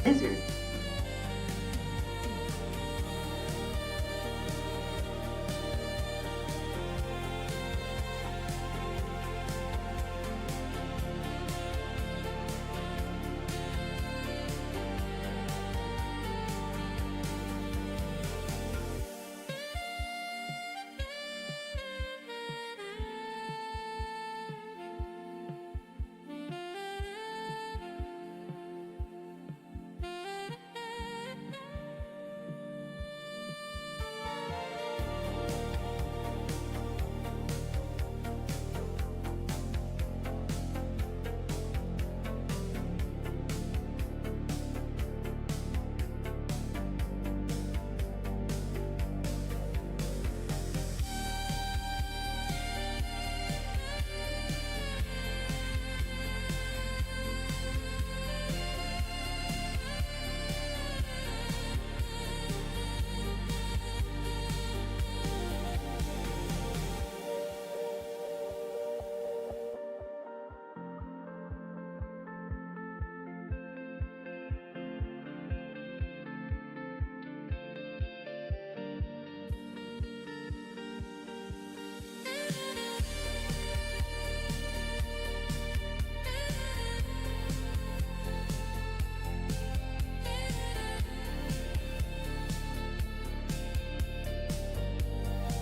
Scissors.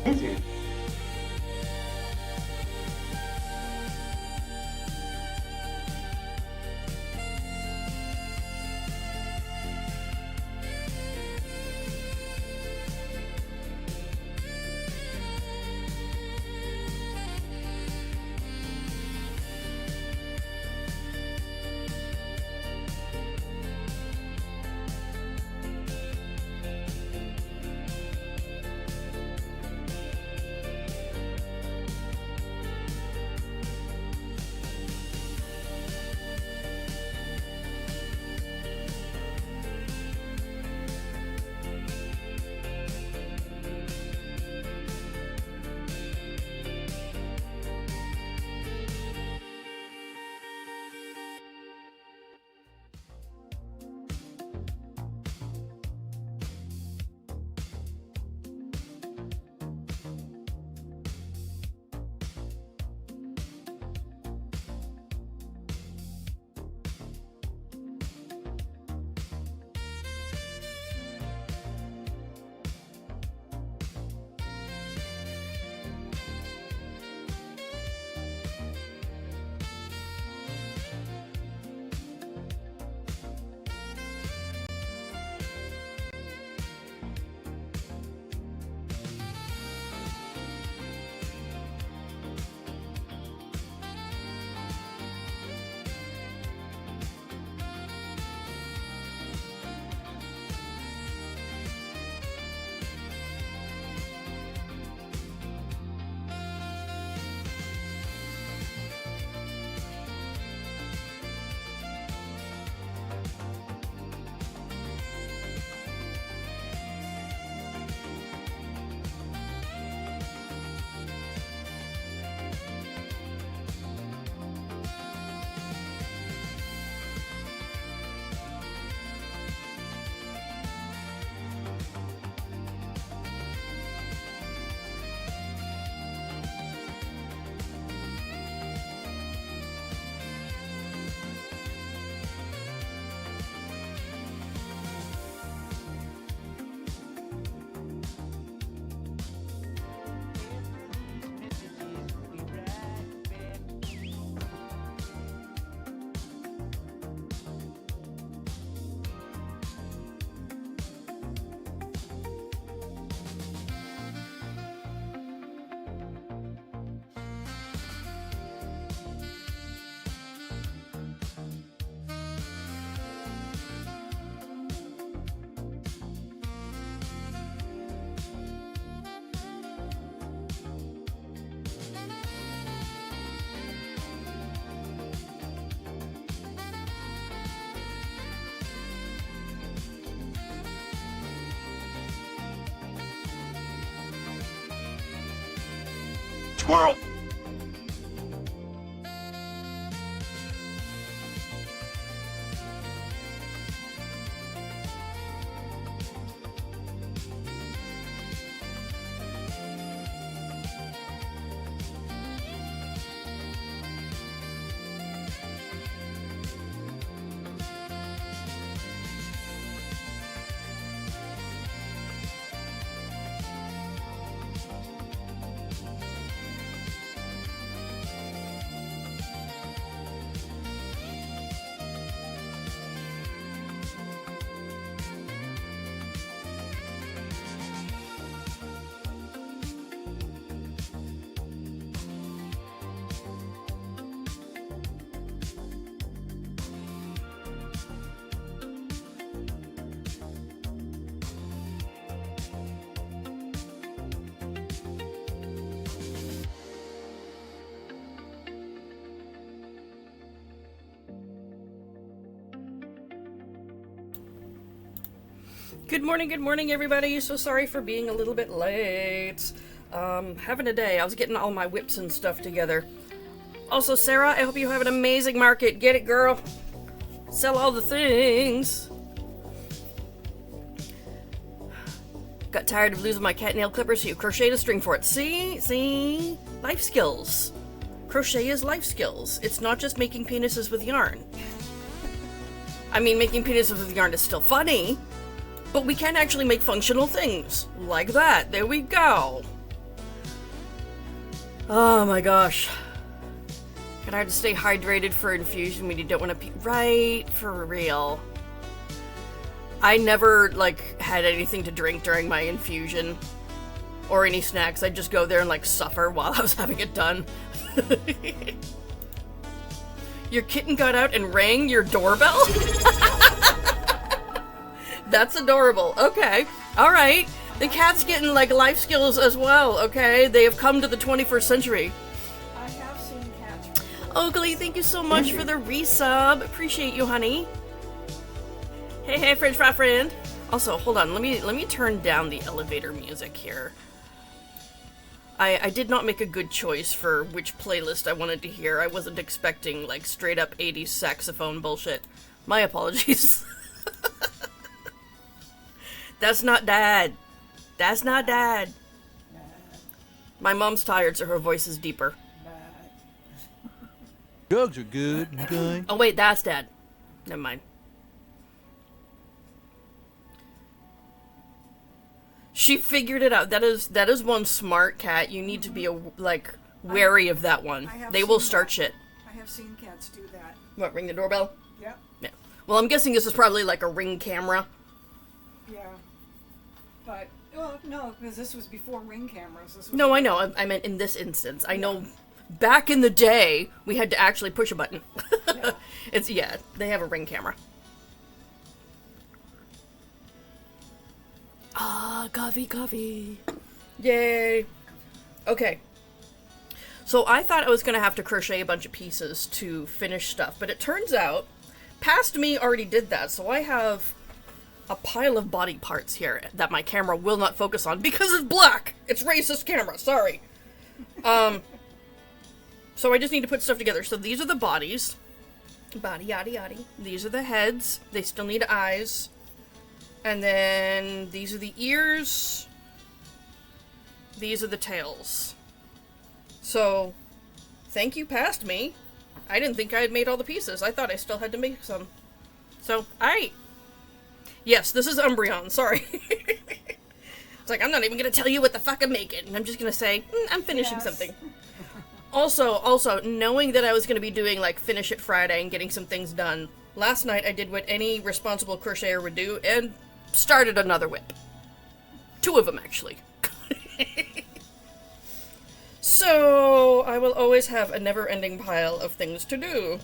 Scissors. Squirrel! Good morning, everybody. So sorry for being a little bit late. Having a day. I was getting all my whips and stuff together. Also, Sarah, I hope you have an amazing market. Get it, girl. Sell all the things. Got tired of losing my cat nail clipper, so you crocheted a string for it. See? Life skills. Crochet is life skills. It's not just making penises with yarn. I mean, making penises with yarn is still funny, but we can actually make functional things. Like that. There we go. Oh my gosh. Kinda hard to stay hydrated for infusion when you don't want to pee. Right, for real. I never, had anything to drink during my infusion. Or any snacks. I'd just go there and, suffer while I was having it done. Your kitten got out and rang your doorbell? That's adorable. Okay. Alright. The cat's getting, life skills as well, okay? They have come to the 21st century. I have seen cats. Oakley, thank you so much for the resub. Appreciate you, honey. Hey, French fry friend. Also, hold on. Let me turn down the elevator music here. I did not make a good choice for which playlist I wanted to hear. I wasn't expecting, straight up 80s saxophone bullshit. My apologies. That's not Dad. That's not Dad. My mom's tired, so her voice is deeper. Drugs are good, okay? Oh wait, that's Dad. Never mind. She figured it out. That is one smart cat. You need to be wary of that one. They will start shit. I have seen cats do that. What, ring the doorbell? Yep. Yeah. Well, I'm guessing this is probably a Ring camera. Yeah. But, no, because this was before Ring cameras. This was No, I know. I meant in this instance. I know back in the day, we had to actually push a button. Yeah. They have a Ring camera. Ah, coffee. Yay. Okay. So I thought I was going to have to crochet a bunch of pieces to finish stuff, but it turns out Past Me already did that, so I have a pile of body parts here that my camera will not focus on because it's black. It's racist camera, sorry. So I just need to put stuff together. So these are the bodies. Body, yaddy, yaddy. These are the heads. They still need eyes. And then these are the ears. These are the tails. So, thank you, Past Me. I didn't think I had made all the pieces. I thought I still had to make some. So, alright. Yes, this is Umbreon, sorry. It's I'm not even gonna tell you what the fuck I'm making. I'm just gonna say, I'm finishing something. Also, knowing that I was gonna be doing, Finish It Friday and getting some things done, last night I did what any responsible crocheter would do, and started another whip. 2 of them, actually. So, I will always have a never-ending pile of things to do.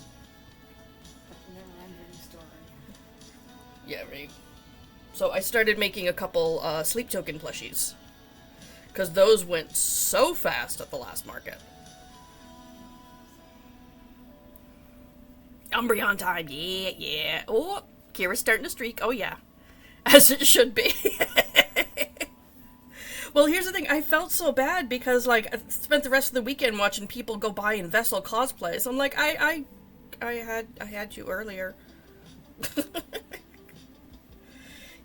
Never-ending story. Yeah, right. So I started making a couple sleep token plushies. Because those went so fast at the last market. Umbreon time, yeah. Oh, Kira's starting to streak, oh yeah. As it should be. Well, here's the thing, I felt so bad because, I spent the rest of the weekend watching people go buy in Vessel cosplays. I'm like, I had you earlier.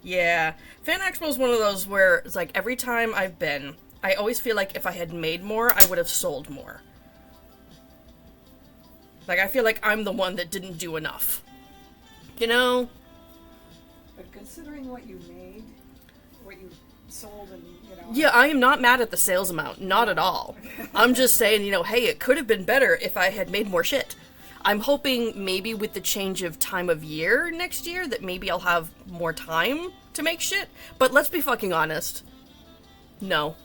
Yeah. Fan Expo is one of those where it's every time I've been, I always feel like if I had made more, I would have sold more. I feel like I'm the one that didn't do enough. You know? But considering what you made, what you sold and, Yeah, I am not mad at the sales amount. Not at all. I'm just saying, hey, it could have been better if I had made more shit. I'm hoping maybe with the change of time of year next year that maybe I'll have more time to make shit. But let's be fucking honest. No.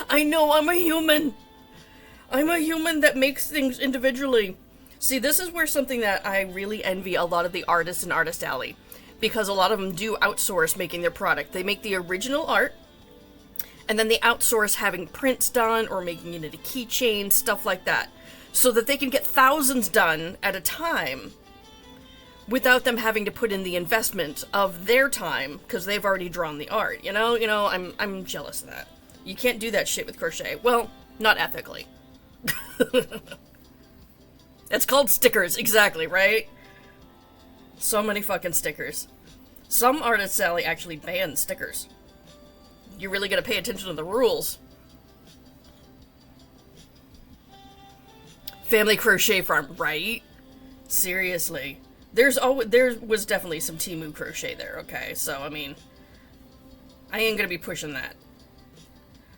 I know, I'm a human. I'm a human that makes things individually. See, this is where something that I really envy a lot of the artists in Artist Alley. Because a lot of them do outsource making their product. They make the original art, and then they outsource having prints done or making it into keychains, stuff like that. So that they can get thousands done at a time without them having to put in the investment of their time because they've already drawn the art. You know, I'm jealous of that. You can't do that shit with crochet. Well, not ethically. It's called stickers, exactly, right? So many fucking stickers. Some artists, Sally, actually ban stickers. You really gotta pay attention to the rules. Family crochet farm, right? Seriously. There was definitely some Temu crochet there, okay? So, I mean, I ain't gonna be pushing that.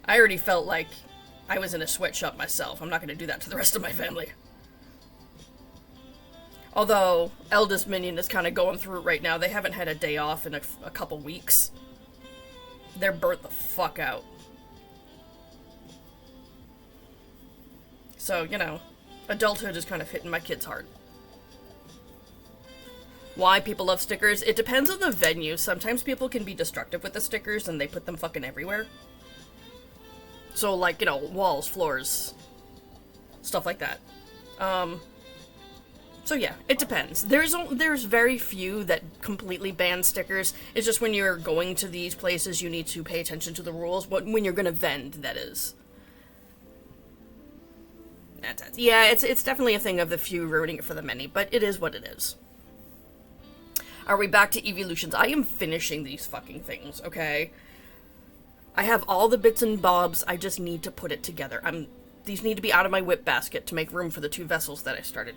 I already felt like I was in a sweatshop myself. I'm not gonna do that to the rest of my family. Although, eldest minion is kind of going through it right now. They haven't had a day off in a couple weeks. They're burnt the fuck out. So, you know, adulthood is kind of hitting my kids hard. Why people love stickers? It depends on the venue. Sometimes people can be destructive with the stickers and they put them fucking everywhere. So, like, you know, walls, floors, stuff like that. So yeah, it depends. There's very few that completely ban stickers. It's just when you're going to these places, you need to pay attention to the rules. When you're gonna vend, that is. Yeah, it's definitely a thing of the few ruining it for the many, but it is what it is. Are we back to evolutions? I am finishing these fucking things, okay? I have all the bits and bobs. I just need to put it together. These need to be out of my whip basket to make room for the 2 vessels that I started.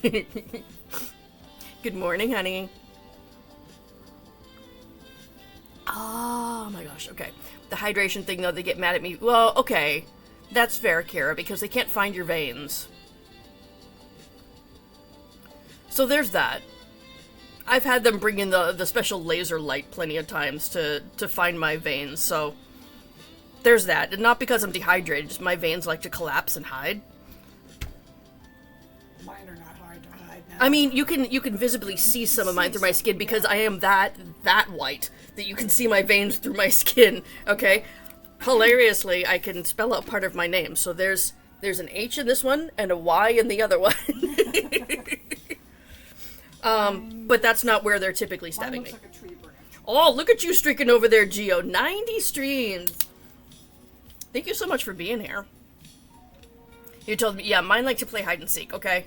Good morning, honey. Oh my gosh, okay. The hydration thing, though, they get mad at me. Well, okay. That's fair, Kara, because they can't find your veins. So there's that. I've had them bring in the special laser light plenty of times to find my veins, so there's that. And not because I'm dehydrated, just my veins like to collapse and hide. Mine are not hard to hide now. I mean, you can visibly see some of mine through my skin because I am that white that you can see my veins through my skin, okay? Hilariously, I can spell out part of my name. So there's an H in this one and a Y in the other one. But that's not where they're typically stabbing me. Mine looks like a tree branch. Oh, look at you streaking over there, Geo. 90 streams. Thank you so much for being here. You told me, yeah, mine like to play hide and seek, okay?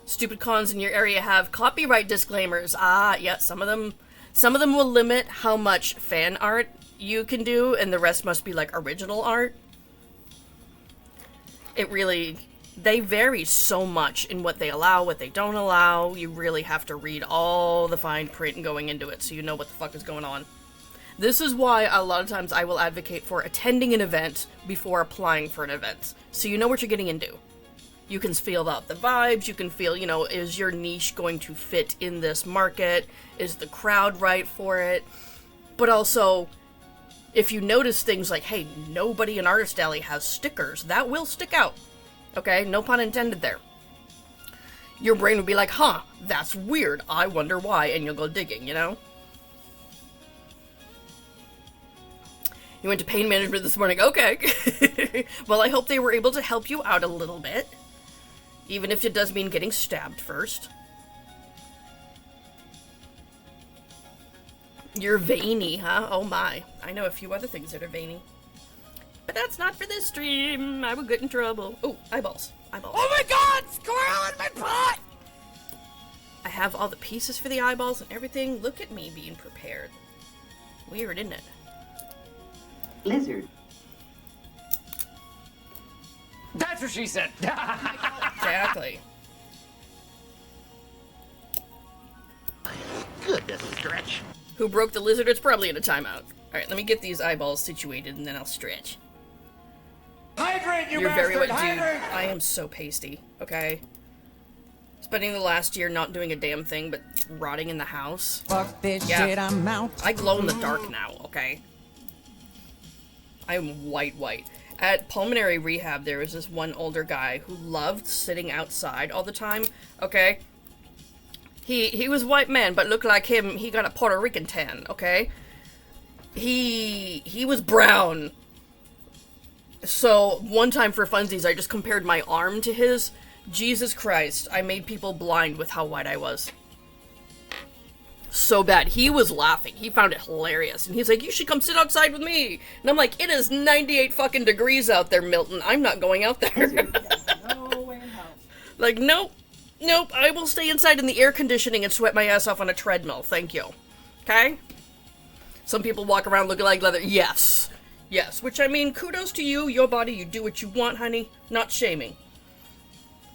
Stupid cons in your area have copyright disclaimers. Ah, yeah, some of them will limit how much fan art you can do, and the rest must be, like, original art. They vary so much in what they allow, what they don't allow. You really have to read all the fine print going into it so you know what the fuck is going on. This is why a lot of times I will advocate for attending an event before applying for an event. So you know what you're getting into. You can feel the vibes, you can feel, you know, is your niche going to fit in this market? Is the crowd right for it? But also, if you notice things like, hey, nobody in Artist Alley has stickers, that will stick out. Okay, no pun intended there. Your brain would be like, huh, that's weird, I wonder why, and you'll go digging, you know? You went to pain management this morning, okay. Well, I hope they were able to help you out a little bit. Even if it does mean getting stabbed first. You're veiny, huh? Oh my. I know a few other things that are veiny. But that's not for this stream. I would get in trouble. Oh, eyeballs. Eyeballs. Oh my god! Squirrel in my pot! I have all the pieces for the eyeballs and everything. Look at me being prepared. Weird, isn't it? Lizard. That's what she said. Exactly. Goodness, stretch. Who broke the lizard? It's probably in a timeout. Alright, let me get these eyeballs situated and then I'll stretch. Hydrate, you You're bastard! very wet, dude. Hydrate! I am so pasty, okay? Spending the last year not doing a damn thing but rotting in the house. Fuck this Yeah. shit, I'm out. I glow in the dark now, okay? I am white. At pulmonary rehab, there was this one older guy who loved sitting outside all the time, okay? He was white man, but looked like him, he got a Puerto Rican tan, okay? He was brown. So, one time for funsies, I just compared my arm to his, Jesus Christ, I made people blind with how white I was. So bad. He was laughing. He found it hilarious. And he's like, you should come sit outside with me. And I'm like, it is 98 fucking degrees out there, Milton. I'm not going out there. No way in hell. Like, nope. Nope. I will stay inside in the air conditioning and sweat my ass off on a treadmill. Thank you. Okay? Some people walk around looking like leather. Yes. Yes. Which, I mean, kudos to you. Your body. You do what you want, honey. Not shaming.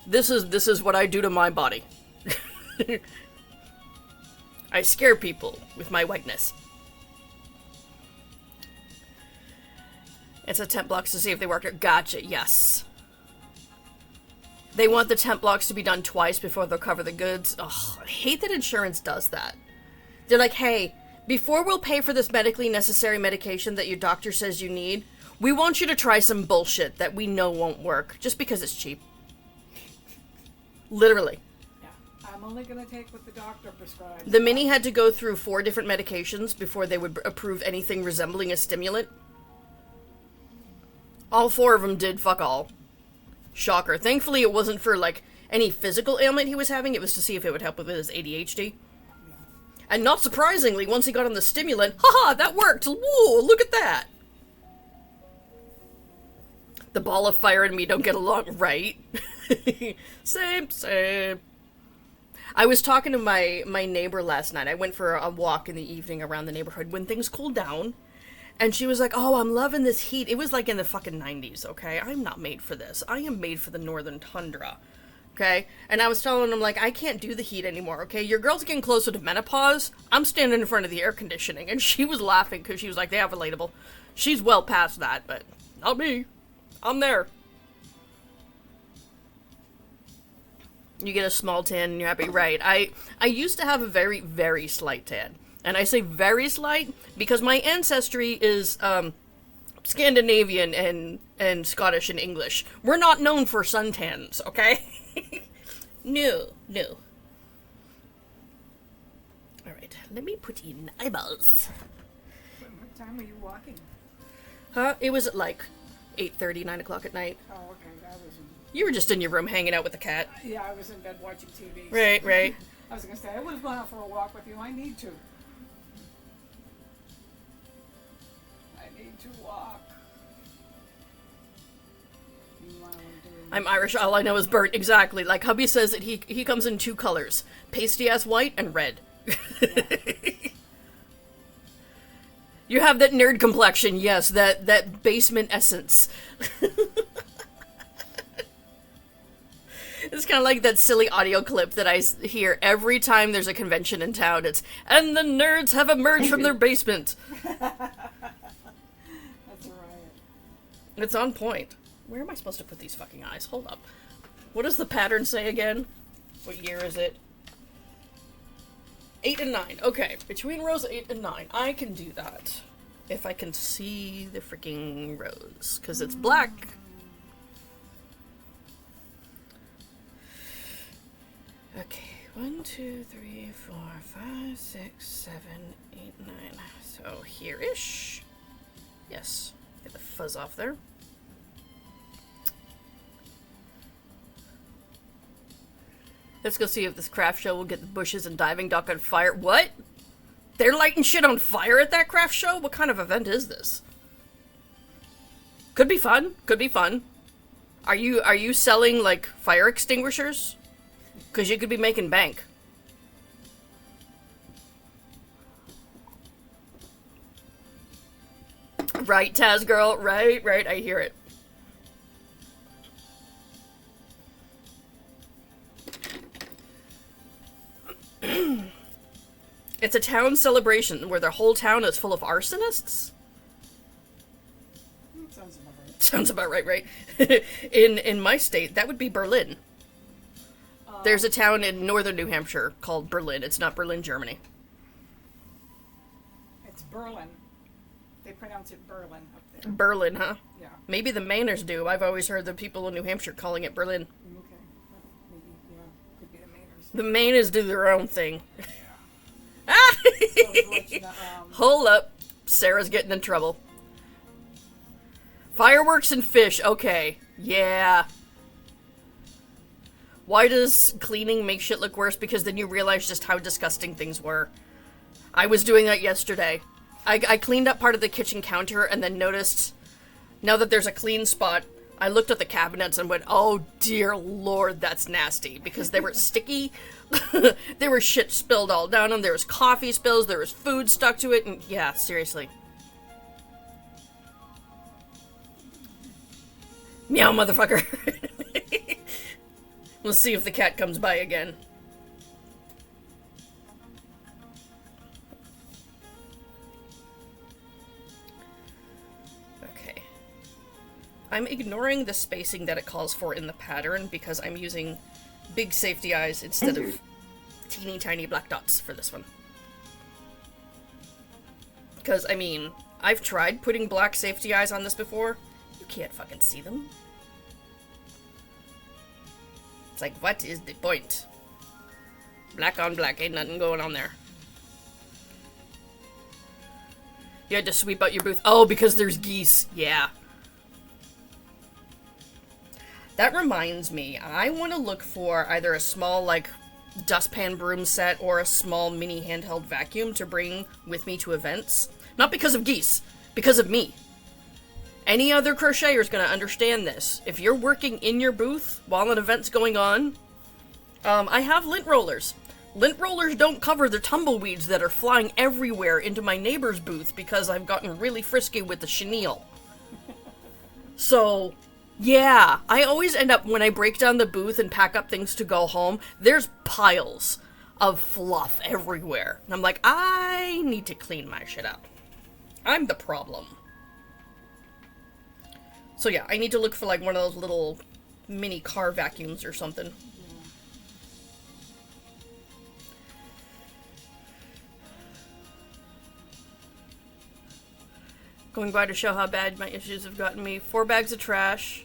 This is what I do to my body. I scare people with my whiteness. It's a temp blocks to see if they work. Gotcha, yes. They want the temp blocks to be done twice before they'll cover the goods. Ugh, I hate that insurance does that. They're like, hey, before we'll pay for this medically necessary medication that your doctor says you need, we want you to try some bullshit that we know won't work, just because it's cheap. Literally. I'm only going to take what the doctor prescribes. The Mini had to go through 4 different medications before they would approve anything resembling a stimulant. All 4 of them did fuck all. Shocker. Thankfully, it wasn't for, like, any physical ailment he was having. It was to see if it would help with his ADHD. Yeah. And not surprisingly, once he got on the stimulant, haha, that worked! Whoa, look at that! The ball of fire and me don't get along, right? Same. I was talking to my neighbor last night. I went for a walk in the evening around the neighborhood when things cooled down. And she was like, oh, I'm loving this heat. It was like in the fucking 90s, okay? I'm not made for this. I am made for the northern tundra, okay? And I was telling him, like, I can't do the heat anymore, okay? Your girl's getting closer to menopause. I'm standing in front of the air conditioning. And she was laughing because she was like, they have relatable. She's well past that, but not me. I'm there. You get a small tan and you're happy. Right. I used to have a very, very slight tan. And I say very slight because my ancestry is Scandinavian and Scottish and English. We're not known for suntans, okay? No. Alright, let me put in eyeballs. What time were you walking? Huh? It was at like 8:30, 9 o'clock at night. Oh, okay. That was... You were just in your room hanging out with the cat. Yeah, I was in bed watching TV. Right. I was going to say, I would have gone out for a walk with you. I need to. Walk. I'm Irish, all I know is burnt. Exactly. Like hubby says that he comes in 2 colors. Pasty-ass white and red. Yeah. You have that nerd complexion, yes. That basement essence. It's kind of like that silly audio clip that I hear every time there's a convention in town. It's, and the nerds have emerged from their basement. It's on point. Where am I supposed to put these fucking eyes? Hold up. What does the pattern say again? What year is it? 8 and 9. Okay. Between rows 8 and 9. I can do that. If I can see the freaking rows. Because it's black. Okay. 1, 2, 3, 4, 5, 6, 7, 8, 9. So here-ish. Yes. Get the fuzz off there. Let's go see if this craft show will get the bushes and diving dock on fire. What? They're lighting shit on fire at that craft show? What kind of event is this? Could be fun. Could be fun. Are you selling, like, fire extinguishers? Because you could be making bank. Right, Taz girl. Right. I hear it. It's a town celebration where the whole town is full of arsonists? Sounds about right. Sounds about right. In my state, that would be Berlin. There's a town in northern New Hampshire called Berlin. It's not Berlin, Germany. It's Berlin. They pronounce it Berlin up there. Berlin, huh? Yeah. Maybe the Mainers do. I've always heard the people in New Hampshire calling it Berlin. Okay. Maybe, yeah. Could be the Mainers. The Mainers do their own thing. Hold up. Sarah's getting in trouble. Fireworks and fish. Okay. Yeah. Why does cleaning make shit look worse? Because then you realize just how disgusting things were. I was doing that yesterday. I cleaned up part of the kitchen counter and then noticed, now that there's a clean spot, I looked at the cabinets and went, oh dear lord, that's nasty. Because they were sticky. There was shit spilled all down them. There was coffee spills. There was food stuck to it. And yeah, seriously. Meow, motherfucker. We'll see if the cat comes by again. Okay. I'm ignoring the spacing that it calls for in the pattern because I'm using big safety eyes instead of teeny tiny black dots for this one. Because, I mean, I've tried putting black safety eyes on this before. You can't fucking see them. It's like, what is the point? Black on black, ain't nothing going on there. You had to sweep out your booth. Oh, because there's geese. Yeah. That reminds me, I want to look for either a small, like, dustpan broom set or a small mini handheld vacuum to bring with me to events. Not because of geese, because of me. Any other crocheter is going to understand this. If you're working in your booth while an event's going on, I have lint rollers. Lint rollers don't cover the tumbleweeds that are flying everywhere into my neighbor's booth because I've gotten really frisky with the chenille. So, yeah, I always end up, when I break down the booth and pack up things to go home, there's piles of fluff everywhere. And I'm like, I need to clean my shit up. I'm the problem. So yeah, I need to look for like one of those little mini car vacuums or something. Going by to show how bad my issues have gotten me. 4 bags of trash,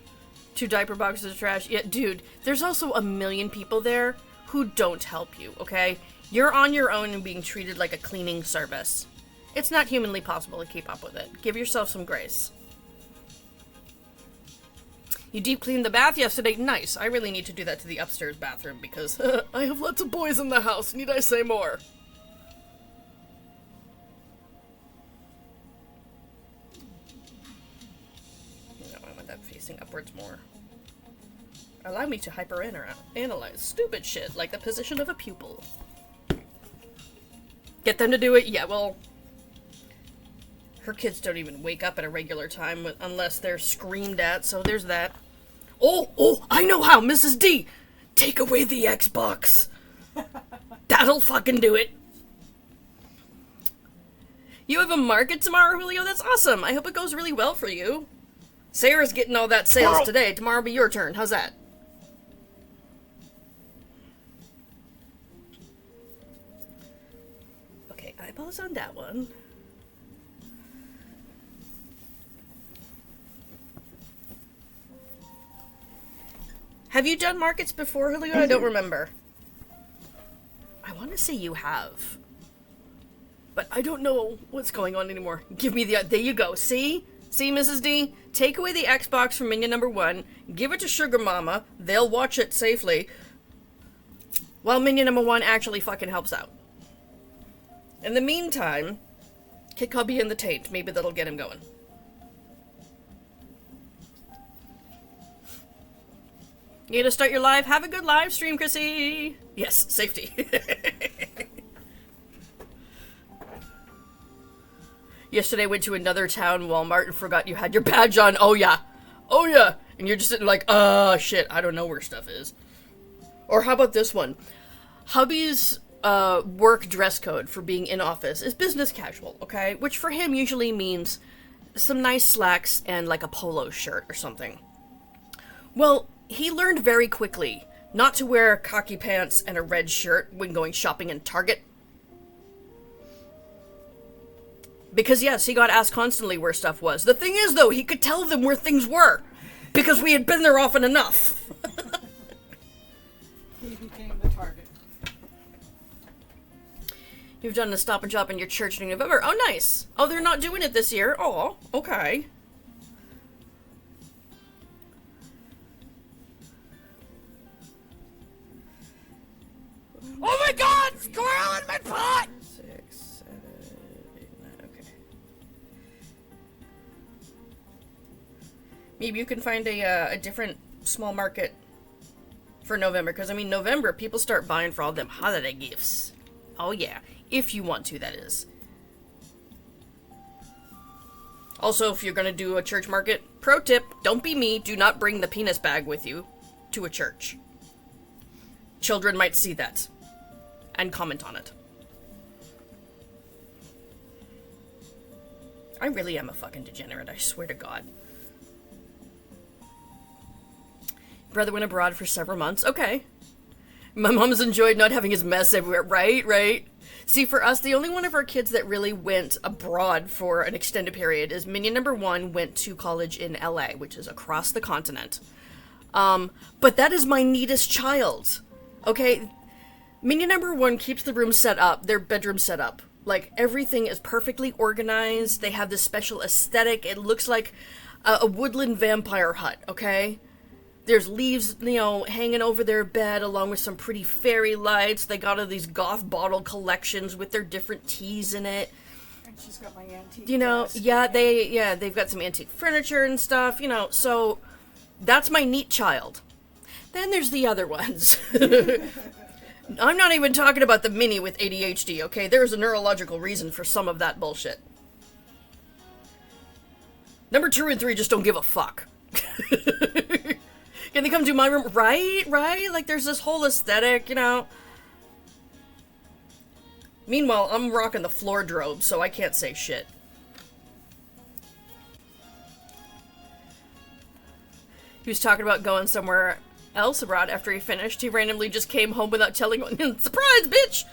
2 diaper boxes of trash. Yeah, dude, there's also a million people there who don't help you, okay? You're on your own and being treated like a cleaning service. It's not humanly possible to keep up with it. Give yourself some grace. You deep cleaned the bath yesterday? Nice. I really need to do that to the upstairs bathroom because I have lots of boys in the house. Need I say more? No, I want that facing upwards more. Allow me to hyper-analyze stupid shit like the position of a pupil. Get them to do it? Yeah, well, her kids don't even wake up at a regular time unless they're screamed at, so there's that. Oh, I know how, Mrs. D! Take away the Xbox! That'll fucking do it! You have a market tomorrow, Julio? That's awesome! I hope it goes really well for you. Sarah's getting all that sales today. Tomorrow will be your turn. How's that? Okay, eyeballs on that one. Have you done markets before, Julio? I don't remember. I want to say you have. But I don't know what's going on anymore. Give me the... There you go. See? See, Mrs. D? Take away the Xbox from minion number 1. Give it to Sugar Mama. They'll watch it safely. While minion number 1 actually fucking helps out. In the meantime, kick Hubby in the taint. Maybe that'll get him going. You gonna start your live? Have a good live stream, Chrissy! Yes, safety. Yesterday I went to another town, Walmart, and forgot you had your badge on. Oh yeah. Oh yeah! And you're just sitting like, shit, I don't know where stuff is. Or how about this one? Hubby's work dress code for being in office is business casual, okay? Which for him usually means some nice slacks and like a polo shirt or something. Well, he learned very quickly not to wear khaki pants and a red shirt when going shopping in Target. Because yes, he got asked constantly where stuff was. The thing is though, he could tell them where things were. Because we had been there often enough. He became the target. You've done a Stop and Shop in your church in November. Oh, nice. Oh, they're not doing it this year. Oh, okay. Oh my god! Squirrel in my pot! 6, 7, 8, 9. Okay. Maybe you can find a different small market for November, because I mean November people start buying for all them holiday gifts. Oh yeah, if you want to, that is. Also, if you're gonna do a church market, pro tip, don't be me, do not bring the penis bag with you to a church. Children might see that and comment on it. I really am a fucking degenerate, I swear to God. Brother went abroad for several months. Okay. My mom's enjoyed not having his mess everywhere. Right. See, for us, the only one of our kids that really went abroad for an extended period is minion number 1 went to college in LA, which is across the continent. But that is my neatest child. Okay? Minion number 1 keeps the room set up, their bedroom set up. Like, everything is perfectly organized. They have this special aesthetic. It looks like a woodland vampire hut, okay? There's leaves, you know, hanging over their bed along with some pretty fairy lights. They got all these goth bottle collections with their different teas in it. And she's got my antique. You know, desk. they've got some antique furniture and stuff, you know, so that's my neat child. Then there's the other ones. I'm not even talking about the mini with ADHD, okay? There's a neurological reason for some of that bullshit. Number 2 and 3 just don't give a fuck. Can they come to my room? Right? Like, there's this whole aesthetic, you know? Meanwhile, I'm rocking the floor drobe, so I can't say shit. He was talking about going somewhere else abroad after he finished. He randomly just came home without telling anyone. Surprise, bitch!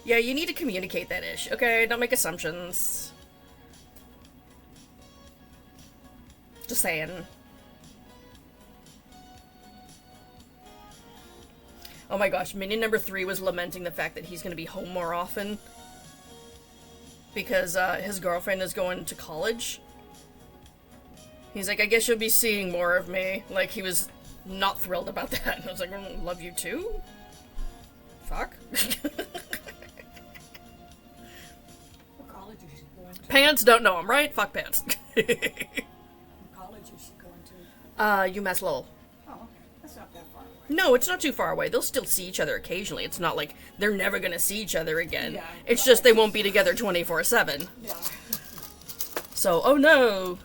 Yeah, you need to communicate that ish, okay? Don't make assumptions. Just saying. Oh my gosh, minion number 3 was lamenting the fact that he's gonna be home more often. Because his girlfriend is going to college. He's like, I guess you'll be seeing more of me. Like, he was not thrilled about that. And I was like, love you too? Fuck. What college is she going to? Pants don't know him, right? Fuck pants. What college is she going to? UMass Lowell. Oh, okay. That's not that far away. No, it's not too far away. They'll still see each other occasionally. It's not like they're never gonna see each other again. Yeah, it's just they won't be together 24/7. Yeah. So, oh no.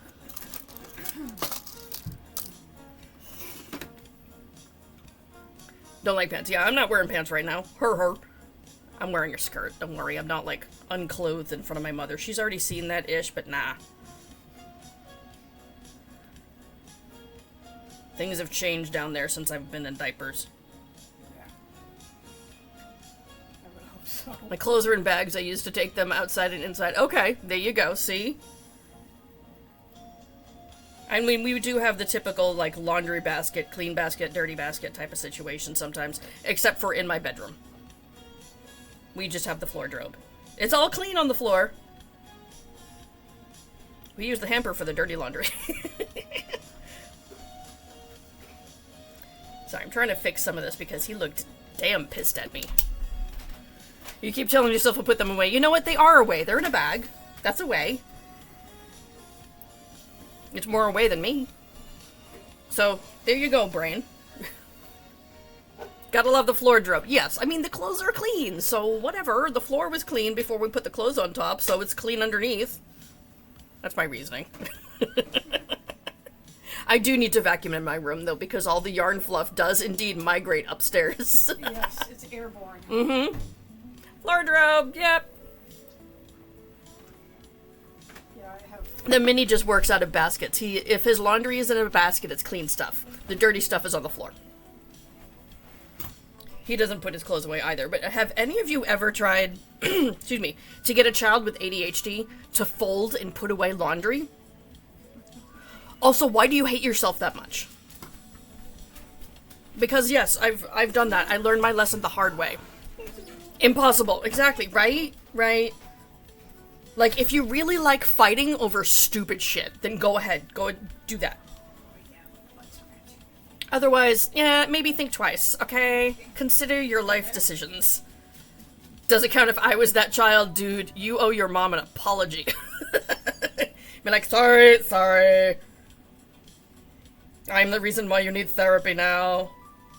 Don't like pants. Yeah, I'm not wearing pants right now. Her. I'm wearing a skirt. Don't worry. I'm not, like, unclothed in front of my mother. She's already seen that ish, but nah. Things have changed down there since I've been in diapers. Yeah. I would hope so. My clothes are in bags. I used to take them outside and inside. Okay, there you go. See? I mean, we do have the typical, like, laundry basket, clean basket, dirty basket type of situation sometimes. Except for in my bedroom. We just have the floor drobe. It's all clean on the floor. We use the hamper for the dirty laundry. Sorry, I'm trying to fix some of this because he looked damn pissed at me. You keep telling yourself to put them away. You know what? They are away. They're in a bag. That's away. It's more away than me. So, there you go, brain. Gotta love the floor drobe. Yes, I mean, the clothes are clean, so whatever. The floor was clean before we put the clothes on top, so it's clean underneath. That's my reasoning. I do need to vacuum in my room, though, because all the yarn fluff does indeed migrate upstairs. Yes, it's airborne. Mm-hmm. Floor drobe, yep. Yeah, I have. The mini just works out of baskets. If his laundry is in a basket, it's clean stuff. The dirty stuff is on the floor. He doesn't put his clothes away either. But have any of you ever tried, excuse me, to get a child with ADHD to fold and put away laundry? Also, why do you hate yourself that much? Because yes, I've done that. I learned my lesson the hard way. Impossible. Exactly, right? Right. Like, if you really like fighting over stupid shit, then go ahead. Go and do that. Otherwise, yeah, maybe think twice, okay? Consider your life decisions. Does it count if I was that child? Dude, you owe your mom an apology. Be like, sorry. I'm the reason why you need therapy now.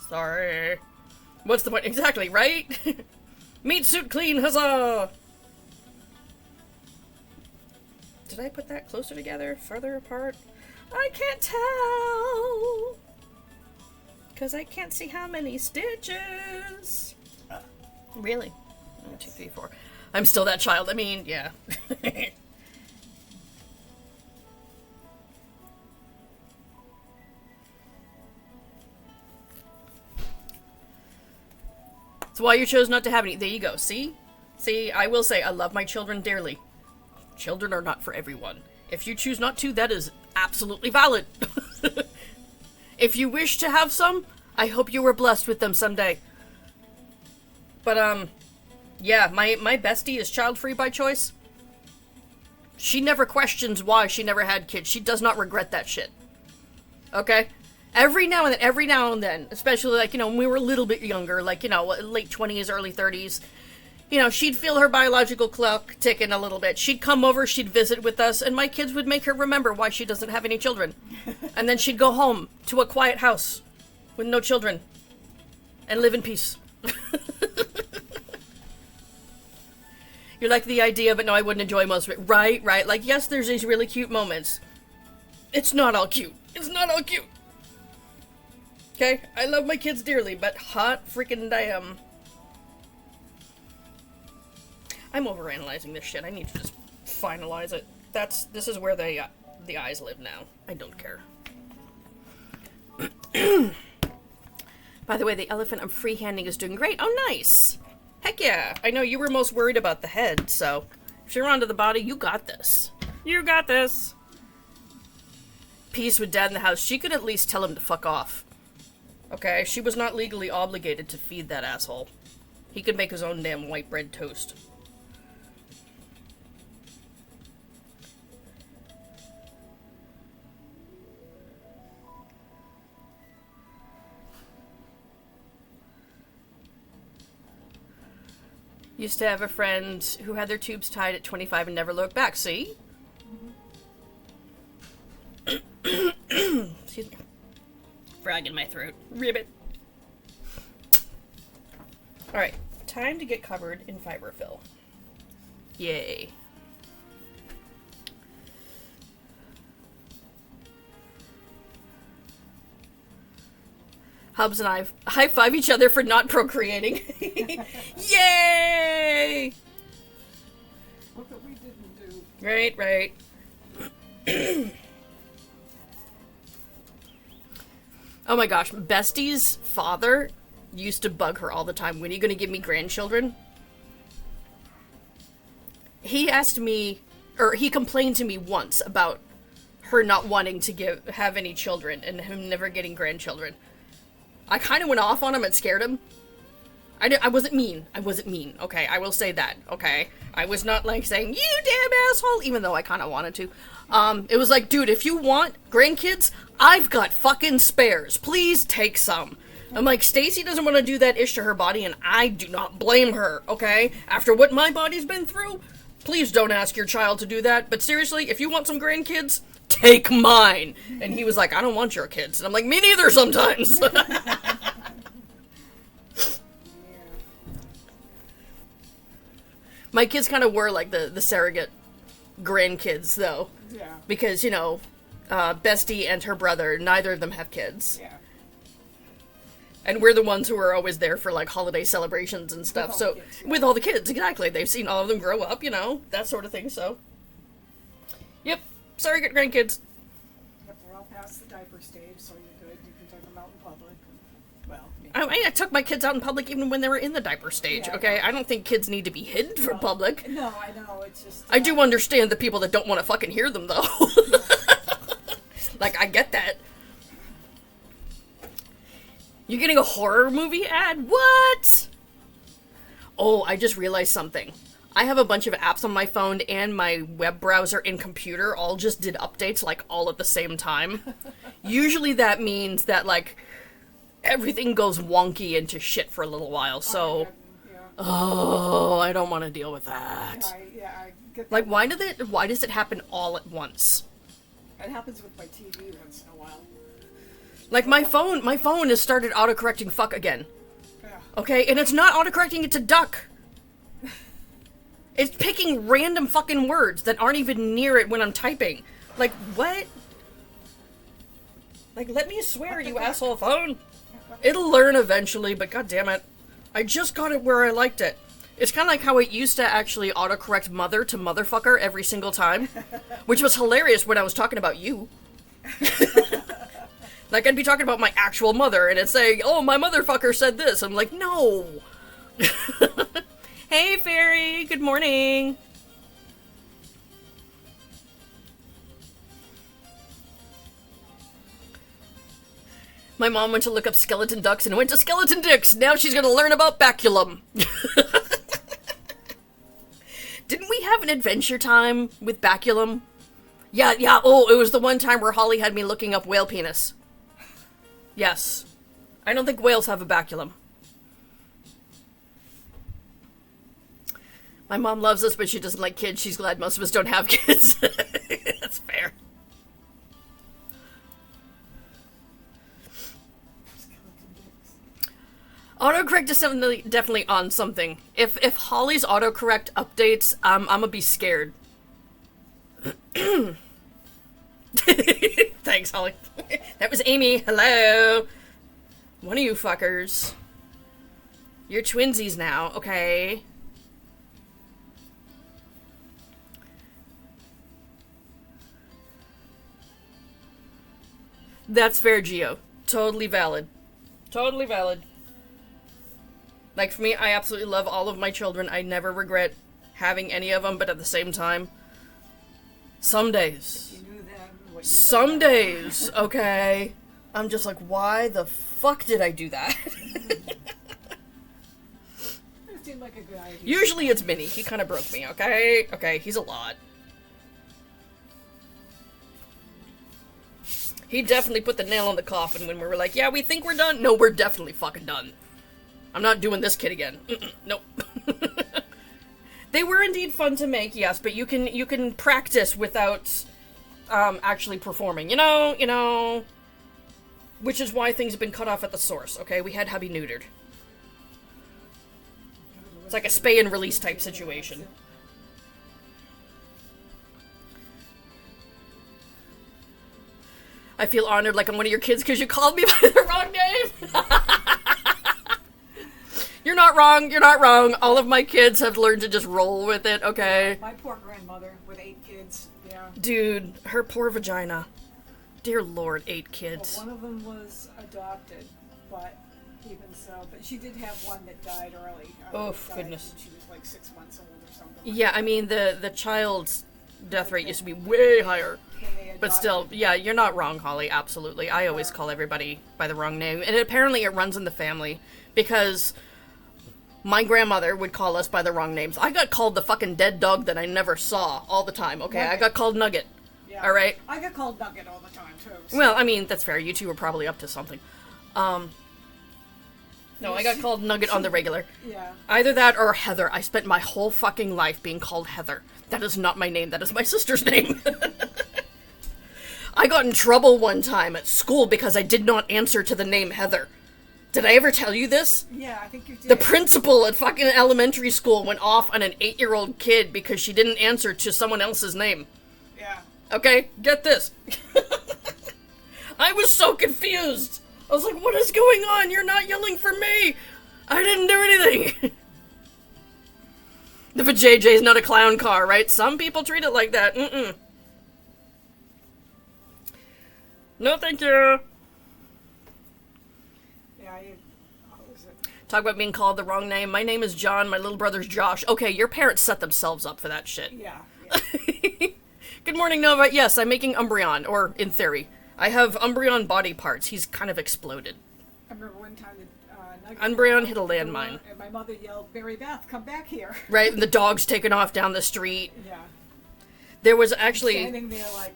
Sorry. What's the point? Exactly, right? Meat suit clean, huzzah! Did I put that closer together? Farther apart? I can't tell! Because I can't see how many stitches. Really? 1, 2, 3, 4. I'm still that child. I mean, yeah. That's why you chose not to have any. There you go. See? See, I will say, I love my children dearly. Children are not for everyone. If you choose not to, that is absolutely valid. If you wish to have some, I hope you were blessed with them someday. But, yeah, my bestie is child-free by choice. She never questions why she never had kids. She does not regret that shit. Okay? Every now and then, especially, like, you know, when we were a little bit younger, like, you know, late 20s, early 30s, you know, she'd feel her biological clock ticking a little bit. She'd come over, she'd visit with us, and my kids would make her remember why she doesn't have any children. And then she'd go home to a quiet house with no children and live in peace. You're like the idea, but no, I wouldn't enjoy most of it. Right. Like, yes, there's these really cute moments. It's not all cute. Okay? I love my kids dearly, but hot freaking damn. I'm overanalyzing this shit. I need to just finalize it. This is where the eyes live now. I don't care. By the way, the elephant I'm freehanding is doing great. Oh, nice. Heck yeah. I know you were most worried about the head, so if you're onto the body, you got this. You got this. Peace with Dad in the house. She could at least tell him to fuck off. Okay? She was not legally obligated to feed that asshole. He could make his own damn white bread toast. Used to have a friend who had their tubes tied at 25 and never looked back. See? Excuse me. Frog in my throat. Ribbit. Alright. Time to get covered in fiberfill. Yay. Hubs and I high-five each other for not procreating. Yay! Look what we didn't do. Right. Oh my gosh, Bestie's father used to bug her all the time. When are you going to give me grandchildren? He asked me, or he complained to me once about her not wanting to have any children and him never getting grandchildren. I kind of went off on him and scared him. I wasn't mean. Okay, I will say that. Okay, I was not like saying, you damn asshole, even though I kind of wanted to. It was like, dude, if you want grandkids, I've got fucking spares. Please take some. I'm like, Stacy doesn't want to do that ish to her body, and I do not blame her, okay? After what my body's been through, please don't ask your child to do that. But seriously, if you want some grandkids, take mine. And he was like, I don't want your kids. And I'm like, me neither sometimes. My kids kind of were like the surrogate grandkids, though. Yeah. Because, you know, Bestie and her brother, neither of them have kids. Yeah. And we're the ones who are always there for, like, holiday celebrations and stuff. So, with all the kids, exactly. They've seen all of them grow up, you know, that sort of thing, so. Yep. Surrogate grandkids. Yep, we're all past the diaper stage, so you're good. You can take them out in public. Well, I took my kids out in public even when they were in the diaper stage, yeah, okay? I don't think kids need to be hidden from public. No, I know, it's just... I do understand the people that don't want to fucking hear them, though. Like, I get that. You're getting a horror movie ad? What? Oh, I just realized something. I have a bunch of apps on my phone and my web browser and computer all just did updates, like, all at the same time. Usually that means that, like, everything goes wonky into shit for a little while. So, Yeah. oh, I don't want to deal with that. I get Like, that. why does it happen all at once? It happens with my TV once in a while. Like, my phone has started autocorrecting fuck again. Yeah. Okay, and it's not autocorrecting it to duck. It's picking random fucking words that aren't even near it when I'm typing. Like, what? Like, let me swear, you asshole phone. It'll learn eventually, but god damn it. I just got it where I liked it. It's kind of like how it used to actually autocorrect mother to motherfucker every single time. Which was hilarious when I was talking about you. Like, I'd be talking about my actual mother, and it's saying, oh, my motherfucker said this. I'm like, no. Hey, Fairy. Good morning. My mom went to look up skeleton ducks and went to skeleton dicks. Now she's going to learn about baculum. Didn't we have an adventure time with baculum? Yeah. Oh, it was the one time where Holly had me looking up whale penis. Yes. I don't think whales have a baculum. My mom loves us, but she doesn't like kids. She's glad most of us don't have kids. That's fair. Autocorrect is definitely on something. If Holly's autocorrect updates, I'm gonna be scared. Thanks, Holly. That was Amy. Hello. One of you fuckers. You're twinsies now, okay? That's fair, Geo. Totally valid. Totally valid. Like, for me, I absolutely love all of my children. I never regret having any of them, but at the same time, some days. You knew then what you know Some now. days, okay? I'm just like, why the fuck did I do that? It seemed like a good idea. Usually it's Minnie. He kind of broke me, okay? Okay, he's a lot. He definitely put the nail in the coffin when we were like, yeah, we think we're done. No, we're definitely fucking done. I'm not doing this kid again. Nope. They were indeed fun to make, yes, but you can practice without actually performing. You know. Which is why things have been cut off at the source, okay? We had hubby neutered. It's like a spay and release type situation. I feel honored like I'm one of your kids because you called me by the wrong name. You're not wrong. You're not wrong. All of my kids have learned to just roll with it, okay? My poor grandmother with 8 kids. Yeah. Dude, her poor vagina. Dear Lord, 8 Well, kids. one of them was adopted, but even so, but she did have one that died early. Oh, Died goodness. when she was like 6 months old or something. Yeah, I mean, the child's death rate used to be way higher. When they But still, adopted- yeah, you're not wrong, Holly. Absolutely. I always call everybody by the wrong name. And apparently it runs in the family. Because my grandmother would call us by the wrong names. I got called the fucking dead dog that I never saw all the time, okay? I Nugget. got called Nugget. Yeah. All right? I get called Nugget all the time too. So. Well, I mean, that's fair. You two were probably up to something. No, I got called Nugget on the regular. Yeah. Either that or Heather. I spent my whole fucking life being called Heather. That is not my name. That is my sister's name. I got in trouble one time at school because I did not answer to the name Heather. Did I ever tell you this? Yeah, I think you did. The principal at fucking elementary school went off on an 8-year-old kid because she didn't answer to someone else's name. Yeah. Okay, get this. I was so confused. I was like, what is going on? You're not yelling for me. I didn't do anything. The vajayjay is not a clown car, right? Some people treat it like that. Mm-mm. No, thank you. Yeah, what was it? Talk about being called the wrong name. My name is John. My little brother's Josh. Okay, your parents set themselves up for that shit. Yeah. Good morning, Nova. Yes, I'm making Umbreon, or in theory. I have Umbreon body parts. He's kind of exploded. I remember one time that Umbreon hit a landmine. And my mother yelled, Mary Beth, come back here. Right, and the dog's taken off down the street. Yeah. There was actually Standing there like,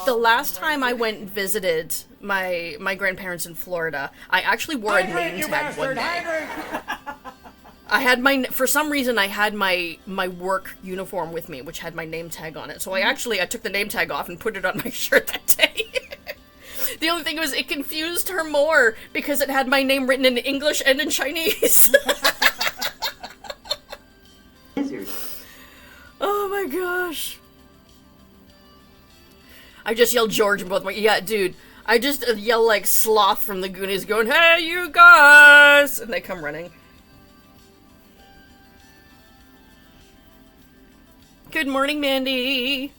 the last time I went and visited my grandparents in Florida, I actually wore a name tag one day. I had for some reason I had my work uniform with me, which had my name tag on it. So I took the name tag off and put it on my shirt that day. The only thing was it confused her more because it had my name written in English and in Chinese. Lizard. Oh my gosh. I just yelled George in both my... Yeah, dude. I just yell like Sloth from the Goonies going, "Hey, you guys!" And they come running. Good morning, Mandy.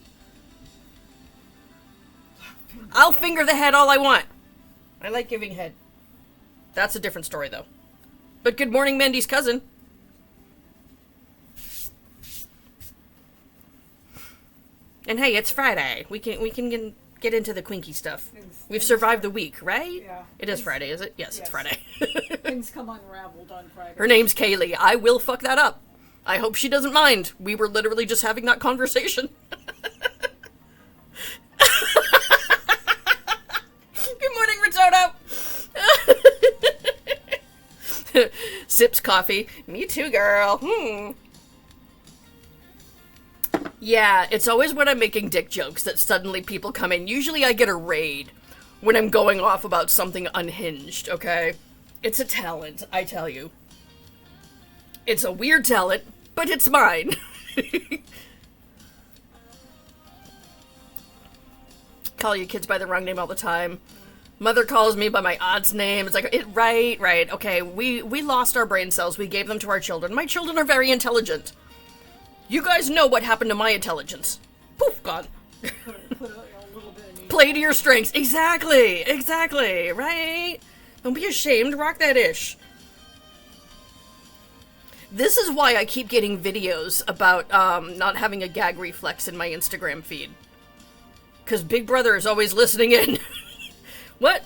I'll finger the head all I want. I like giving head. That's a different story, though. But good morning, Mandy's cousin. And hey, it's Friday. We can get into the quinky stuff. We've survived the week, right? Yeah. It is Friday, is it? Yes, it's Friday. Things come unraveled on Friday. Her name's Kaylee. I will fuck that up. I hope she doesn't mind. We were literally just having that conversation. Good morning, Risotto. Sips coffee. Me too, girl. Yeah, it's always when I'm making dick jokes that suddenly people come in. Usually I get a raid when I'm going off about something unhinged, okay? It's a talent, I tell you. It's a weird talent, but it's mine. Call your kids by the wrong name all the time. Mother calls me by my aunt's name. It's like, right. Okay, we lost our brain cells. We gave them to our children. My children are very intelligent. You guys know what happened to my intelligence. Poof, gone. Put a little bit of Play to your strengths. Exactly, right? Don't be ashamed. Rock that ish. This is why I keep getting videos about not having a gag reflex in my Instagram feed. Because Big Brother is always listening in. What?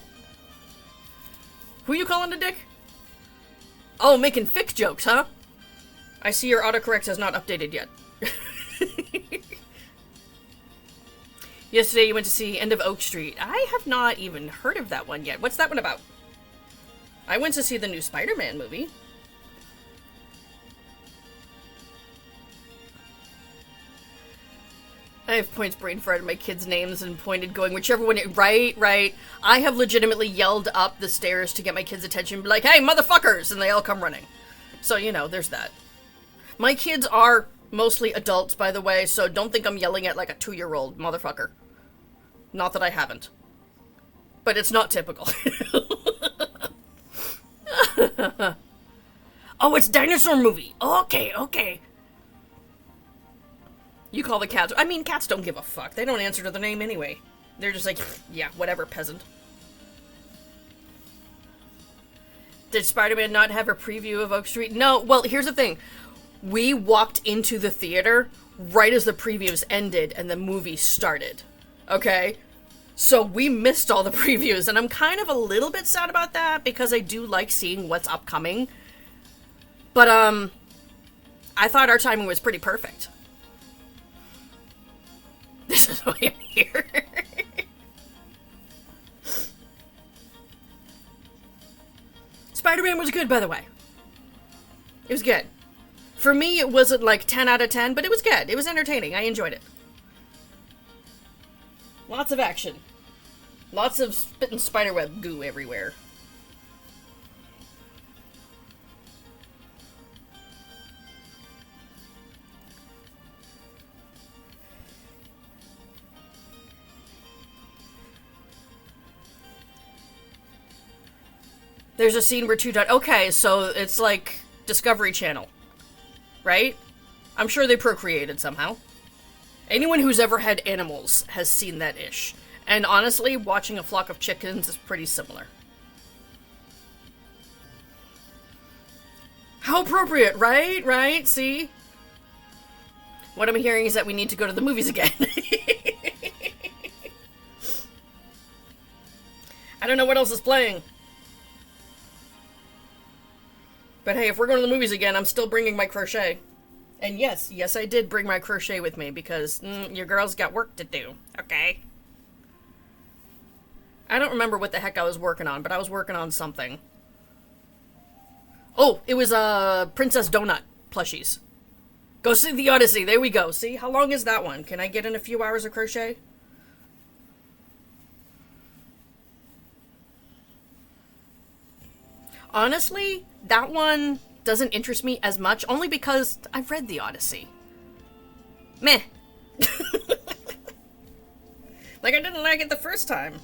Who you calling a dick? Oh, making fic jokes, huh? I see your autocorrect has not updated yet. Yesterday you went to see End of Oak Street. I have not even heard of that one yet. What's that one about? I went to see the new Spider-Man movie. I have points brain fried at my kids' names and pointed going, whichever one, right. I have legitimately yelled up the stairs to get my kids' attention, be like, "Hey, motherfuckers!" And they all come running. So, you know, there's that. My kids are mostly adults, by the way, so don't think I'm yelling at like a 2-year-old motherfucker. Not that I haven't. But it's not typical. Oh, it's dinosaur movie. Okay. You call the cats. I mean, cats don't give a fuck. They don't answer to the name anyway. They're just like, yeah, whatever, peasant. Did Spider-Man not have a preview of Oak Street? No, well, here's the thing. We walked into the theater right as the previews ended and the movie started. Okay? So we missed all the previews, and I'm kind of a little bit sad about that because I do like seeing what's upcoming. But, I thought our timing was pretty perfect. This is why I'm here. Spider-Man was good, by the way. It was good. For me, it wasn't like 10 out of 10, but it was good. It was entertaining. I enjoyed it. Lots of action. Lots of spitting spiderweb goo everywhere. There's a scene where okay, so it's like Discovery Channel. Right? I'm sure they procreated somehow. Anyone who's ever had animals has seen that ish. And honestly, watching a flock of chickens is pretty similar. How appropriate, right? Right? See? What I'm hearing is that we need to go to the movies again. I don't know what else is playing. But hey, if we're going to the movies again, I'm still bringing my crochet. And yes, I did bring my crochet with me because your girl's got work to do, okay? I don't remember what the heck I was working on, but I was working on something. Oh, it was Princess Donut plushies. Go see the Odyssey. There we go. See, how long is that one? Can I get in a few hours of crochet? Honestly, that one doesn't interest me as much, only because I've read the Odyssey. Meh. Like, I didn't like it the first time.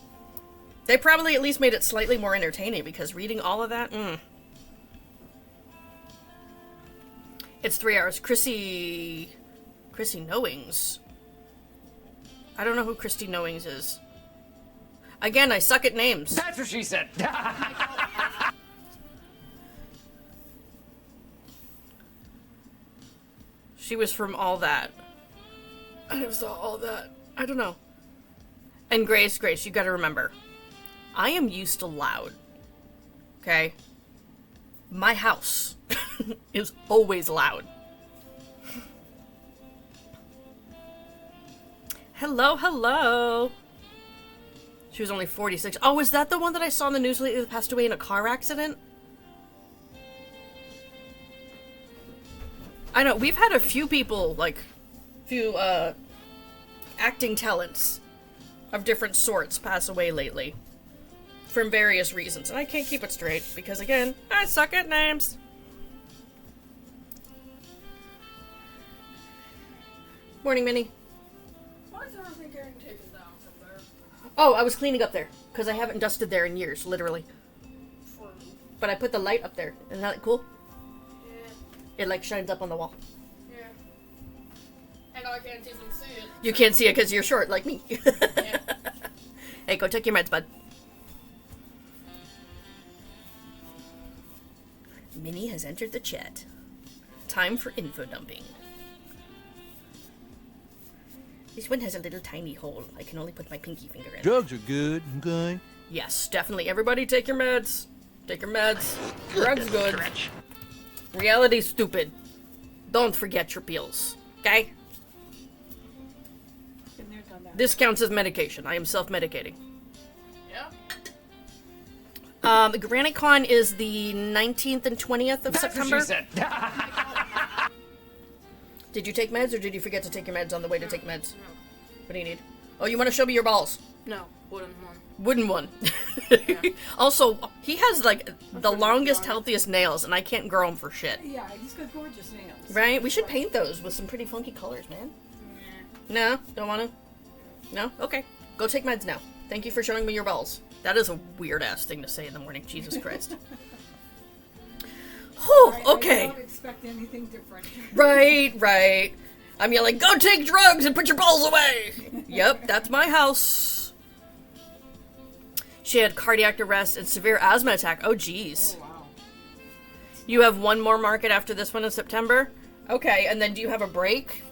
They probably at least made it slightly more entertaining, because reading all of that, It's 3 hours. Chrissy Knowings. I don't know who Christy Knowings is. Again, I suck at names. That's what she said. She was from All That. I never saw All That. I don't know. And Grace, you gotta remember. I am used to loud. Okay? My house is always loud. Hello. She was only 46. Oh, is that the one that I saw in the news lately that passed away in a car accident? I know, we've had a few people, acting talents of different sorts pass away lately. From various reasons. And I can't keep it straight, because again, I suck at names. Morning, Minnie. Why is everything getting taken down from there? Oh, I was cleaning up there, because I haven't dusted there in years, literally. But I put the light up there. Isn't that cool? Yeah. It, shines up on the wall. Yeah. And I can't even see it. You can't see it because you're short, like me. Yeah. Hey, go take your meds, bud. Minnie has entered the chat. Time for info dumping. This one has a little tiny hole. I can only put my pinky finger in. Drugs are good, okay? Yes, definitely. Everybody take your meds. Take your meds. Drugs good. Reality's stupid. Don't forget your pills. Okay? Been there, done that. This counts as medication. I am self-medicating. Yeah. GraniteCon is the 19th and 20th of September. What she said. Did you take meds, or did you forget to take your meds on the way to take meds? No. What do you need? Oh, you want to show me your balls? No, wooden one. Wooden one. Yeah. Also, he has, the longest, healthiest nails, and I can't grow them for shit. Yeah, he's got gorgeous nails. Right? We should paint those with some pretty funky colors, man. No? Don't want to? No? Okay. Go take meds now. Thank you for showing me your balls. That is a weird-ass thing to say in the morning. Jesus Christ. Whew, okay. I don't expect anything different. Right. I'm yelling, go take drugs and put your balls away! Yep, that's my house. She had cardiac arrest and severe asthma attack. Oh, jeez. Oh, wow. You have one more market after this one in September? Okay, and then do you have a break?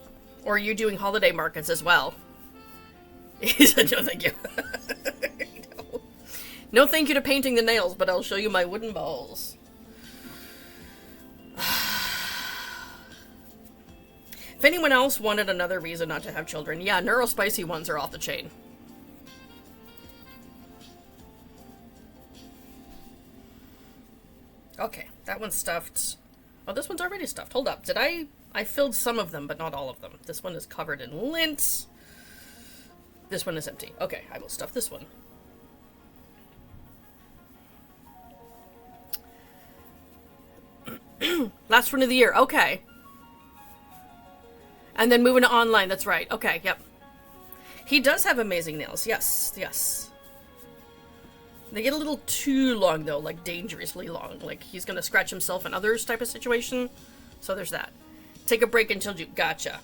Or are you doing holiday markets as well? He said, no, thank you. No, thank you to painting the nails, but I'll show you my wooden balls. If anyone else wanted another reason not to have children, yeah, neurospicy ones are off the chain. Okay, that one's stuffed. Oh, this one's already stuffed. Hold up. Did I filled some of them, but not all of them. This one is covered in lint. This one is empty. Okay, I will stuff this one. Last one of the year. Okay. And then moving to online. That's right. Okay, yep. He does have amazing nails. Yes. They get a little too long, though. Like, dangerously long. Like, he's gonna scratch himself and others type of situation. So there's that. Take a break until you... Gotcha.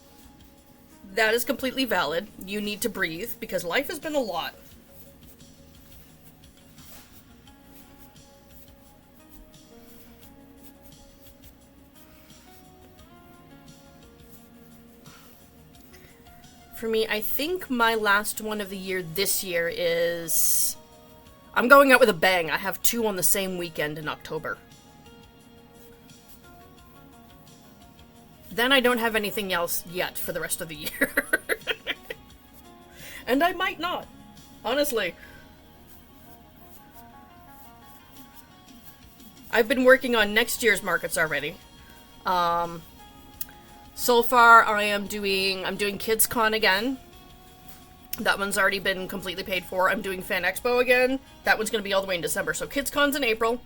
That is completely valid. You need to breathe, because life has been a lot. For me, I think my last one of the year this year is... I'm going out with a bang. I have 2 on the same weekend in October. Then I don't have anything else yet for the rest of the year. And I might not. Honestly. I've been working on next year's markets already. So far I'm doing KidsCon again. That one's already been completely paid for. I'm doing Fan Expo again. That one's going to be all the way in December. So KidsCon's in April.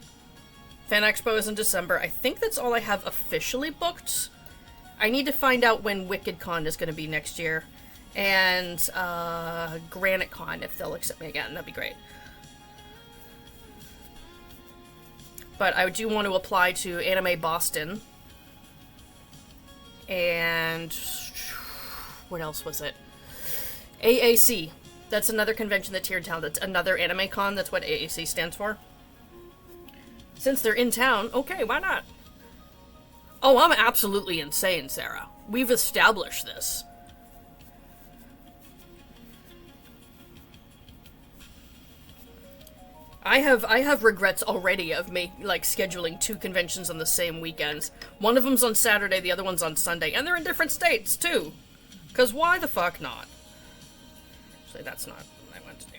Fan Expo is in December. I think that's all I have officially booked. I need to find out when WickedCon is going to be next year. And GraniteCon, if they'll accept me again. That'd be great. But I do want to apply to Anime Boston. And what else was it? AAC. That's another convention that's here in town. That's another anime con. That's what AAC stands for. Since they're in town, okay, why not? Oh, I'm absolutely insane, Sarah. We've established this. I have regrets already of scheduling 2 conventions on the same weekends. One of them's on Saturday, the other one's on Sunday, and they're in different states too. 'Cause why the fuck not? Actually, that's not what I want to do.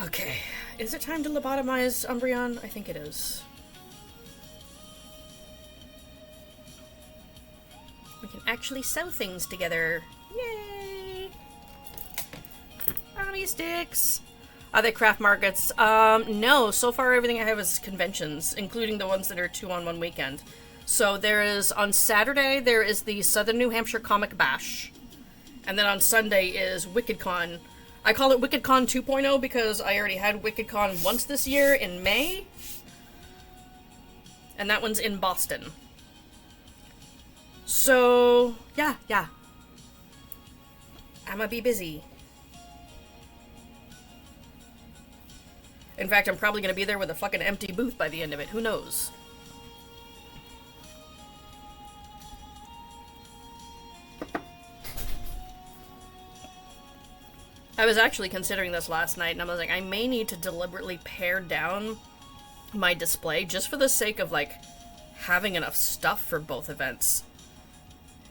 Okay. Is it time to lobotomize Umbreon? I think it is. We can actually sew things together. Yay! Army sticks! Are they craft markets? No. So far everything I have is conventions, including the ones that are 2 on 1 weekend. So there is, on Saturday, there is the Southern New Hampshire Comic Bash. And then on Sunday is WickedCon. I call it WickedCon 2.0 because I already had WickedCon once this year in May. And that one's in Boston. So, yeah. I'ma be busy. In fact, I'm probably gonna be there with a fucking empty booth by the end of it. Who knows? I was actually considering this last night, and I was like, I may need to deliberately pare down my display just for the sake of, like, having enough stuff for both events.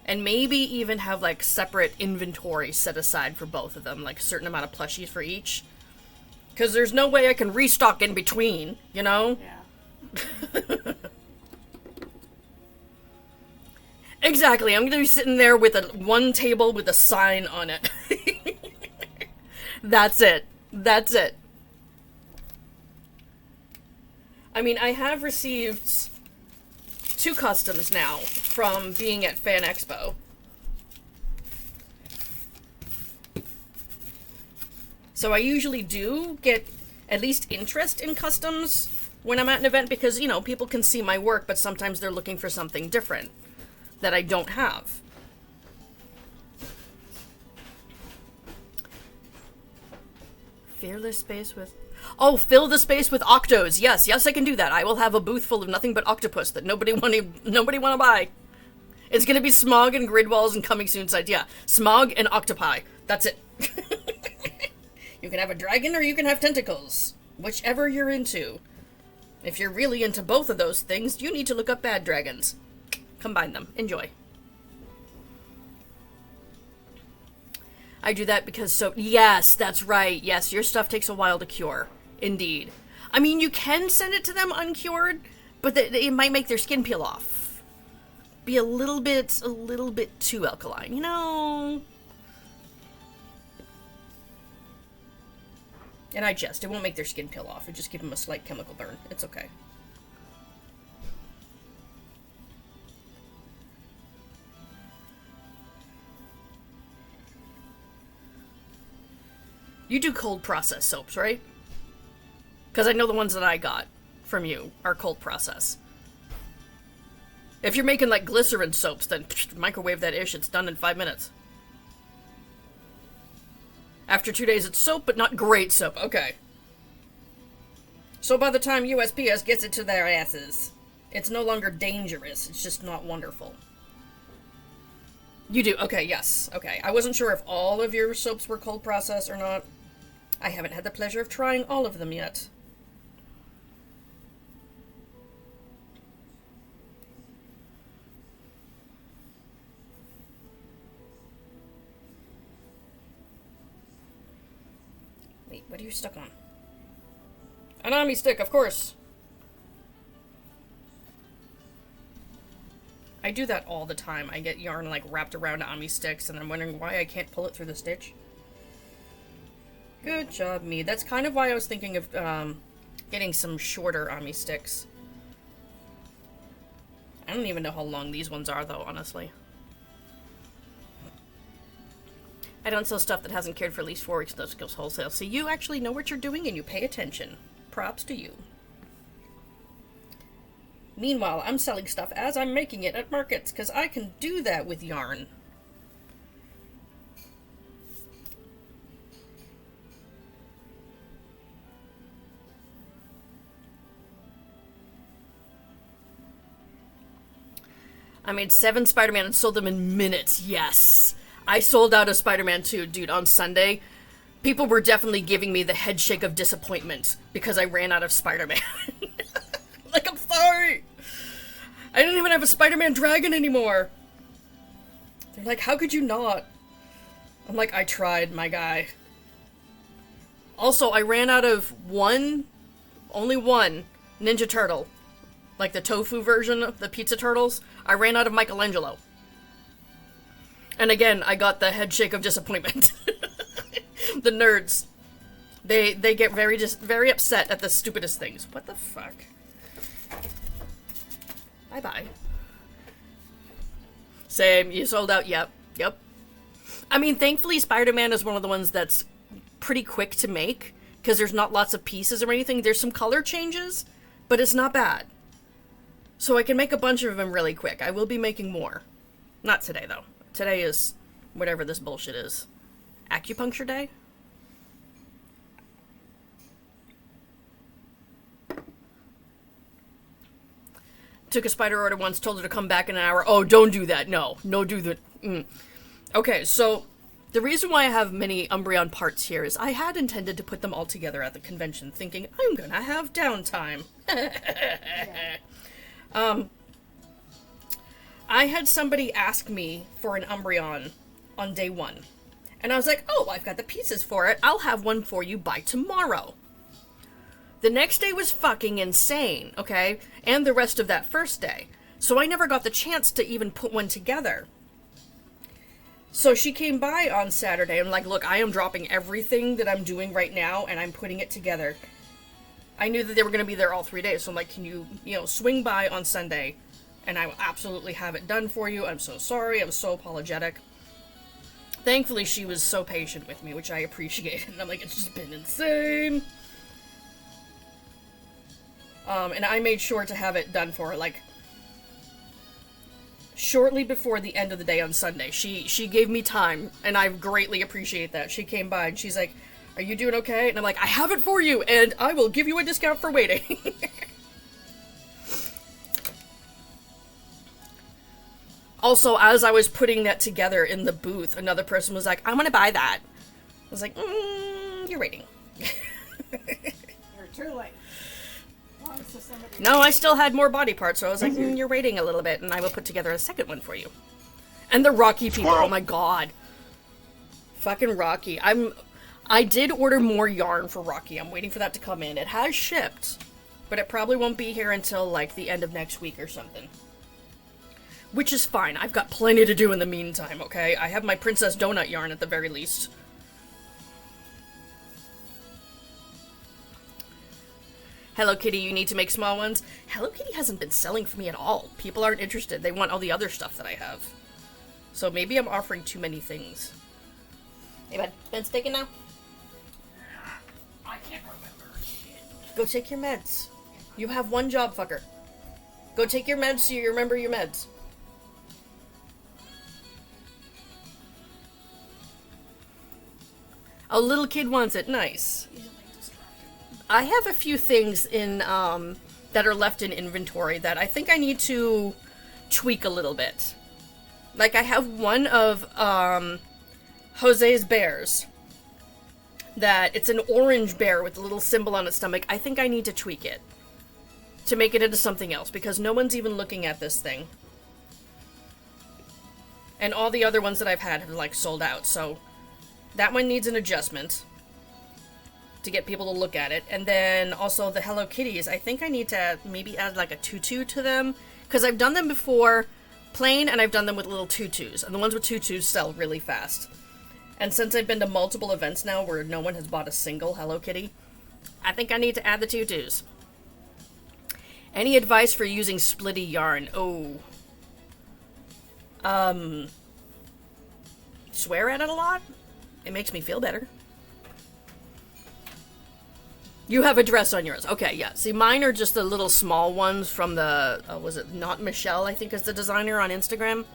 And maybe even have, like, separate inventory set aside for both of them, like a certain amount of plushies for each. Because there's no way I can restock in between, you know? Yeah. Exactly, I'm gonna be sitting there with one table with a sign on it. That's it. I mean, I have received 2 customs now from being at Fan Expo. So I usually do get at least interest in customs when I'm at an event because, you know, people can see my work, but sometimes they're looking for something different that I don't have. Fearless space with... Oh, fill the space with octos. Yes, I can do that. I will have a booth full of nothing but octopus that nobody want to buy. It's gonna be Smog and Grid Walls and coming soon sites. Yeah, Smog and Octopi. That's it. You can have a dragon or you can have tentacles. Whichever you're into. If you're really into both of those things, you need to look up bad dragons. Combine them. Enjoy. I do that because yes, that's right. Yes, your stuff takes a while to cure. Indeed. I mean, you can send it to them uncured, but it might make their skin peel off. Be a little bit too alkaline, you know? And I jest. It won't make their skin peel off. It just give them a slight chemical burn. It's okay. You do cold process soaps, right? Because I know the ones that I got from you are cold process. If you're making like glycerin soaps, then microwave that ish. It's done in 5 minutes. After 2 days, it's soap, but not great soap. Okay. So by the time USPS gets it to their asses, it's no longer dangerous. It's just not wonderful. You do? Okay, yes. Okay. I wasn't sure if all of your soaps were cold process or not. I haven't had the pleasure of trying all of them yet. Wait, what are you stuck on? An Ami stick, of course! I do that all the time. I get yarn like wrapped around Ami sticks and I'm wondering why I can't pull it through the stitch. Good job, me. That's kind of why I was thinking of getting some shorter Ami sticks. I don't even know how long these ones are though, honestly. I don't sell stuff that hasn't cared for at least 4 weeks. Those goes wholesale. So you actually know what you're doing and you pay attention. Props to you. Meanwhile, I'm selling stuff as I'm making it at markets, because I can do that with yarn. I made 7 Spider-Man and sold them in minutes, yes! I sold out of Spider-Man 2, dude, on Sunday. People were definitely giving me the head shake of disappointment, because I ran out of Spider-Man. Like, I'm sorry! I didn't even have a Spider-Man dragon anymore! They're like, how could you not? I'm like, I tried, my guy. Also, I ran out of only one Ninja Turtle. Like the tofu version of the pizza turtles. I ran out of Michelangelo. And again, I got the head shake of disappointment. The nerds. They get very upset at the stupidest things. What the fuck? Bye-bye. Same. You sold out? Yep. Yep. I mean, thankfully, Spider-Man is one of the ones that's pretty quick to make, because there's not lots of pieces or anything. There's some color changes, but it's not bad. So I can make a bunch of them really quick. I will be making more. Not today, though. Today is whatever this bullshit is. Acupuncture day? Took a spider order once, told her to come back in an hour. Oh, don't do that. No. No, do that. Okay, so the reason why I have many Umbreon parts here is I had intended to put them all together at the convention, thinking, I'm gonna have downtime. I had somebody ask me for an Umbreon on day 1. And I was like, oh, I've got the pieces for it. I'll have one for you by tomorrow. The next day was fucking insane, okay? And the rest of that first day. So I never got the chance to even put one together. So she came by on Saturday and like, look, I am dropping everything that I'm doing right now and I'm putting it together. I knew that they were going to be there all 3 days, so I'm like, can you, swing by on Sunday and I will absolutely have it done for you. I'm so sorry. I'm so apologetic. Thankfully, she was so patient with me, which I appreciated. And I'm like, it's just been insane. And I made sure to have it done for her, like, shortly before the end of the day on Sunday. She gave me time, and I greatly appreciate that. She came by, and she's like, are you doing okay? And I'm like, I have it for you, and I will give you a discount for waiting. Also, as I was putting that together in the booth, another person was like, I'm gonna buy that. I was like, you're waiting. You're too late. No, I still had more body parts, so I was like, you're waiting a little bit, and I will put together a second one for you. And the Rocky people, oh my god. Fucking Rocky. I did order more yarn for Rocky. I'm waiting for that to come in. It has shipped, but it probably won't be here until, like, the end of next week or something. Which is fine. I've got plenty to do in the meantime, okay? I have my Princess Donut yarn at the very least. Hello Kitty, you need to make small ones? Hello Kitty hasn't been selling for me at all. People aren't interested. They want all the other stuff that I have. So maybe I'm offering too many things. Hey bud, Ben's taken now? I can't remember shit. Go take your meds. You have one job, fucker. Go take your meds so you remember your meds. A little kid wants it. Nice. I have a few things in, that are left in inventory that I think I need to tweak a little bit. Like, I have one of, Jose's bears. That it's an orange bear with a little symbol on its stomach. I think I need to tweak it. To make it into something else, because no one's even looking at this thing. And all the other ones that I've had have, like, sold out, so... That one needs an adjustment. To get people to look at it. And then, also, the Hello Kitties. I think I need to maybe add, like, a tutu to them. Because I've done them before plain, and I've done them with little tutus. And the ones with tutus sell really fast. And since I've been to multiple events now where no one has bought a single Hello Kitty, I think I need to add the tutus. Any advice for using splitty yarn? Oh. Swear at it a lot? It makes me feel better. You have a dress on yours. Okay, yeah. See, mine are just the little small ones from the... was it Not Michelle, I think is the designer on Instagram?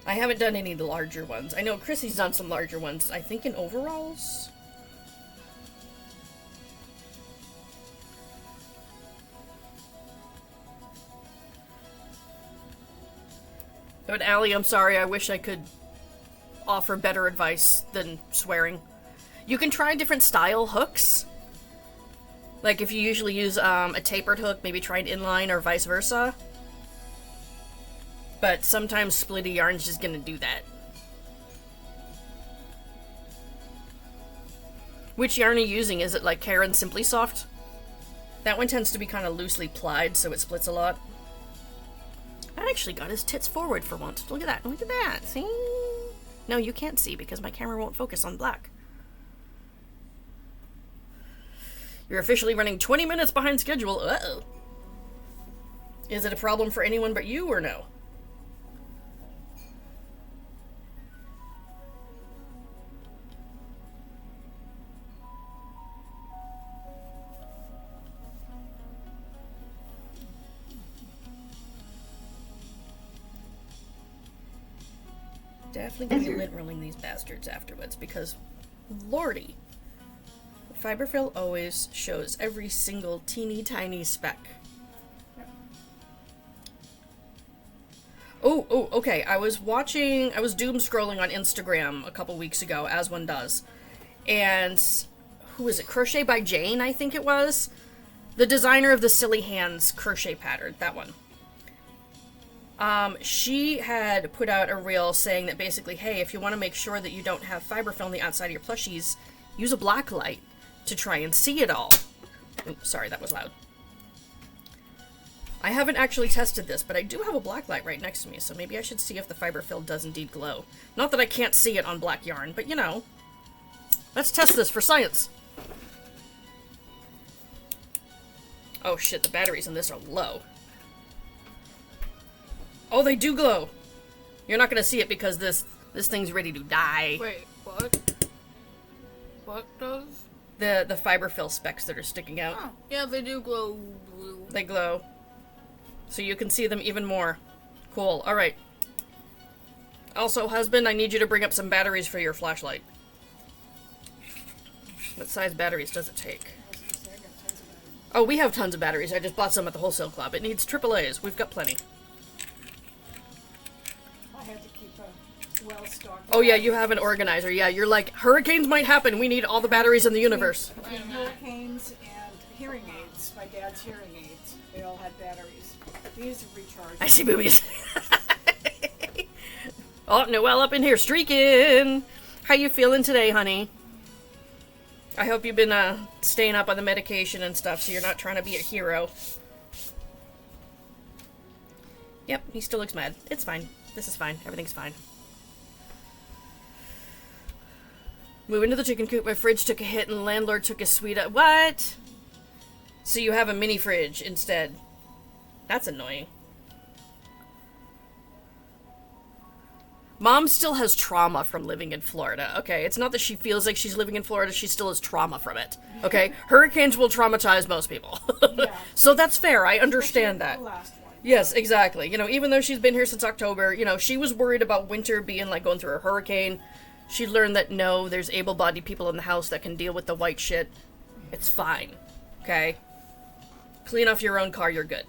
I haven't done any of the larger ones. I know Chrissy's done some larger ones. I think in overalls? But Allie, I'm sorry. I wish I could offer better advice than swearing. You can try different style hooks. Like if you usually use a tapered hook, maybe try an inline or vice versa. But sometimes splitty yarn's just gonna do that. Which yarn are you using? Is it like Karen Simply Soft? That one tends to be kind of loosely plied, so it splits a lot. I actually got his tits forward for once. Look at that. Look at that. See? No, you can't see because my camera won't focus on black. You're officially running 20 minutes behind schedule. Uh-oh. Is it a problem for anyone but you or no? Definitely gonna be lint rolling these bastards afterwards because, lordy, Fiberfill always shows every single teeny tiny speck. Oh, okay. I was doom scrolling on Instagram a couple weeks ago, as one does, and who is it? Crochet by Jane, I think it was, the designer of the Silly Hands crochet pattern. That one. She had put out a reel saying that basically, hey, if you want to make sure that you don't have fiberfill on the outside of your plushies, use a black light to try and see it all. Oops, sorry, that was loud. I haven't actually tested this, but I do have a black light right next to me, so maybe I should see if the fiberfill does indeed glow. Not that I can't see it on black yarn, but you know. Let's test this for science. Oh shit, the batteries in this are low. Oh, they do glow. You're not gonna see it because this thing's ready to die. Wait, what? What does? The fiberfill specks that are sticking out. Oh, yeah, they do glow blue. They glow. So you can see them even more. Cool. Alright. Also, husband, I need you to bring up some batteries for your flashlight. What size batteries does it take? Oh, we have tons of batteries. I just bought some at the wholesale club. It needs AAAs. We've got plenty. I had to keep a well-stocked. Oh yeah, you have an organizer. Yeah, you're like, hurricanes might happen. We need all the batteries in the universe. Between hurricanes and hearing aids, my dad's hearing aids, they all had batteries. These are rechargeable. I see boobies. Oh, Noelle up in here streaking. How you feeling today, honey? I hope you've been staying up on the medication and stuff, so you're not trying to be a hero. Yep, he still looks mad. It's fine. This is fine. Everything's fine. Moving to the chicken coop, my fridge took a hit and the landlord took a sweet... What? So you have a mini fridge instead. That's annoying. Mom still has trauma from living in Florida, okay? It's not that she feels like she's living in Florida, she still has trauma from it, okay? Hurricanes will traumatize most people. Yeah. So that's fair, I understand that. The last one. Yes, exactly. You know, even though she's been here since October, you know, she was worried about winter being like going through a hurricane. She learned that no, there's able-bodied people in the house that can deal with the white shit. It's fine, okay? Clean off your own car, you're good.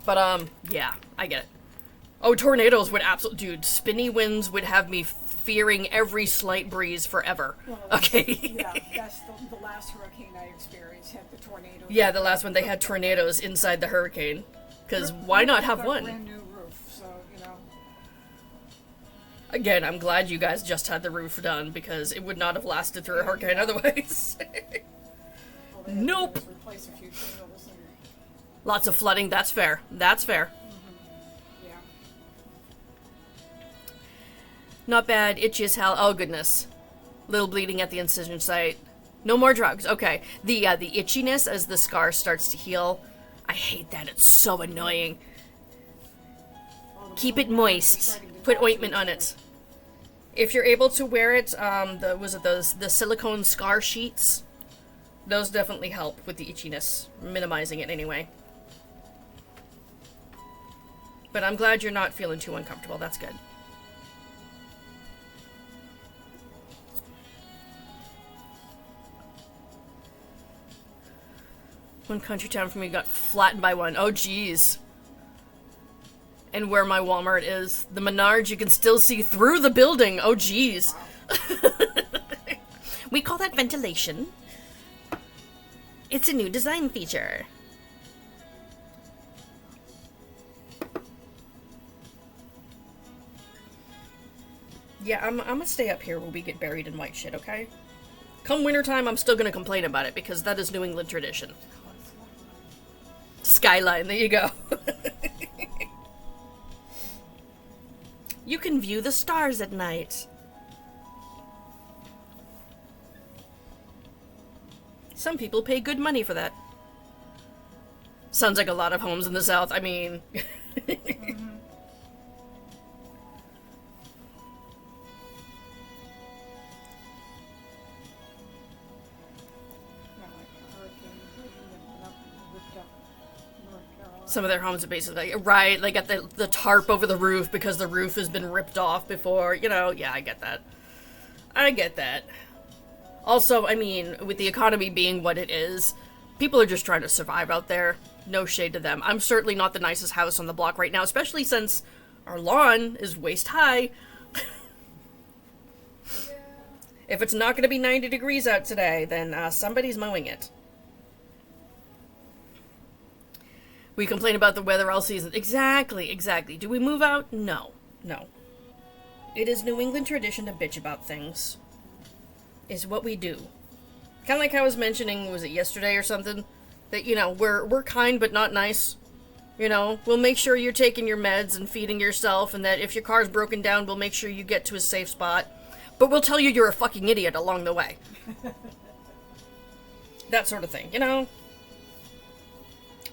But, yeah, I get it. Oh, tornadoes would absolutely... Dude, spinny winds would have me fearing every slight breeze forever. Well, Okay. Yeah, that's the last hurricane I experienced had the tornado. Yeah, the last one, they had tornadoes inside the hurricane. Because why not have Got a one? brand new roof, so, you know. Again, I'm glad you guys just had the roof done, because it would not have lasted through a hurricane otherwise. All they had to do Nope. was replace a few shingles and, Lots of flooding, that's fair. That's fair. yeah. Not bad, itchy as hell. Oh, goodness. Little bleeding at the incision site. No more drugs. Okay. The itchiness as the scar starts to heal. I hate that. It's so annoying. All the Keep it blue lines are moist. starting to Put touch ointment each on other. it. If you're able to wear it, the silicone scar sheets? Those definitely help with the itchiness. Minimizing it anyway. But I'm glad you're not feeling too uncomfortable. That's good. One country town from me got flattened by one. Oh, jeez. And where my Walmart is, the Menards, you can still see through the building. Oh, jeez. We call that ventilation. It's a new design feature. Yeah, I'm gonna stay up here when we get buried in white shit, okay? Come wintertime, I'm still gonna complain about it because that is New England tradition. Skyline, there you go. You can view the stars at night. Some people pay good money for that. Sounds like a lot of homes in the South. I mean... Yeah, like a hurricane went up and ripped up North Carolina. Some of their homes are basically right. They got the tarp over the roof because the roof has been ripped off before. You know, yeah, I get that. I get that. Also, I mean, with the economy being what it is, people are just trying to survive out there. No shade to them. I'm certainly not the nicest house on the block right now, especially since our lawn is waist high. If it's not going to be 90 degrees out today, then somebody's mowing it. We complain about the weather all season. Exactly, exactly. Do we move out? No, no. It is New England tradition to bitch about things. Is what we do. Kind of like I was mentioning, was it yesterday or something? That, you know, we're kind but not nice. You know, we'll make sure you're taking your meds and feeding yourself, and that if your car's broken down, we'll make sure you get to a safe spot. But we'll tell you you're a fucking idiot along the way. That sort of thing, you know?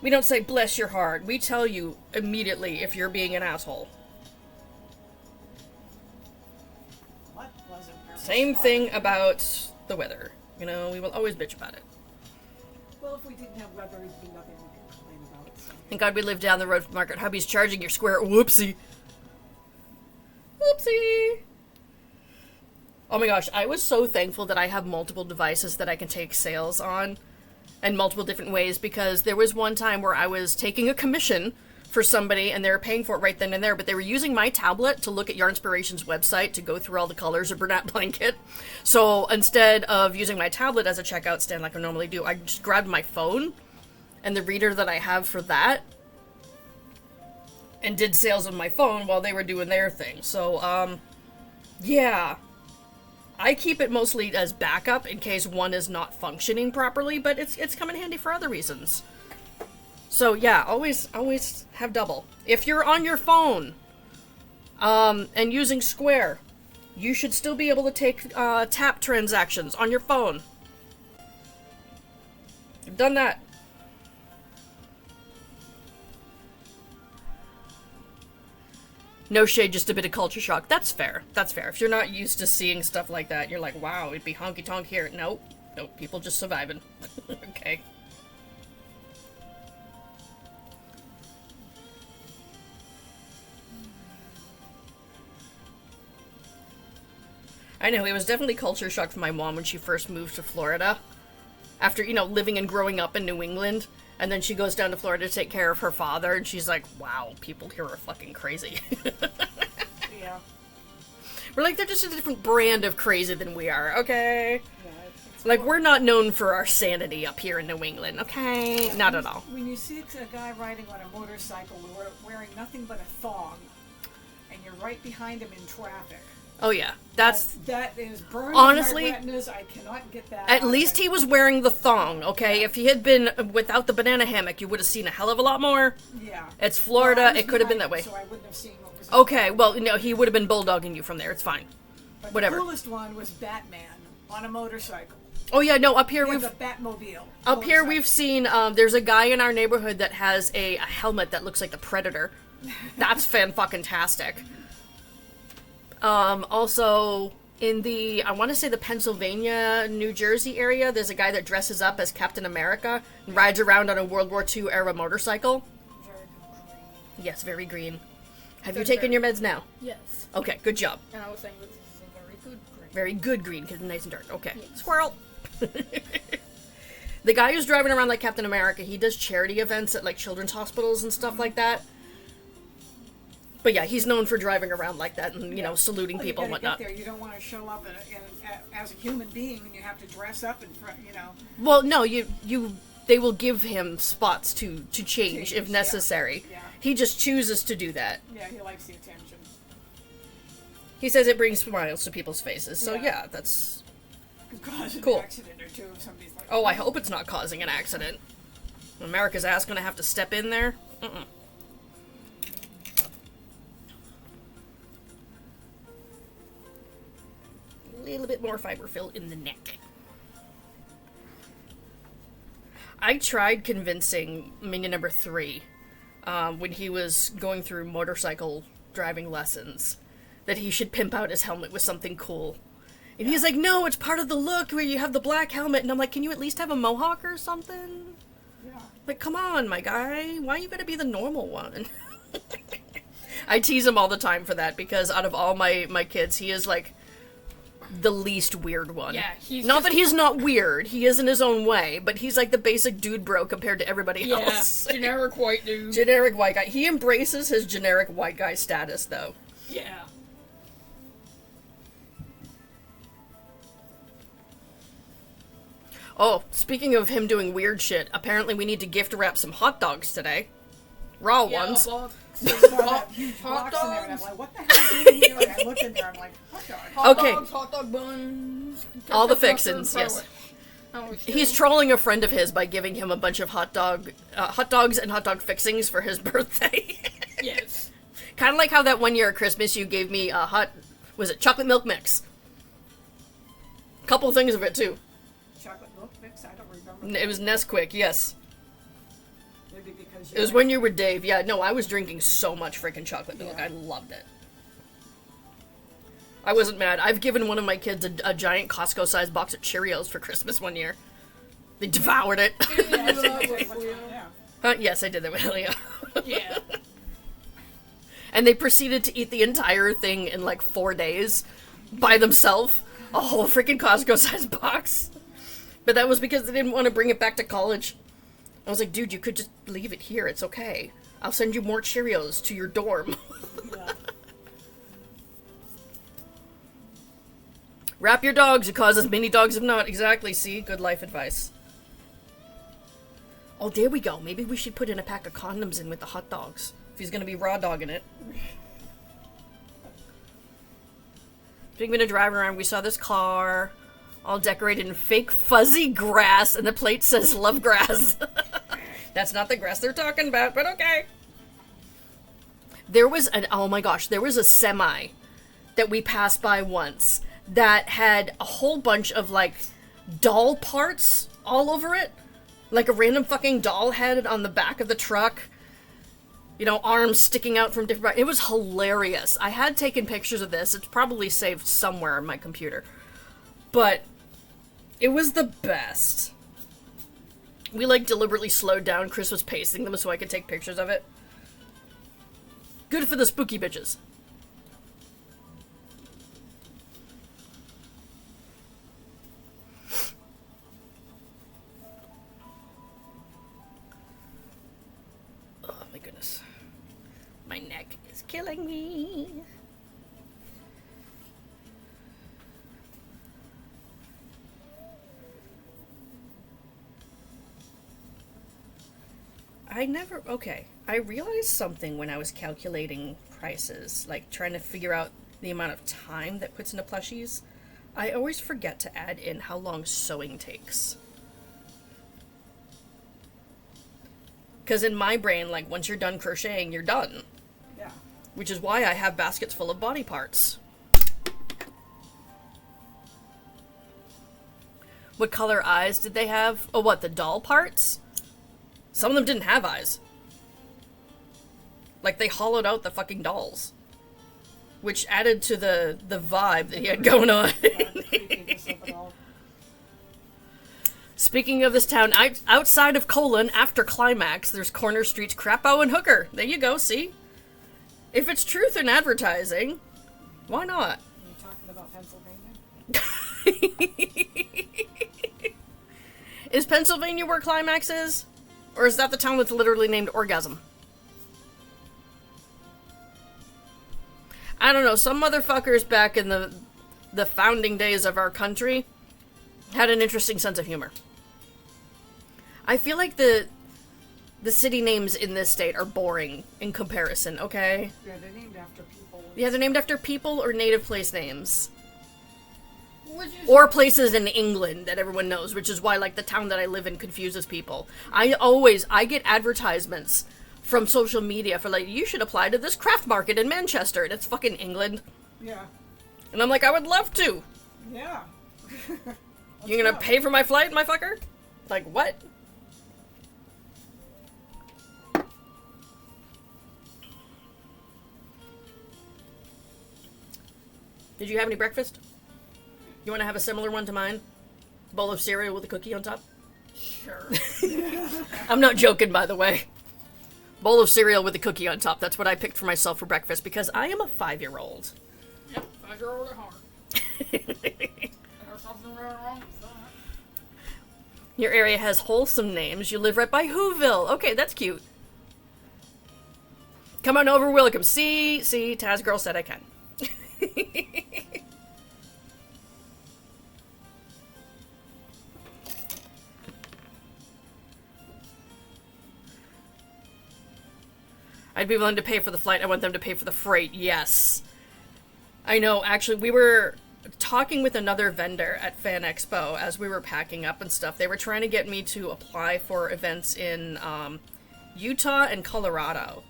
We don't say, bless your heart. We tell you immediately if you're being an asshole. What wasn't there? Same thing about the weather. You know, we will always bitch about it. Well, if we didn't have weather, there'd be nothing we could complain about. So. Thank God we live down the road from Market. Hubby's charging your square. Whoopsie. Whoopsie. Oh my gosh, I was so thankful that I have multiple devices that I can take sales on. And multiple different ways, because there was one time where I was taking a commission for somebody and they were paying for it right then and there, but they were using my tablet to look at Yarnspiration's website to go through all the colors of Bernat Blanket. So instead of using my tablet as a checkout stand like I normally do, I just grabbed my phone and the reader that I have for that and did sales on my phone while they were doing their thing. So, yeah. I keep it mostly as backup in case one is not functioning properly, but it's come in handy for other reasons. So yeah, always have double. If you're on your phone, and using Square, you should still be able to take tap transactions on your phone. I've done that. No shade, just a bit of culture shock. That's fair. That's fair. If you're not used to seeing stuff like that, you're like, wow, it'd be honky-tonk here. Nope. Nope. People just surviving. Okay. I know, it was definitely culture shock for my mom when she first moved to Florida. After, you know, living and growing up in New England. And then she goes down to Florida to take care of her father, and she's like, wow, people here are fucking crazy. Yeah. We're like, they're just a different brand of crazy than we are, okay? Yeah, it's Like, we're not known for our sanity up here in New England, okay? Not at all. When you see a guy riding on a motorcycle wearing nothing but a thong, and you're right behind him in traffic, Oh, yeah. That is burned honestly, in my retinas. I cannot get that at out. least he was wearing the thong, okay? If he had been without the banana hammock, you would have seen a hell of a lot more. Yeah. It's Florida, Well, I was it could have been that behind way. him, so I wouldn't have seen what was Okay, well, no, he would have been bulldogging you from there. It's fine. But whatever. The coolest one was Batman on a motorcycle. Oh, yeah, no, up here He we've... has a Batmobile. Up here motorcycle. we've seen, there's a guy in our neighborhood that has a helmet that looks like the Predator. That's fan-fucking-tastic. Also, in the, I want to say the Pennsylvania, New Jersey area, there's a guy that dresses up as Captain America and rides around on a World War II era motorcycle. Very green. Yes, very green. Have you Very, taken your meds now? Yes. Okay, good job. And I was saying this is a very good green. Very good green, because it's nice and dark. Okay. Yes. Squirrel! The guy who's driving around like Captain America, he does charity events at like children's hospitals and stuff like that. But yeah, he's known for driving around like that and, you know, saluting Well, people and you gotta whatnot. get there. You don't want to show up as a human being, and you have to dress up in front. You know. Well, no, they will give him spots to change Change, if necessary. yeah. He just chooses to do that. Yeah, he likes the attention. He says it brings smiles to people's faces. So Yeah. yeah, that's... Could cause an Cool. accident or two if somebody's like. Oh, I hope it's not causing an accident. America's ass gonna have to step in there? Mm-mm. A little bit more fiber fill in the neck. I tried convincing minion number 3, when he was going through motorcycle driving lessons, that he should pimp out his helmet with something cool. And he's like, no, it's part of the look where you have the black helmet. And I'm like, can you at least have a mohawk or something? Yeah. Like, come on, my guy. Why you gotta be the normal one? I tease him all the time for that, because out of all my kids, he is, like, the least weird one. Yeah, he's not just- that he's not weird. He is in his own way, but he's, like, the basic dude bro compared to everybody Yeah, else. generic white dude. Generic white guy. He embraces his generic white guy status, though. Yeah. Oh, speaking of him doing weird shit, apparently we need to gift wrap some hot dogs today. Raw ones. Well, Hot, huge hot box in there, and I'm dogs. like, what the hell is in here? And I looked in there, I'm like, hot dog. Hot Okay. dogs, hot dog buns. All the ketchup, fixins, mustard, yes. throw it. He's trolling a friend of his by giving him a bunch of hot dogs and hot dog fixings for his birthday. Yes. Kind of like how that one year at Christmas you gave me a was it chocolate milk mix? Couple things of it too. Chocolate milk mix? I don't remember. It was Nesquik, yes. Maybe because It was when you were Dave. Yeah, no, I was drinking so much freaking chocolate milk. Yeah. I loved it. I wasn't mad. I've given one of my kids a giant Costco-sized box of Cheerios for Christmas one year. They devoured it. Yeah. Yes, I did that with Elio. Yeah. And they proceeded to eat the entire thing in like 4 days by themselves. A whole freaking Costco-sized box. But that was because they didn't want to bring it back to college. I was like, dude, you could just leave it here. It's okay. I'll send you more Cheerios to your dorm. Yeah. Wrap your dogs. It causes many dogs have not. Exactly. See? Good life advice. Oh, there we go. Maybe we should put in a pack of condoms in with the hot dogs. If he's going to be raw dogging it. Speaking of driving around, we saw this car all decorated in fake fuzzy grass, and the plate says love grass. That's not the grass they're talking about, but okay. There was oh my gosh, there was a semi that we passed by once that had a whole bunch of, like, doll parts all over it. Like a random fucking doll head on the back of the truck. You know, arms sticking out from different... It was hilarious. I had taken pictures of this. It's probably saved somewhere on my computer. But it was the best. We, like, deliberately slowed down. Chris was pacing them so I could take pictures of it. Good for the spooky bitches. My neck is killing me. Okay, I realized something when I was calculating prices, like trying to figure out the amount of time that puts into plushies. I always forget to add in how long sewing takes. Because in my brain, like, once you're done crocheting, you're done. Yeah. Which is why I have baskets full of body parts. What color eyes did they have? Oh, what, the doll parts? Some of them didn't have eyes. Like, they hollowed out the fucking dolls. Which added to the vibe that he had going on. Speaking of this town, outside of Colon, after Climax, there's Corner Streets, Crapo, and Hooker. There you go, see? If it's truth in advertising, why not? Are you talking about Pennsylvania? Is Pennsylvania where Climax is? Or is that the town that's literally named Orgasm? I don't know, some motherfuckers back in the founding days of our country had an interesting sense of humor. I feel like the city names in this state are boring in comparison, okay? Yeah, they're named after people. Yeah, they're named after people or native place names. Which is Or places in England that everyone knows, which is why, like, the town that I live in confuses people. I get advertisements from social media for, like, you should apply to this craft market in Manchester, and it's fucking England. Yeah. And I'm like, I would love to. Yeah. You gonna pay for my flight, my fucker? Like, what? Did you have any breakfast? You want to have a similar one to mine? Bowl of cereal with a cookie on top? sure. I'm not joking, by the way. Bowl of cereal with a cookie on top. That's what I picked for myself for breakfast because I am a 5-year-old. Yep, 5-year-old at heart. There's something wrong with that. Your area has wholesome names. You live right by Whoville. Okay, that's cute. Come on over, Willicum. See, Taz Girl said I can. I'd be willing to pay for the flight. I want them to pay for the freight. Yes. I know, actually, we were talking with another vendor at Fan Expo as we were packing up and stuff. They were trying to get me to apply for events in Utah and Colorado.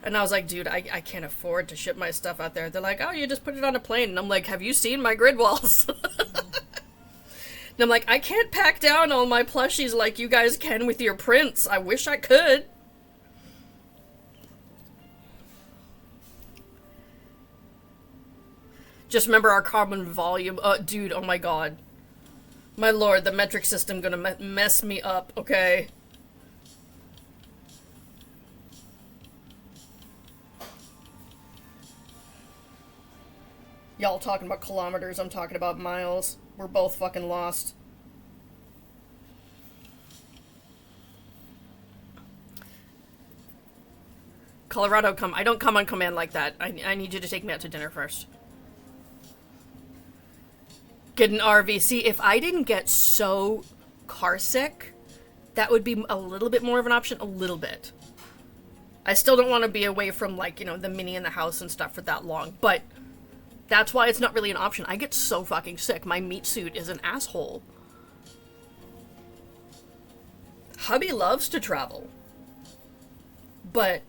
And I was like, dude, I can't afford to ship my stuff out there. They're like, oh, you just put it on a plane. And I'm like, have you seen my grid walls? And I'm like, I can't pack down all my plushies like you guys can with your prints. I wish I could. Just remember our carbon volume. Dude, oh my god. My lord, the metric system gonna mess me up, okay? Y'all talking about kilometers, I'm talking about miles. We're both fucking lost. Colorado, I don't come on command like that. I need you to take me out to dinner first. Get an RV. See, if I didn't get so car sick, that would be a little bit more of an option. A little bit. I still don't want to be away from, like, you know, the mini in the house and stuff for that long. But that's why it's not really an option. I get so fucking sick. My meat suit is an asshole. Hubby loves to travel. But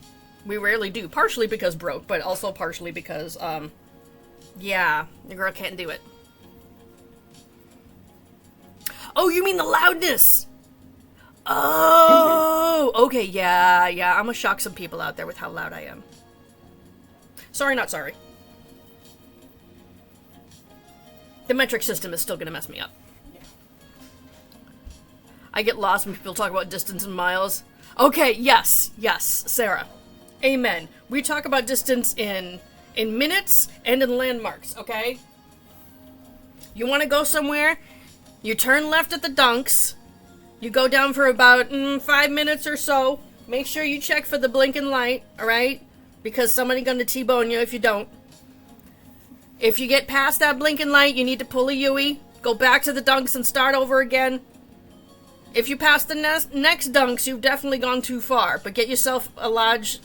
we rarely do. Partially because broke, but also partially because, yeah, the girl can't do it. Oh, you mean the loudness? Oh, okay, yeah, I'm gonna shock some people out there with how loud I am. Sorry, not sorry. The metric system is still gonna mess me up. I get lost when people talk about distance in miles. Okay, yes, Sarah. Amen. We talk about distance in minutes and in landmarks, okay? You want to go somewhere? You turn left at the Dunks. You go down for about 5 minutes or so. Make sure you check for the blinking light, alright? Because somebody gonna T-bone you if you don't. If you get past that blinking light, you need to pull a Yui, go back to the dunks and start over again. If you pass the next dunks, you've definitely gone too far, but get yourself a large,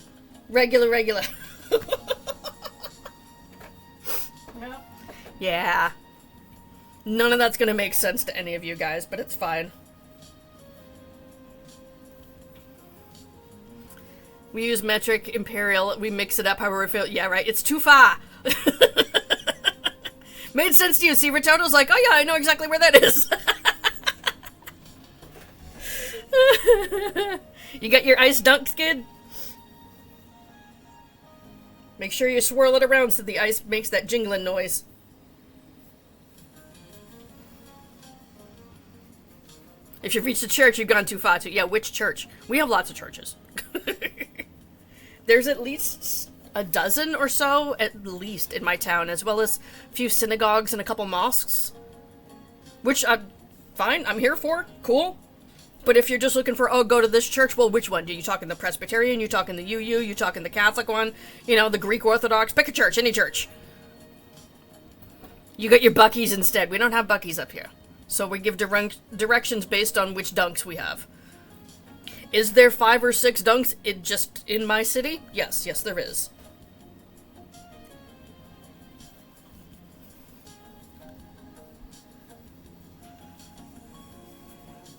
regular. Yeah. Yeah. None of that's gonna make sense to any of you guys, but it's fine. We use metric, imperial, we mix it up however we feel. Yeah, right, it's too far. Made sense to you. See, Ritoto's like, oh yeah, I know exactly where that is. You got your ice dunk skid? Make sure you swirl it around so the ice makes that jingling noise. If you've reached the church, you've gone too far too. Yeah, which church? We have lots of churches. There's at least a dozen or so, at least, in my town, as well as a few synagogues and a couple mosques. Which, fine, I'm here for. Cool. But if you're just looking for, oh, go to this church, well, which one? Are you talking the Presbyterian? You talking the UU? You talking the Catholic one? You know, the Greek Orthodox? Pick a church, any church. You got your Buc-ee's instead. We don't have Buc-ee's up here. So we give directions based on which dunks we have. Is there 5 or 6 dunks just in my city? Yes, there is.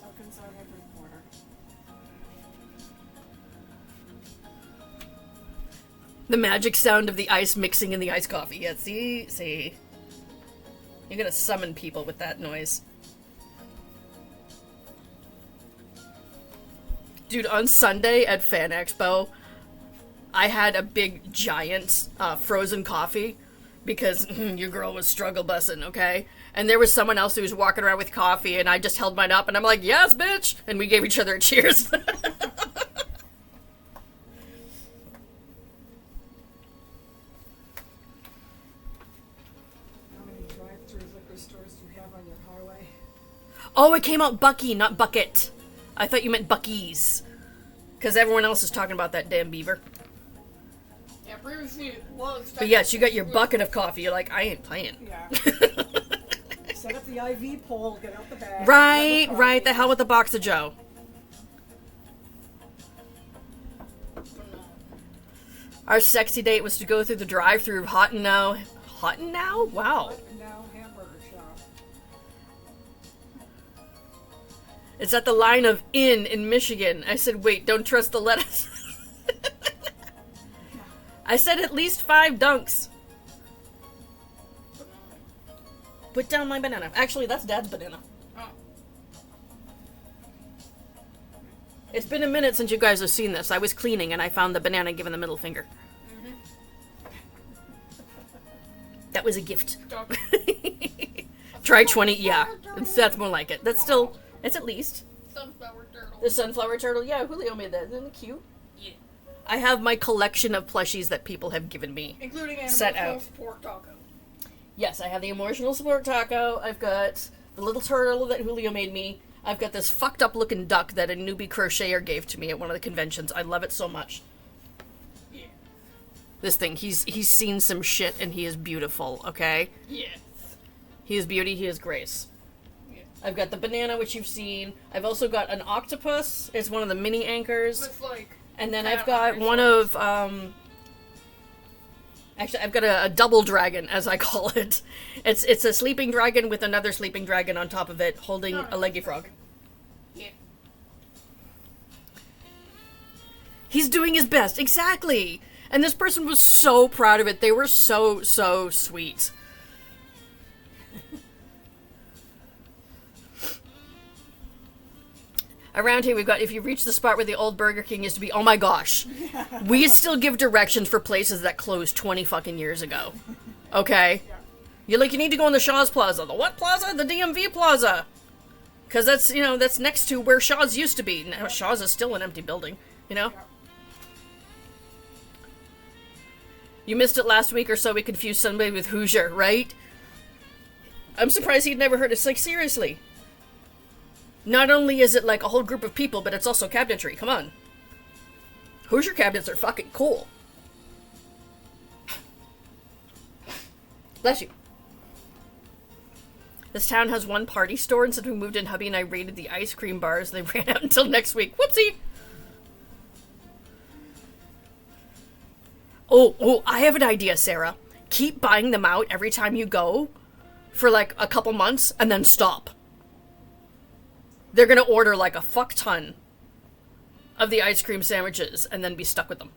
Dunkin's on every corner. The magic sound of the ice mixing in the iced coffee. Yeah, see. You're gonna summon people with that noise. Dude, on Sunday at Fan Expo, I had a big, giant frozen coffee because your girl was struggle bussing, okay? And there was someone else who was walking around with coffee, and I just held mine up, and I'm like, yes, bitch! And we gave each other a cheers. How many drive-through liquor stores do you have on your highway? Oh, it came out Bucky, not Bucket. I thought you meant Buc-ee's. Because everyone else is talking about that damn beaver. Yeah, previously it was. But yes, you got your bucket of coffee. You're like, I ain't playing. Yeah. Set up the IV pole, get out the bag. Right. The hell with the box of Joe. Our sexy date was to go through the drive-thru of Hot and Now? Wow. Now hamburger shop. It's at the line of in Michigan. I said, wait, don't trust the lettuce. I said at least 5 dunks. Put down my banana. Actually, that's Dad's banana. Oh. It's been a minute since you guys have seen this. I was cleaning and I found the banana giving the middle finger. That was a gift. Duck. Try 20, yeah. That's more like it. That's still, it's at least. Sunflower turtle. The sunflower turtle, yeah, Julio made that. Isn't it cute? Yeah. I have my collection of plushies that people have given me. Including Set animal out. support taco. Yes, I have the emotional support taco. I've got the little turtle that Julio made me. I've got this fucked up looking duck that a newbie crocheter gave to me at one of the conventions. I love it so much. Yeah. This thing, he's seen some shit and he is beautiful, okay? Yes. He is beauty, he is grace. Yeah. I've got the banana, which you've seen. I've also got an octopus. It's one of the mini anchors. Looks like. And then I've got one of, actually, I've got a double dragon, as I call it. It's a sleeping dragon with another sleeping dragon on top of it, holding a leggy frog. Yeah. He's doing his best, exactly! And this person was so proud of it. They were so sweet. Around here, we've got, if you reach the spot where the old Burger King used to be, oh my gosh. We still give directions for places that closed 20 fucking years ago. Okay? You're like, you need to go in the Shaw's Plaza. The what plaza? The DMV Plaza. Because that's, you know, that's next to where Shaw's used to be. Now, Shaw's is still an empty building, you know? You missed it last week or so. We confused somebody with Hoosier, right? I'm surprised he'd never heard. It's like, seriously. Not only is it like a whole group of people, but it's also cabinetry. Come on. Hoosier cabinets are fucking cool. Bless you. This town has one party store, and since we moved in, hubby and I raided the ice cream bars. They ran out until next week. Whoopsie! Oh, I have an idea, Sarah. Keep buying them out every time you go for like a couple months, and then stop. They're gonna order like a fuck ton of the ice cream sandwiches, and then be stuck with them.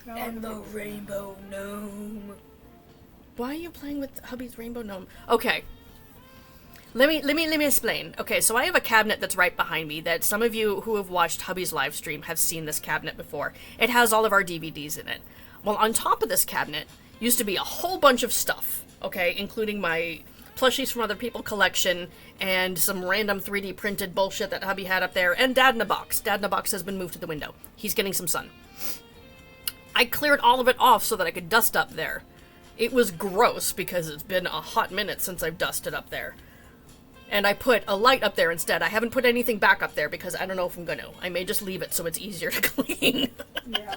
And the rainbow gnome. Why are you playing with hubby's rainbow gnome? Okay. Let me explain. Okay, so I have a cabinet that's right behind me that some of you who have watched hubby's live stream have seen this cabinet before. It has all of our DVDs in it. Well, on top of this cabinet used to be a whole bunch of stuff, okay, including my plushies from other people collection and some random 3D printed bullshit that hubby had up there, and Dad in a Box. Dad in a Box has been moved to the window. He's getting some sun. I cleared all of it off so that I could dust up there. It was gross because it's been a hot minute since I've dusted up there. And I put a light up there instead. I haven't put anything back up there because I don't know if I'm gonna. I may just leave it so it's easier to clean. Yeah.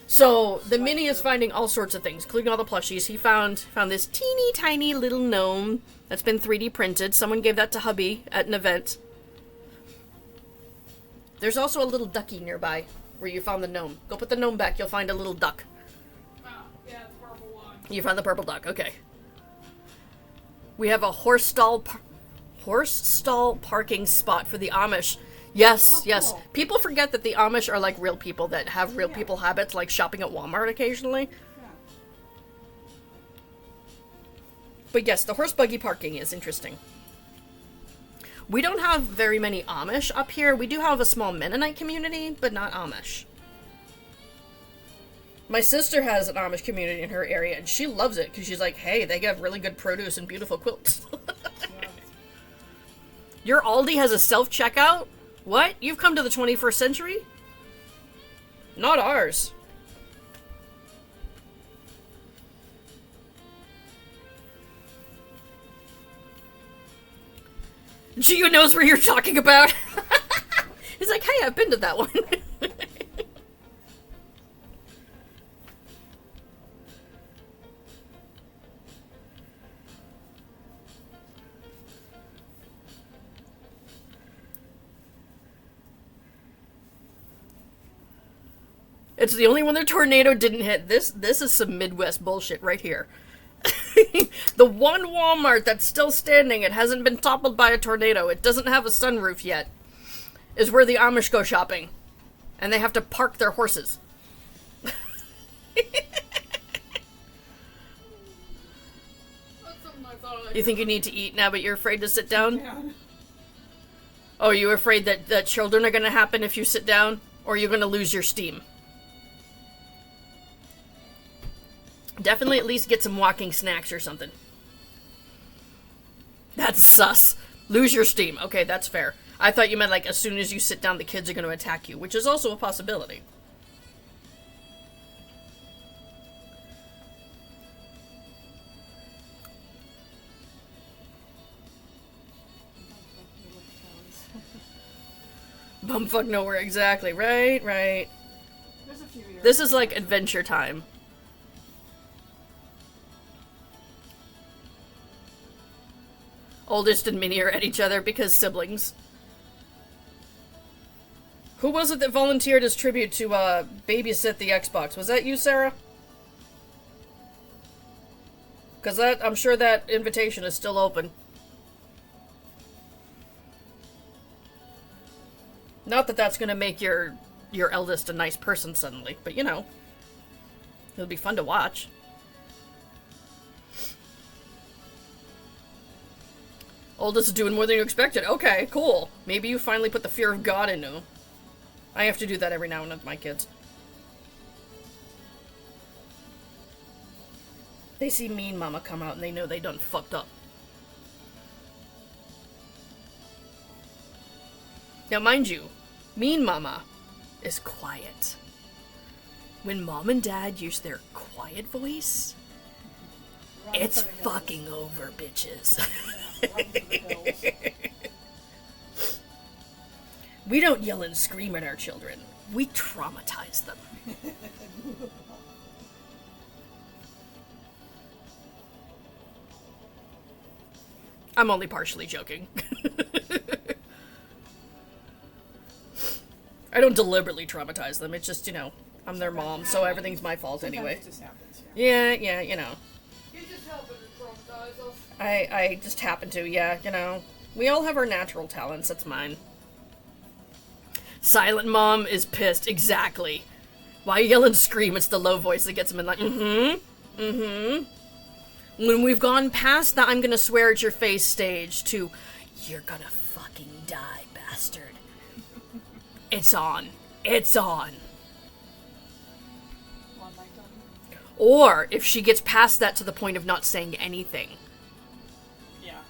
So the Mini is finding all sorts of things, including all the plushies. He found this teeny tiny little gnome that's been 3D printed. Someone gave that to hubby at an event. There's also a little ducky nearby where you found the gnome. Go put the gnome back. You'll find a little duck. Yeah, the purple one. You found the purple duck. Okay. We have a horse stall parking spot for the Amish. Yes, yes. Cool. People forget that the Amish are like real people that have real people habits, like shopping at Walmart occasionally. Yeah. But yes, the horse buggy parking is interesting. We don't have very many Amish up here. We do have a small Mennonite community, but not Amish. My sister has an Amish community in her area, and she loves it because she's like, hey, they have really good produce and beautiful quilts. Your Aldi has a self-checkout? What? You've come to the 21st century? Not ours. Gio knows where you're talking about. He's like, hey, I've been to that one. It's the only one the tornado didn't hit. This is some Midwest bullshit right here. The one Walmart that's still standing, it hasn't been toppled by a tornado, it doesn't have a sunroof yet, is where the Amish go shopping. And they have to park their horses. That's something I thought You think you need to eat now, but you're afraid to sit down? Yeah. Oh, are you afraid that children are going to happen if you sit down? Or are you going to lose your steam? Definitely at least get some walking snacks or something. That's sus. Lose your steam. Okay, that's fair. I thought you meant like as soon as you sit down, the kids are going to attack you, which is also a possibility. Bumfuck nowhere, exactly. Right. There's a few years. This is like adventure time. Oldest and Minnie are at each other because siblings. Who was it that volunteered as tribute to babysit the Xbox? Was that you, Sarah? Because I'm sure that invitation is still open. Not that that's gonna make your eldest a nice person suddenly, but you know, it'll be fun to watch. Oldest is doing more than you expected. Okay, cool. Maybe you finally put the fear of God into him. I have to do that every now and then with my kids. They see Mean Mama come out and they know they done fucked up. Now, mind you, Mean Mama is quiet. When Mom and Dad use their quiet voice, Run it's for the hills. fucking over, bitches. Run for the hills. We don't yell and scream at our children. We traumatize them. I'm only partially joking. I don't deliberately traumatize them. It's just, you know, I'm their mom, so everything's my fault anyway. Sometimes it just happens, Yeah, you know. You just happen to traumatize us. I just happen to, yeah, you know. We all have our natural talents, that's mine. Silent mom is pissed, exactly. Why yell and scream? It's the low voice that gets him in like, When we've gone past the I'm gonna swear at your face stage to, you're gonna fucking die, bastard. It's on. It's on. One light on. Or if she gets past that to the point of not saying anything, Yeah.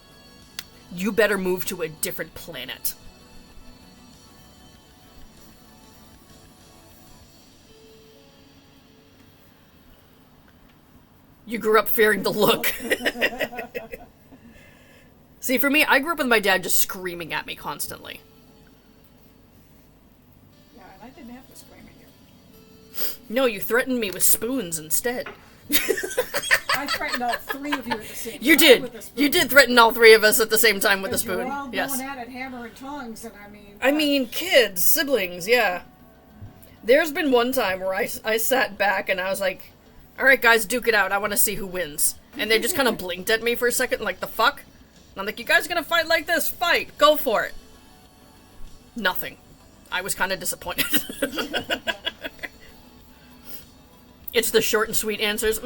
you better move to a different planet. You grew up fearing the look. See, for me, I grew up with my dad just screaming at me constantly. Yeah, and I didn't have to scream at you. No, you threatened me with spoons instead. I threatened all three of you at the same You time did. with a spoon. You did threaten all three of us at the same time with a Because you were spoon. all Yes. going at it hammer and tongs, and I mean, kids, siblings, yeah. There's been one time where I sat back and I was like, alright guys, duke it out, I want to see who wins. And they just kind of blinked at me for a second, like, the fuck? And I'm like, you guys gonna fight like this? Fight! Go for it! Nothing. I was kind of disappointed. It's the short and sweet answers.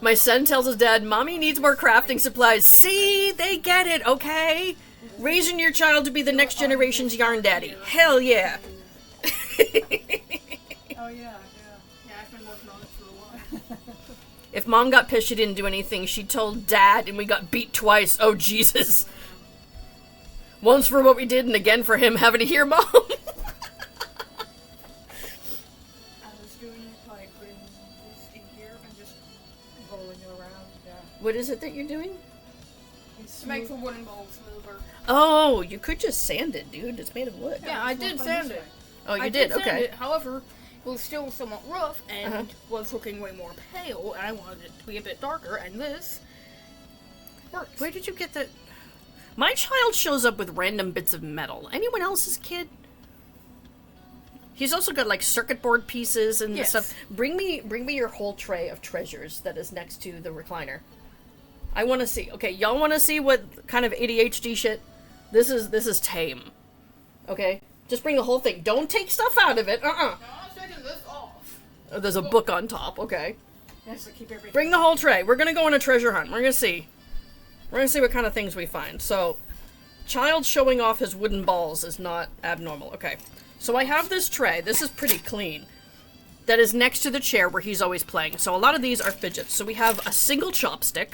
My son tells his dad, Mommy needs more crafting supplies. See? They get it, okay? Raising your child to be the next generation's yarn daddy. Hell yeah. oh yeah. Yeah, I've been working on it for a while. If Mom got pissed she didn't do anything, she told Dad and we got beat twice. Oh, Jesus. Once for what we did and again for him having to hear Mom. I was doing it like putting this in here and just Rolling it around. Yeah. What is it that you're doing? It's to make smooth. the wooden bowl smoother. Oh, you could just sand it, dude. It's made of wood. Yeah, I it's more did fun sand this it. way. Oh, you I did? sand Okay. it, however, it was still somewhat rough and Uh-huh. was looking way more pale, and I wanted it to be a bit darker, and this works. Where did you get that? My child shows up with random bits of metal. Anyone else's kid? He's also got like circuit board pieces and Yes. stuff. Bring me your whole tray of treasures that is next to the recliner. I want to see. Okay, y'all want to see what kind of ADHD shit? This is tame. Okay, just bring the whole thing. Don't take stuff out of it. Now, I'm taking this off. Oh, there's a book on top. Okay. Yes, to keep everything. Bring the whole tray. We're gonna go on a treasure hunt. We're gonna see. We're gonna see what kind of things we find. So, child showing off his wooden balls is not abnormal. Okay. So I have this tray. This is pretty clean. That is next to the chair where he's always playing. So a lot of these are fidgets. So we have a single chopstick.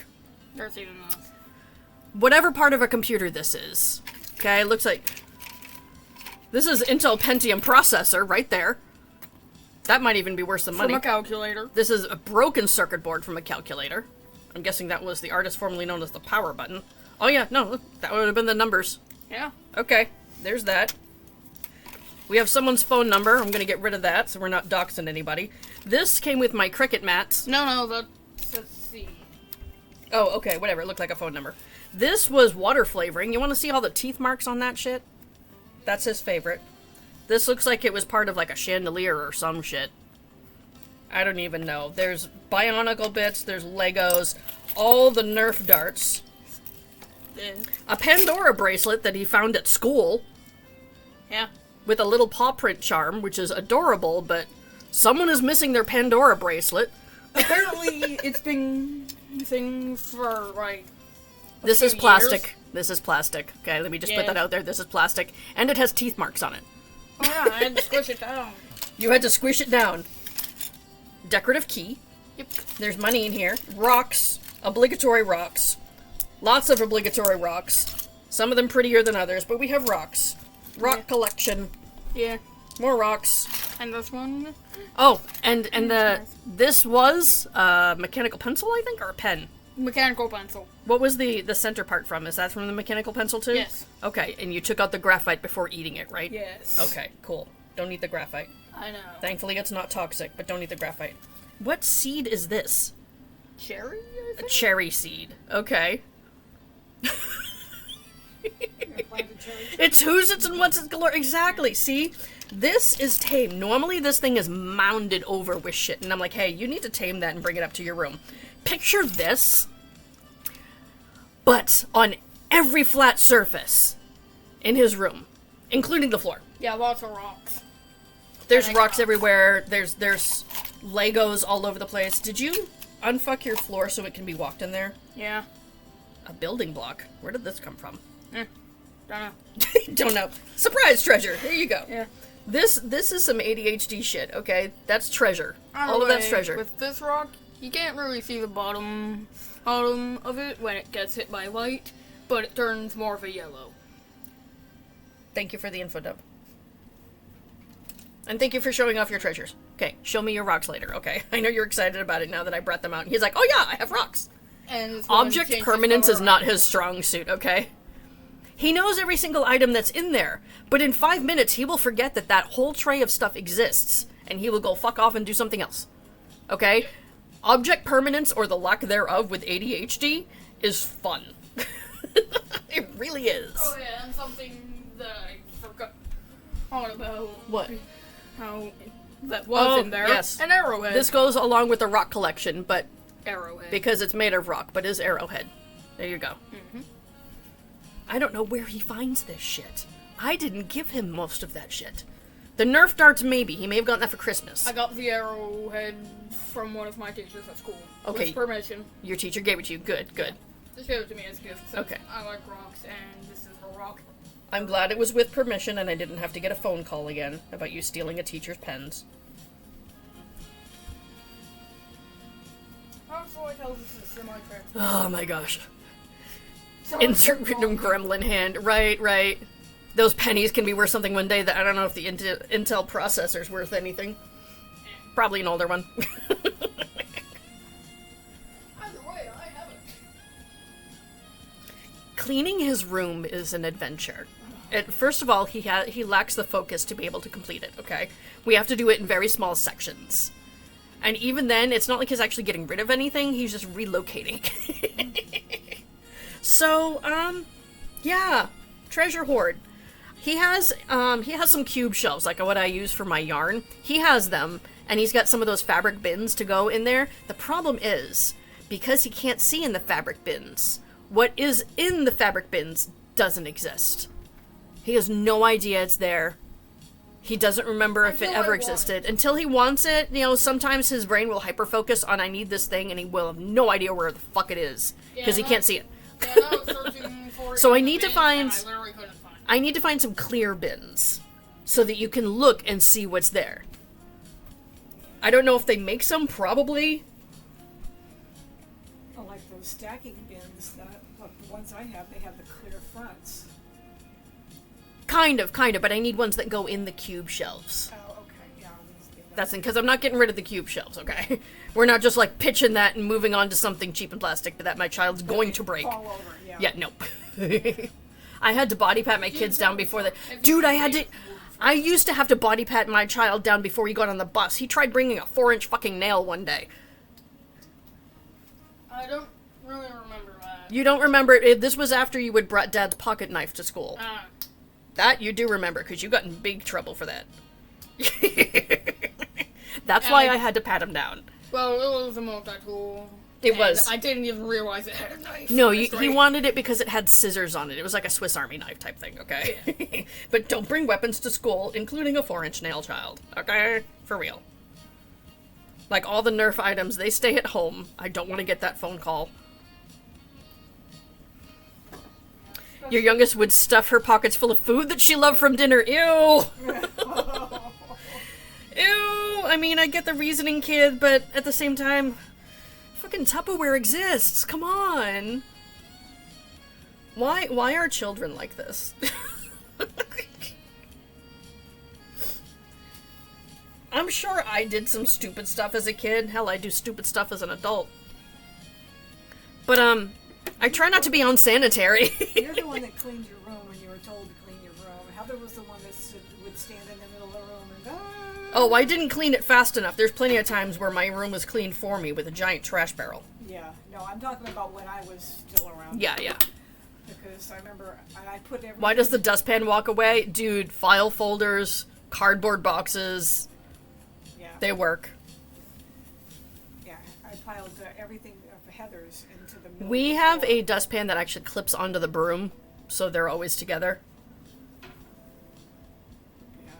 There's even enough. Whatever part of a computer this is. Okay, looks like... This is Intel Pentium processor right there. That might even be worse than money. From a calculator. This is a broken circuit board from a calculator. I'm guessing that was the artist formerly known as the power button. Oh yeah, no, look, that would have been the numbers. Yeah. Okay, there's that. We have someone's phone number. I'm gonna get rid of that so we're not doxing anybody. This came with my Cricut mats. No, let's see. Oh, okay, whatever. It looked like a phone number. This was water flavoring. You want to see all the teeth marks on that shit? That's his favorite. This looks like it was part of like a chandelier or some shit. I don't even know. There's Bionicle bits, there's Legos, all the Nerf darts. A Pandora bracelet that he found at school Yeah. with a little paw print charm, which is adorable, but someone is missing their Pandora bracelet. Apparently, it's been missing for like. This is few plastic. years. This is plastic. Okay, let me just put Yeah. that out there. This is plastic. And it has teeth marks on it. Oh yeah, I had to squish it down. You had to squish it down. Decorative key. Yep. There's money in here. Rocks. Obligatory rocks. Lots of obligatory rocks. Some of them prettier than others, but we have rocks. Rock Yeah. collection. Yeah. More rocks. And this one. Oh, and this was a mechanical pencil, I think, or a pen. Mechanical pencil. What was the center part from? Is that from the mechanical pencil too? Yes. Okay, and you took out the graphite before eating it, right? Yes. Okay, cool. Don't eat the graphite. I know. Thankfully, it's not toxic, but don't eat the graphite. What seed is this? Cherry? I A think? cherry seed. Okay. Plant a cherry tree. It's whose it's and what's its galore. Exactly. See? This is tame. Normally, this thing is mounded over with shit, and I'm like, hey, you need to tame that and bring it up to your room. Picture this, but on every flat surface in his room, including the floor. Yeah, lots of rocks. There's And rocks rocks. everywhere. There's Legos all over the place. Did you unfuck your floor so it can be walked in there? Yeah. A building block. Where did this come from? Don't know. Don't know. Surprise treasure. There you go. Yeah. This is some ADHD shit. Okay, that's treasure. Either All of that's way, treasure. With this rock, you can't really see the bottom of it when it gets hit by light, but it turns more of a yellow. Thank you for the info dump. And thank you for showing off your treasures. Okay, show me your rocks later, okay? I know you're excited about it now that I brought them out. He's like, oh yeah, I have rocks. And this one Object changes permanence is color not on his strong suit, okay? He knows every single item that's in there, but in 5 minutes he will forget that that whole tray of stuff exists, and he will go fuck off and do something else. Okay? Object permanence, or the lack thereof with ADHD, is fun. It really is. Oh yeah, and something that I forgot all about. What? How that was in there. Yes. An arrowhead. This goes along with the rock collection, but arrowhead. because it's made of rock, but is arrowhead. There you go. I don't know where he finds this shit. I didn't give him most of that shit. The Nerf darts, maybe. He may have gotten that for Christmas. I got the arrowhead from one of my teachers at school. Okay. With permission. Your teacher gave it to you. Good, good. Just gave it to me as a gift. Since Okay. I like rocks, and this is a rock. I'm glad it was with permission and I didn't have to get a phone call again about you stealing a teacher's pens. Also, I tell this is semi-transparent. Oh my gosh. Insert random gremlin hand. Right, right. Those pennies can be worth something one day that I don't know if the Intel processor's worth anything. Probably an older one. Either way, I haven't. Cleaning his room is an adventure. First of all, he lacks the focus to be able to complete it, okay? We have to do it in very small sections. And even then, it's not like he's actually getting rid of anything, he's just relocating. So, yeah. Treasure hoard. He has some cube shelves, like what I use for my yarn. He has them, and he's got some of those fabric bins to go in there. The problem is, because he can't see in the fabric bins, what is in the fabric bins doesn't exist. He has no idea it's there. He doesn't remember if it Until I ever want existed. Until he wants it, you know, sometimes his brain will hyper-focus on I need this thing, and he will have no idea where the fuck it is. Because he can't see it. Yeah, I was searching for it So in I the need to bins, find- and I literally couldn't find it. I need to find some clear bins so that you can look and see what's there. I don't know if they make some, probably. I like those stacking bins that, look, the ones I have, they have the clear fronts. Kind of, but I need ones that go in the cube shelves. Oh, okay, yeah. That's because I'm not getting rid of the cube shelves, okay? We're not just like pitching that and moving on to something cheap and plastic that my child's going to break. Fall over, yeah. Yeah, nope. I had to body pat my kids down before that. Dude, I used to have to body pat my child down before he got on the bus. He tried bringing a 4-inch fucking nail one day. I don't really remember that. You don't remember it? This was after you had brought Dad's pocket knife to school. That you do remember, because you got in big trouble for that. That's why I had to pat him down. Well, it was a multi-tool. It and was. I didn't even realize it had a knife. No, It's he great. wanted it because it had scissors on it. It was like a Swiss Army knife type thing, okay? But don't bring weapons to school, including a 4-inch nail, child. Okay? For real. Like, all the Nerf items, they stay at home. I don't want to get that phone call. Your youngest would stuff her pockets full of food that she loved from dinner. Ew! Ew! I mean, I get the reasoning, kid, but at the same time, fucking Tupperware exists. Come on. Why are children like this? I'm sure I did some stupid stuff as a kid. Hell, I do stupid stuff as an adult. But, I try not to be unsanitary. You're the one that cleaned your room when you were told to clean your room. Heather was the one that would stand in the middle of the room and Oh, I didn't clean it fast enough. There's plenty of times where my room was cleaned for me with a giant trash barrel. Yeah, no, I'm talking about when I was still around. Yeah, yeah. Because I remember I put everything... Why does the dustpan walk away? Dude, file folders, cardboard boxes, Yeah, they work. yeah, I piled everything of Heather's into the middle We of the have floor. a dustpan that actually clips onto the broom, so they're always together. Yeah.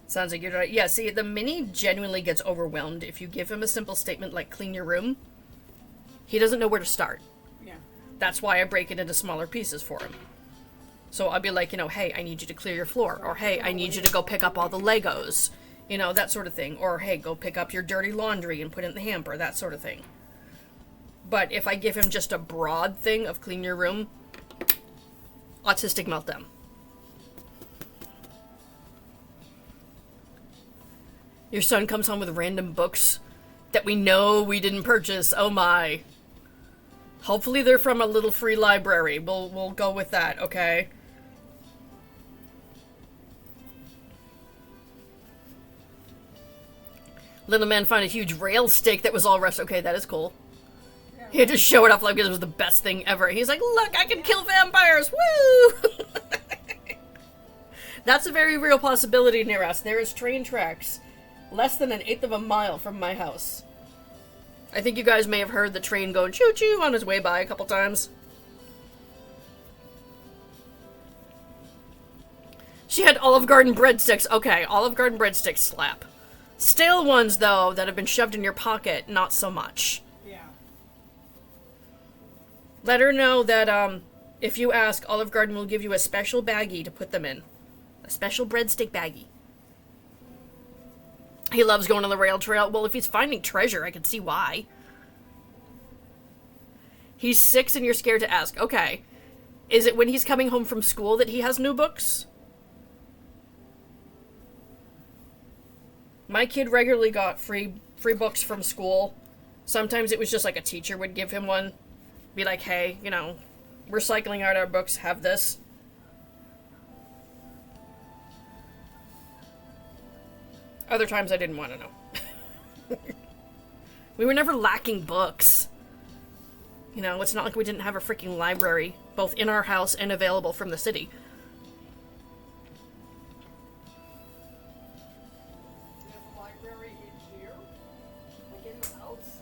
Sounds like you're right. Yeah, see, the mini genuinely gets overwhelmed if you give him a simple statement like clean your room. He doesn't know where to start. Yeah. That's why I break it into smaller pieces for him. So I'll be like, you know, hey, I need you to clear your floor. Or, hey, I need you to go pick up all the Legos. You know, that sort of thing. Or, hey, go pick up your dirty laundry and put it in the hamper. That sort of thing. But if I give him just a broad thing of clean your room, autistic meltdown. Your son comes home with random books that we know we didn't purchase. Oh my. Hopefully they're from a little free library. We'll go with that, okay? Little man found a huge rail stake that was all rusted. Okay, that is cool. He had to show it off like it was the best thing ever. He's like, look, I can kill vampires! Woo! That's a very real possibility near us. There is train tracks less than 1/8 of a mile from my house. I think you guys may have heard the train going choo-choo on his way by a couple times. She had Olive Garden breadsticks. Okay, Olive Garden breadsticks slap. Stale ones, though, that have been shoved in your pocket, not so much. Yeah. Let her know that, if you ask, Olive Garden will give you a special baggie to put them in. A special breadstick baggie. He loves going on the rail trail. Well, if he's finding treasure, I can see why. He's 6 and you're scared to ask. Okay. Is it when he's coming home from school that he has new books? My kid regularly got free books from school. Sometimes it was just like a teacher would give him one. Be like, hey, you know, we're cycling out our books, have this. Other times I didn't want to know. We were never lacking books. You know, it's not like we didn't have a freaking library, both in our house and available from the city. There's a library in here, like in the house.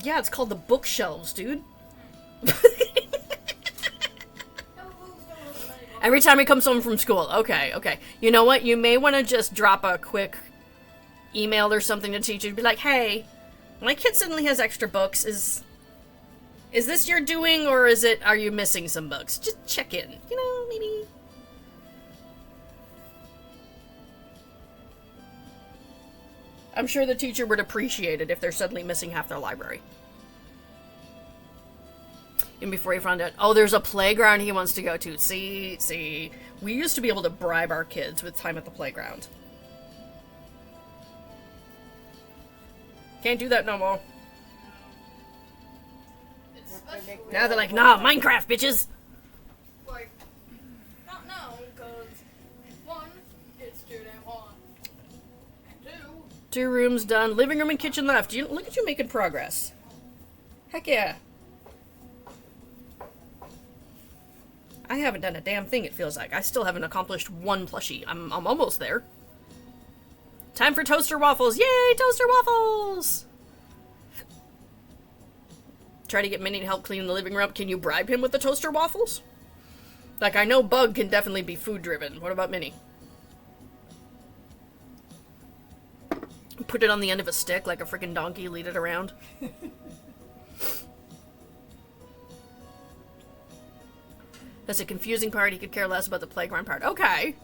Yeah, it's called the bookshelves, dude. Every time he comes home from school. Okay, okay. You know what? You may want to just drop a quick email or something to teacher to be like, hey, my kid suddenly has extra books. Is this your doing, or are you missing some books? Just check in. You know, maybe. I'm sure the teacher would appreciate it if they're suddenly missing half their library. And before he found out, oh, there's a playground he wants to go to. See. We used to be able to bribe our kids with time at the playground. Can't do that no more. Now they're like, nah, Minecraft, bitches! Like, not now, because one, it's too damn hot. And 2 rooms done. Living room and kitchen left. Look at you making progress. Heck yeah. I haven't done a damn thing, it feels like. I still haven't accomplished 1 plushie. I'm almost there. Time for toaster waffles. Yay, toaster waffles! Try to get Minnie to help clean the living room. Can you bribe him with the toaster waffles? Like, I know Bug can definitely be food-driven. What about Minnie? Put it on the end of a stick like a freaking donkey, lead it around. That's a confusing part. He could care less about the playground part. Okay.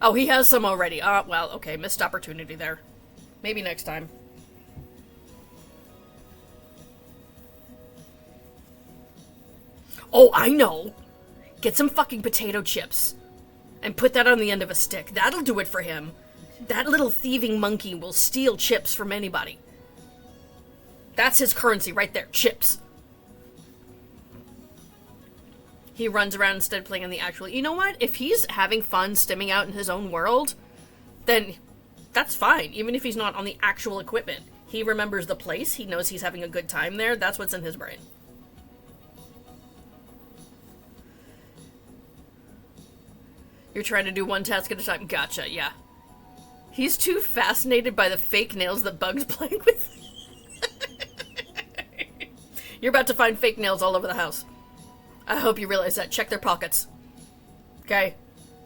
Oh, he has some already. Well, okay. Missed opportunity there. Maybe next time. Oh, I know. Get some fucking potato chips. And put that on the end of a stick. That'll do it for him. That little thieving monkey will steal chips from anybody. That's his currency right there. Chips. He runs around instead of playing on the actual... You know what? If he's having fun stimming out in his own world, then that's fine. Even if he's not on the actual equipment. He remembers the place. He knows he's having a good time there. That's what's in his brain. You're trying to do one task at a time. Gotcha, yeah. He's too fascinated by the fake nails that Bug's playing with. You're about to find fake nails all over the house. I hope you realize that. Check their pockets. Okay?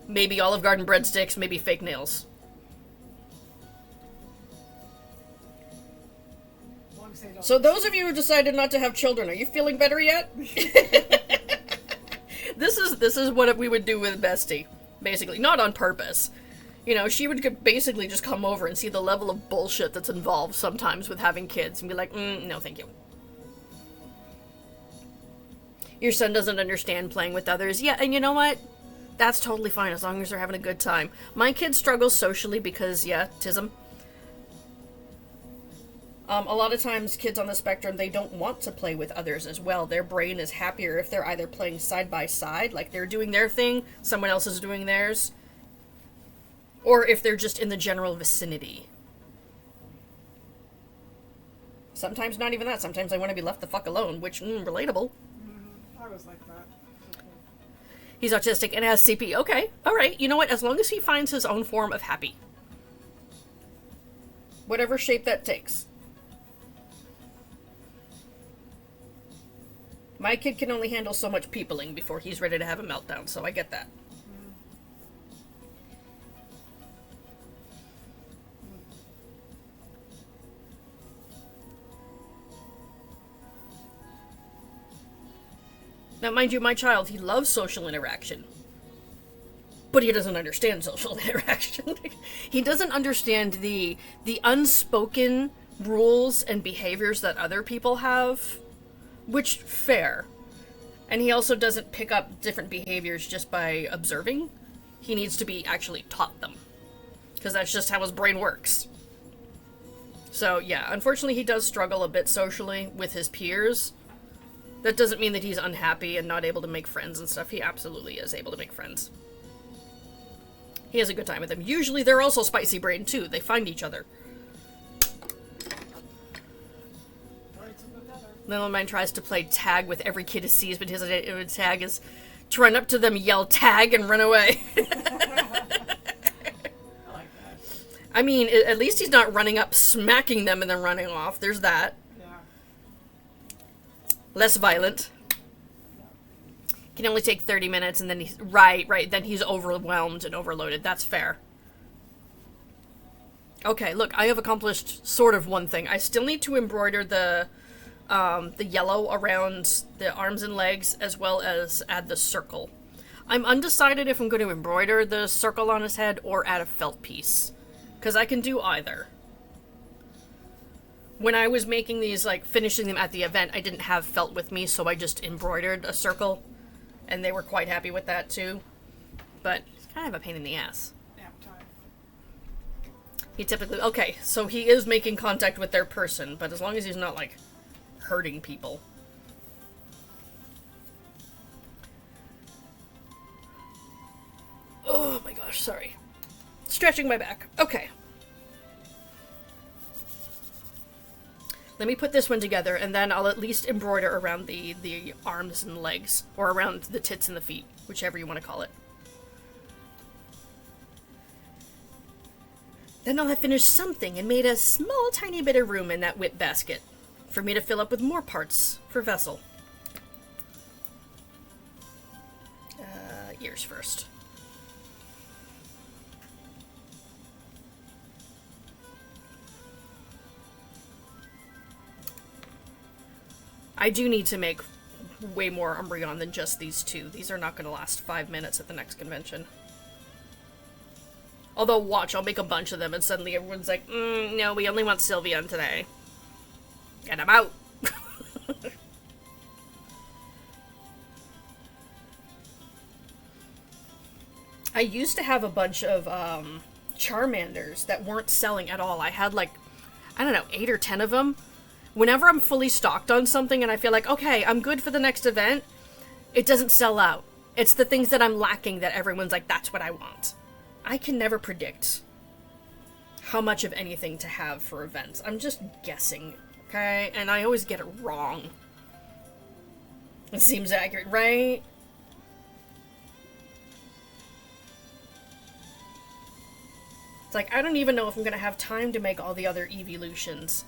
Maybe Olive Garden breadsticks, maybe fake nails. So those of you who decided not to have children, are you feeling better yet? This is what we would do with Bestie. Basically. Not on purpose. You know, she would basically just come over and see the level of bullshit that's involved sometimes with having kids and be like, no thank you. Your son doesn't understand playing with others. Yeah, and you know what? That's totally fine as long as they're having a good time. My kid struggles socially because, yeah, tism. A lot of times kids on the spectrum, they don't want to play with others as well. Their brain is happier if they're either playing side by side, like they're doing their thing, someone else is doing theirs, or if they're just in the general vicinity. Sometimes not even that. Sometimes I want to be left the fuck alone, which, relatable. I was like that. He's autistic and has CP. Okay, alright. You know what? As long as he finds his own form of happy. Whatever shape that takes. My kid can only handle so much peopling before he's ready to have a meltdown, so I get that. Now, mind you, my child, he loves social interaction. But he doesn't understand social interaction. He doesn't understand the unspoken rules and behaviors that other people have. Which, fair. And he also doesn't pick up different behaviors just by observing. He needs to be actually taught them. Because that's just how his brain works. So, yeah, unfortunately he does struggle a bit socially with his peers. That doesn't mean that he's unhappy and not able to make friends and stuff. He absolutely is able to make friends. He has a good time with them. Usually they're also spicy brain too. They find each other. Little mine tries to play tag with every kid he sees, but his tag is to run up to them, yell tag, and run away. I mean, at least he's not running up, smacking them, and then running off. There's that. Less violent. Can only take 30 minutes, and then he's... Right, then he's overwhelmed and overloaded. That's fair. Okay, look, I have accomplished sort of one thing. I still need to embroider the yellow around the arms and legs, as well as add the circle. I'm undecided if I'm going to embroider the circle on his head or add a felt piece. Because I can do either. When I was making these, like, finishing them at the event, I didn't have felt with me, so I just embroidered a circle. And they were quite happy with that, too. But it's kind of a pain in the ass. Nap time. He typically... Okay, so he is making contact with their person, but as long as he's not, like, hurting people. Oh my gosh, sorry. Stretching my back. Okay. Let me put this one together, and then I'll at least embroider around the arms and legs, or around the tits and the feet, whichever you want to call it. Then I'll have finished something and made a small tiny bit of room in that whip basket for me to fill up with more parts for Vessel. Ears first. I do need to make way more Umbreon than just these two. These are not going to last 5 minutes at the next convention. Although, watch, I'll make a bunch of them and suddenly everyone's like, no, we only want Sylveon today. And I'm out. I used to have a bunch of Charmanders that weren't selling at all. I had like, I don't know, 8 or 10 of them. Whenever I'm fully stocked on something and I feel like, okay, I'm good for the next event, it doesn't sell out. It's the things that I'm lacking that everyone's like, that's what I want. I can never predict how much of anything to have for events. I'm just guessing, okay? And I always get it wrong. It seems accurate, right? It's like, I don't even know if I'm gonna have time to make all the other evolutions.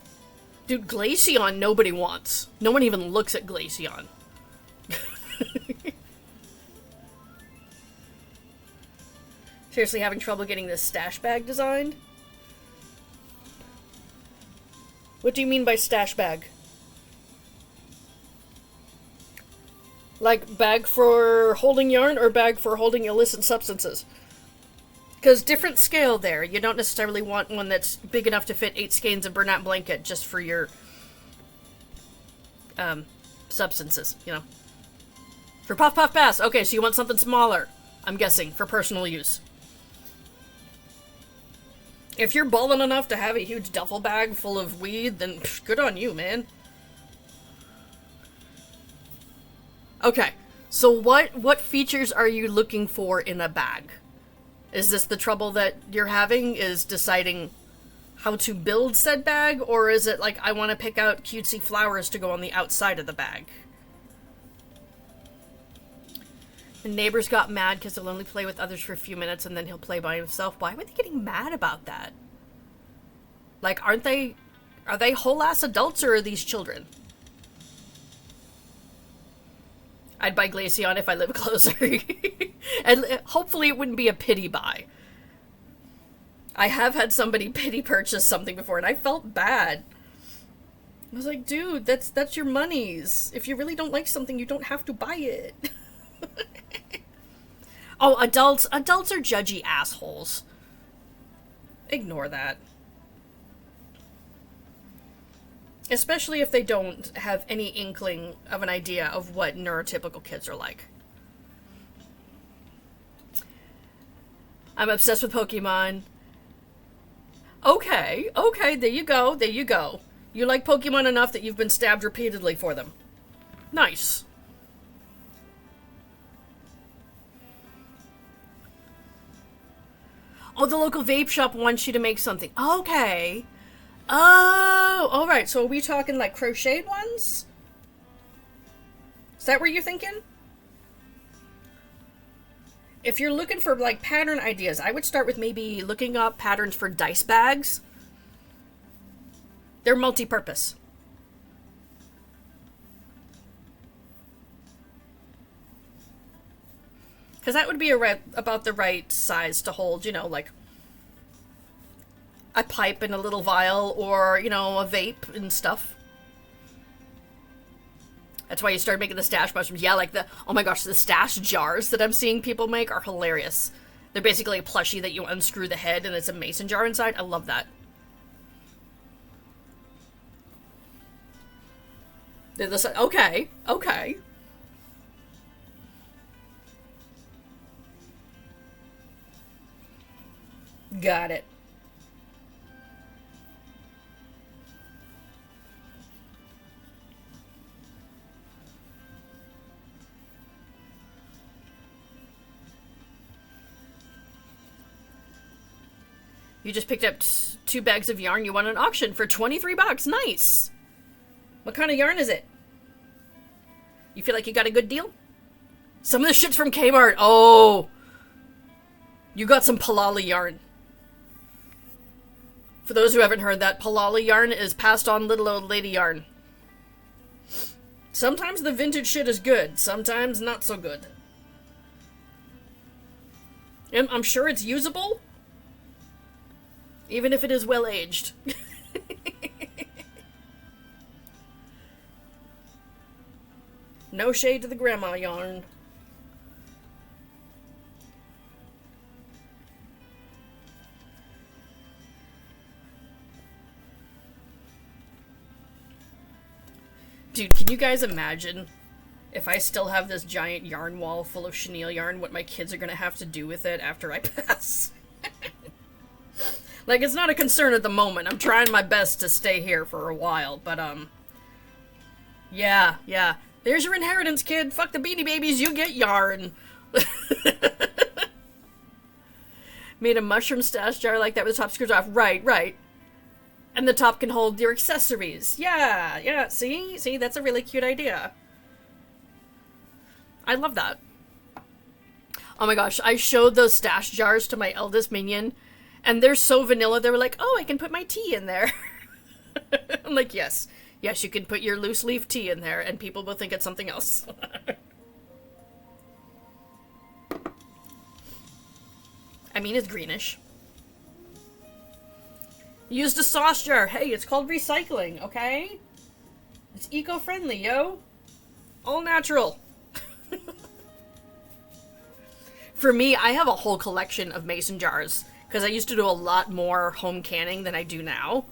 Dude, Glaceon nobody wants. No one even looks at Glaceon. Seriously having trouble getting this stash bag designed? What do you mean by stash bag? Like bag for holding yarn or bag for holding illicit substances? Because different scale there. You don't necessarily want one that's big enough to fit 8 skeins of burnout blanket just for your substances, you know. For Puff Puff Pass. Okay, so you want something smaller, I'm guessing, for personal use. If you're ballin' enough to have a huge duffel bag full of weed, then pff, good on you, man. Okay, so what features are you looking for in a bag? Is this the trouble that you're having, is deciding how to build said bag? Or is it like, I want to pick out cutesy flowers to go on the outside of the bag? The neighbors got mad because he'll only play with others for a few minutes and then he'll play by himself. Why were they getting mad about that? Like, are they whole ass adults or are these children? I'd buy Glaceon if I live closer. And hopefully it wouldn't be a pity buy. I have had somebody pity purchase something before and I felt bad. I was like, dude, that's your monies. If you really don't like something, you don't have to buy it. Oh, adults are judgy assholes. Ignore that. Especially if they don't have any inkling of an idea of what neurotypical kids are like. I'm obsessed with Pokemon. Okay, there you go, there you go. You like Pokemon enough that you've been stabbed repeatedly for them. Nice. Oh, the local vape shop wants you to make something. Okay. Oh, alright, so are we talking like crocheted ones? Is that what you're thinking? If you're looking for like pattern ideas, I would start with maybe looking up patterns for dice bags. They're multi-purpose. Because that would be about the right size to hold, you know, like a pipe in a little vial or, you know, a vape and stuff. That's why you started making the stash mushrooms. Yeah, like oh my gosh, the stash jars that I'm seeing people make are hilarious. They're basically a plushie that you unscrew the head and it's a mason jar inside. I love that. They're this, okay. Got it. You just picked up 2 bags of yarn you won an auction for $23. Nice. What kind of yarn is it? You feel like you got a good deal? Some of the shit's from Kmart. Oh. You got some Palala yarn. For those who haven't heard that, Palala yarn is passed on little old lady yarn. Sometimes the vintage shit is good, sometimes not so good. And I'm sure it's usable, even if it is well aged. No shade to the grandma yarn. Dude, can you guys imagine if I still have this giant yarn wall full of chenille yarn, what my kids are gonna have to do with it after I pass? Like, it's not a concern at the moment. I'm trying my best to stay here for a while, but, Yeah, yeah. There's your inheritance, kid. Fuck the Beanie Babies, you get yarn. Made a mushroom stash jar like that with the top screws off. Right, right. And the top can hold your accessories. Yeah, yeah. See, that's a really cute idea. I love that. Oh my gosh, I showed those stash jars to my eldest minion, and they're so vanilla. They were like, "Oh, I can put my tea in there." I'm like, "Yes, yes, you can put your loose leaf tea in there, and people will think it's something else." I mean, it's greenish. Used a sauce jar. Hey, it's called recycling, okay? It's eco-friendly, yo. All natural. For me, I have a whole collection of mason jars, because I used to do a lot more home canning than I do now.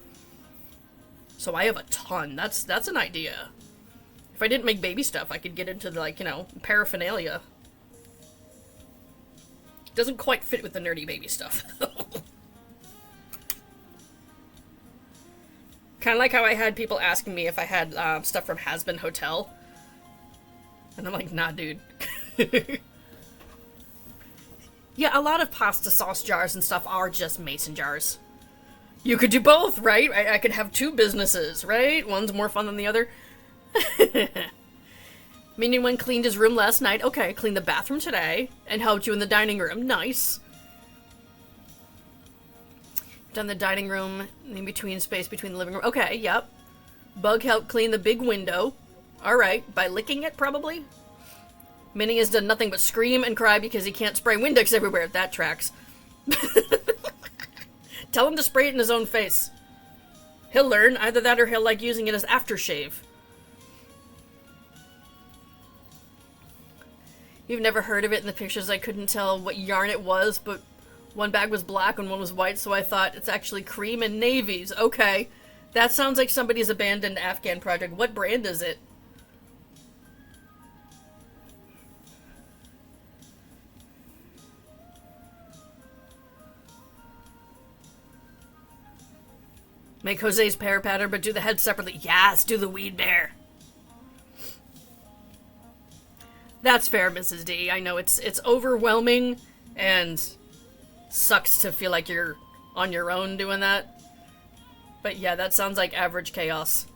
So I have a ton. That's an idea. If I didn't make baby stuff, I could get into, like, you know, paraphernalia. Doesn't quite fit with the nerdy baby stuff. Kind of like how I had people asking me if I had stuff from Has-Been Hotel. And I'm like, nah, dude. Yeah, a lot of pasta sauce jars and stuff are just mason jars. You could do both, right? I could have two businesses, right? One's more fun than the other. Meaning when cleaned his room last night. Okay, cleaned the bathroom today and helped you in the dining room. Nice. Done the dining room in between space between the living room. Okay, yep. Bug helped clean the big window. Alright, by licking it, probably? Minnie has done nothing but scream and cry because he can't spray Windex everywhere. That tracks. Tell him to spray it in his own face. He'll learn. Either that or he'll like using it as aftershave. You've never heard of it in the pictures. I couldn't tell what yarn it was, but one bag was black and one was white, so I thought it's actually cream and navies. Okay. That sounds like somebody's abandoned Afghan project. What brand is it? Make Jose's pear pattern, but do the head separately. Yes, do the weed bear. That's fair, Mrs. D. I know it's overwhelming and sucks to feel like you're on your own doing that. But yeah, that sounds like average chaos.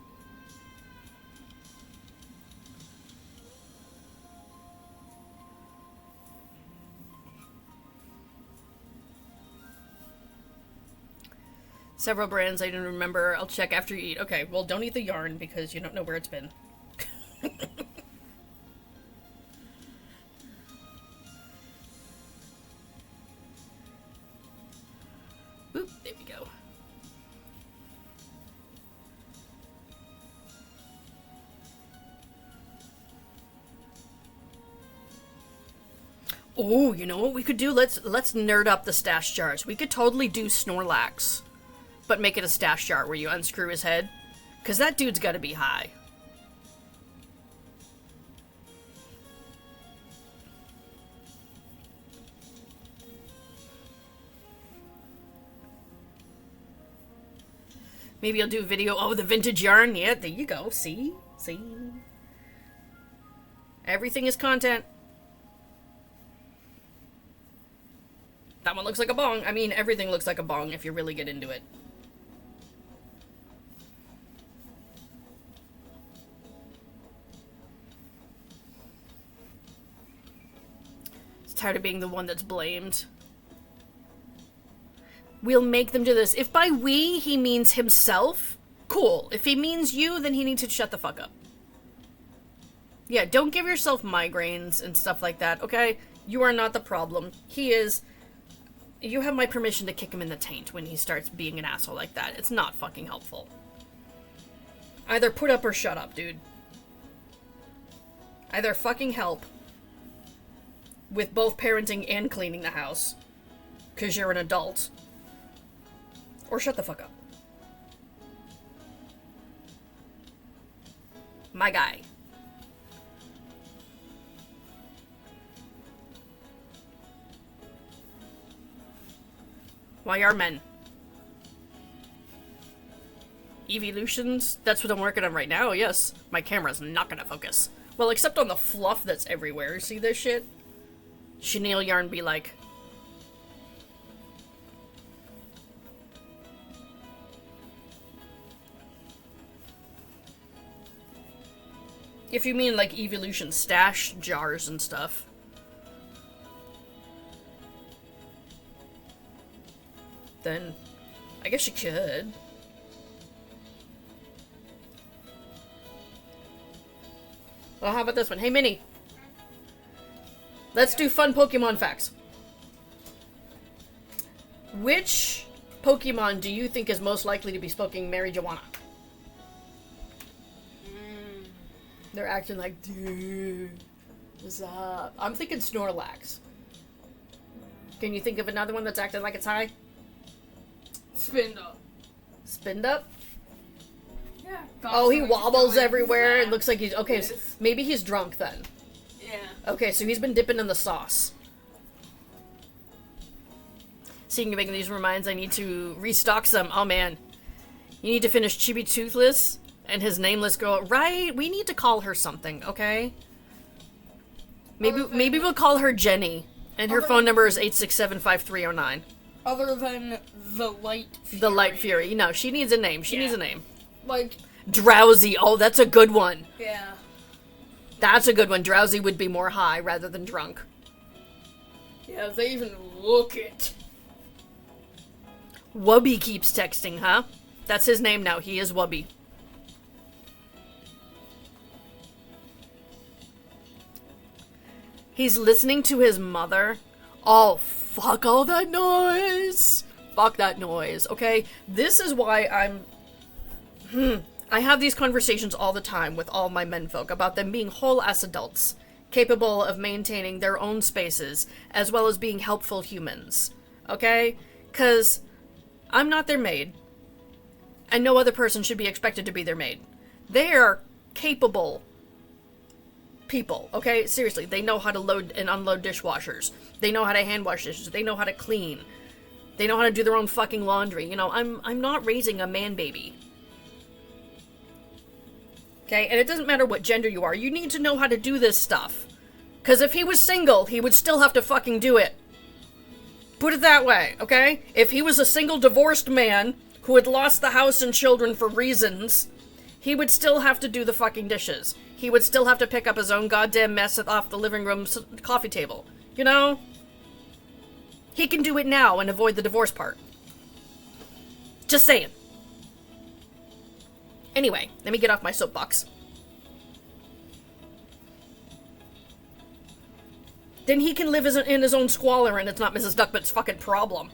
Several brands I don't remember. I'll check after you eat. Okay, well, don't eat the yarn because you don't know where it's been. Oop, there we go. Oh, you know what we could do? Let's nerd up the stash jars. We could totally do Snorlax. But make it a stash jar where you unscrew his head. Because that dude's got to be high. Maybe I'll do a video. Oh, the vintage yarn. Yeah, there you go. See? See? Everything is content. That one looks like a bong. I mean, everything looks like a bong if you really get into it. Tired of being the one that's blamed. We'll make them do this. If by we he means himself, cool. If he means you, then he needs to shut the fuck up. Yeah, don't give yourself migraines and stuff like that, okay? You are not the problem. He is. You have my permission to kick him in the taint when he starts being an asshole like that. It's not fucking helpful. Either put up or shut up, dude. Either fucking help with both parenting and cleaning the house, because you're an adult, or shut the fuck up. My guy. Why are men? Evolutions? That's what I'm working on right now, yes. My camera's not gonna focus. Well, except on the fluff that's everywhere. See this shit? Chenille yarn be like... If you mean like evolution stash jars and stuff. Then I guess you could. Well, how about this one? Hey, Minnie. Let's do fun Pokemon facts. Which Pokemon do you think is most likely to be smoking marijuana? They're acting like, dude, what's up? I'm thinking Snorlax. Can you think of another one that's acting like it's high? Spinda. Spinda? Yeah. Oh, he wobbles everywhere. It looks like he's... Okay, so maybe he's drunk then. Yeah. Okay, so he's been dipping in the sauce. Seeing making these reminds I need to restock some. Oh, man. You need to finish Chibi Toothless and his nameless girl. Right? We need to call her something, okay? Maybe we'll call her Jenny. And her phone number is 867-5309. Other than the Light Fury. The Light Fury. No, she needs a name. She needs a name. Like... Drowsy. Oh, that's a good one. Yeah. That's a good one. Drowsy would be more high rather than drunk. Yeah, they even look it. Wubby keeps texting, huh? That's his name now. He is Wubby. He's listening to his mother. Oh, fuck all that noise. Fuck that noise, okay? This is why I have these conversations all the time with all my menfolk about them being whole-ass adults, capable of maintaining their own spaces, as well as being helpful humans, okay? Because I'm not their maid, and no other person should be expected to be their maid. They are capable people, okay? Seriously, they know how to load and unload dishwashers. They know how to hand wash dishes. They know how to clean. They know how to do their own fucking laundry. You know, I'm not raising a man baby. Okay? And it doesn't matter what gender you are. You need to know how to do this stuff. Because if he was single, he would still have to fucking do it. Put it that way, okay? If he was a single divorced man who had lost the house and children for reasons, he would still have to do the fucking dishes. He would still have to pick up his own goddamn mess off the living room coffee table. You know? He can do it now and avoid the divorce part. Just saying. Anyway, let me get off my soapbox. Then he can live in his own squalor and it's not Mrs. Duckman's fucking problem.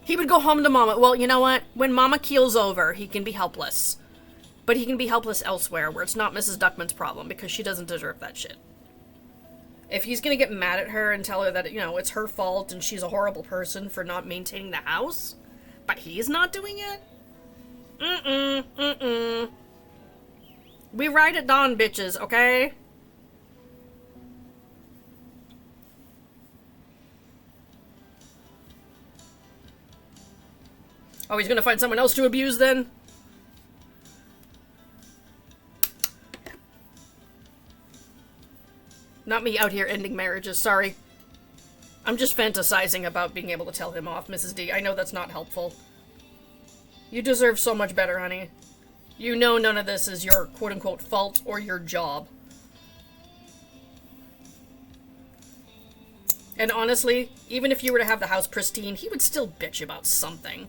He would go home to Mama. Well, you know what? When Mama keels over, he can be helpless. But he can be helpless elsewhere where it's not Mrs. Duckman's problem because she doesn't deserve that shit. If he's gonna get mad at her and tell her that, you know, it's her fault and she's a horrible person for not maintaining the house, but he's not doing it? We ride at dawn, bitches, okay? Oh, he's gonna find someone else to abuse then? Not me out here ending marriages, sorry. I'm just fantasizing about being able to tell him off, Mrs. D. I know that's not helpful. You deserve so much better, honey. You know none of this is your quote-unquote fault or your job. And honestly, even if you were to have the house pristine, he would still bitch about something.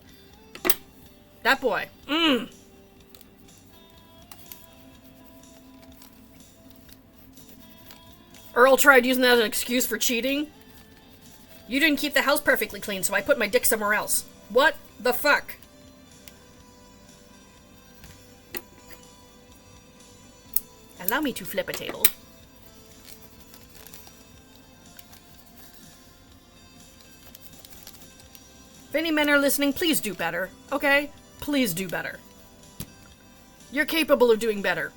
That boy. Earl tried using that as an excuse for cheating. You didn't keep the house perfectly clean, so I put my dick somewhere else. What the fuck? Allow me to flip a table. If any men are listening, please do better, okay? Please do better. You're capable of doing better.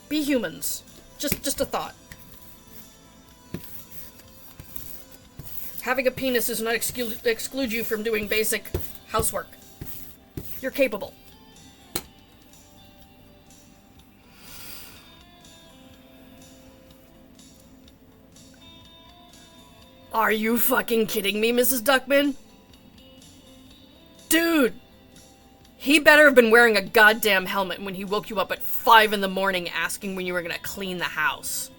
Be humans. Just a thought. Having a penis does not exclude you from doing basic housework. You're capable. Are you fucking kidding me, Mrs. Duckman? Dude! He better have been wearing a goddamn helmet when he woke you up at 5 in the morning asking when you were gonna clean the house.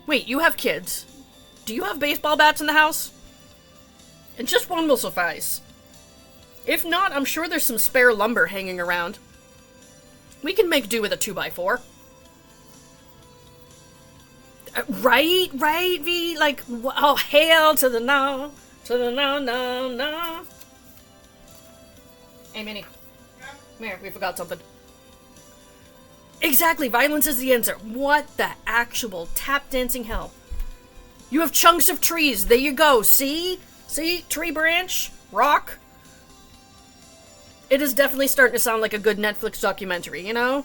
Wait, you have kids. Do you have baseball bats in the house? And just one will suffice. If not, I'm sure there's some spare lumber hanging around. We can make do with a 2x4. Right, V? Like, oh, hail to the no. To the no. Hey, Minnie. Come here, we forgot something. Exactly, violence is the answer. What the actual tap dancing hell? You have chunks of trees. There you go. See? See? Tree branch? Rock? It is definitely starting to sound like a good Netflix documentary, you know?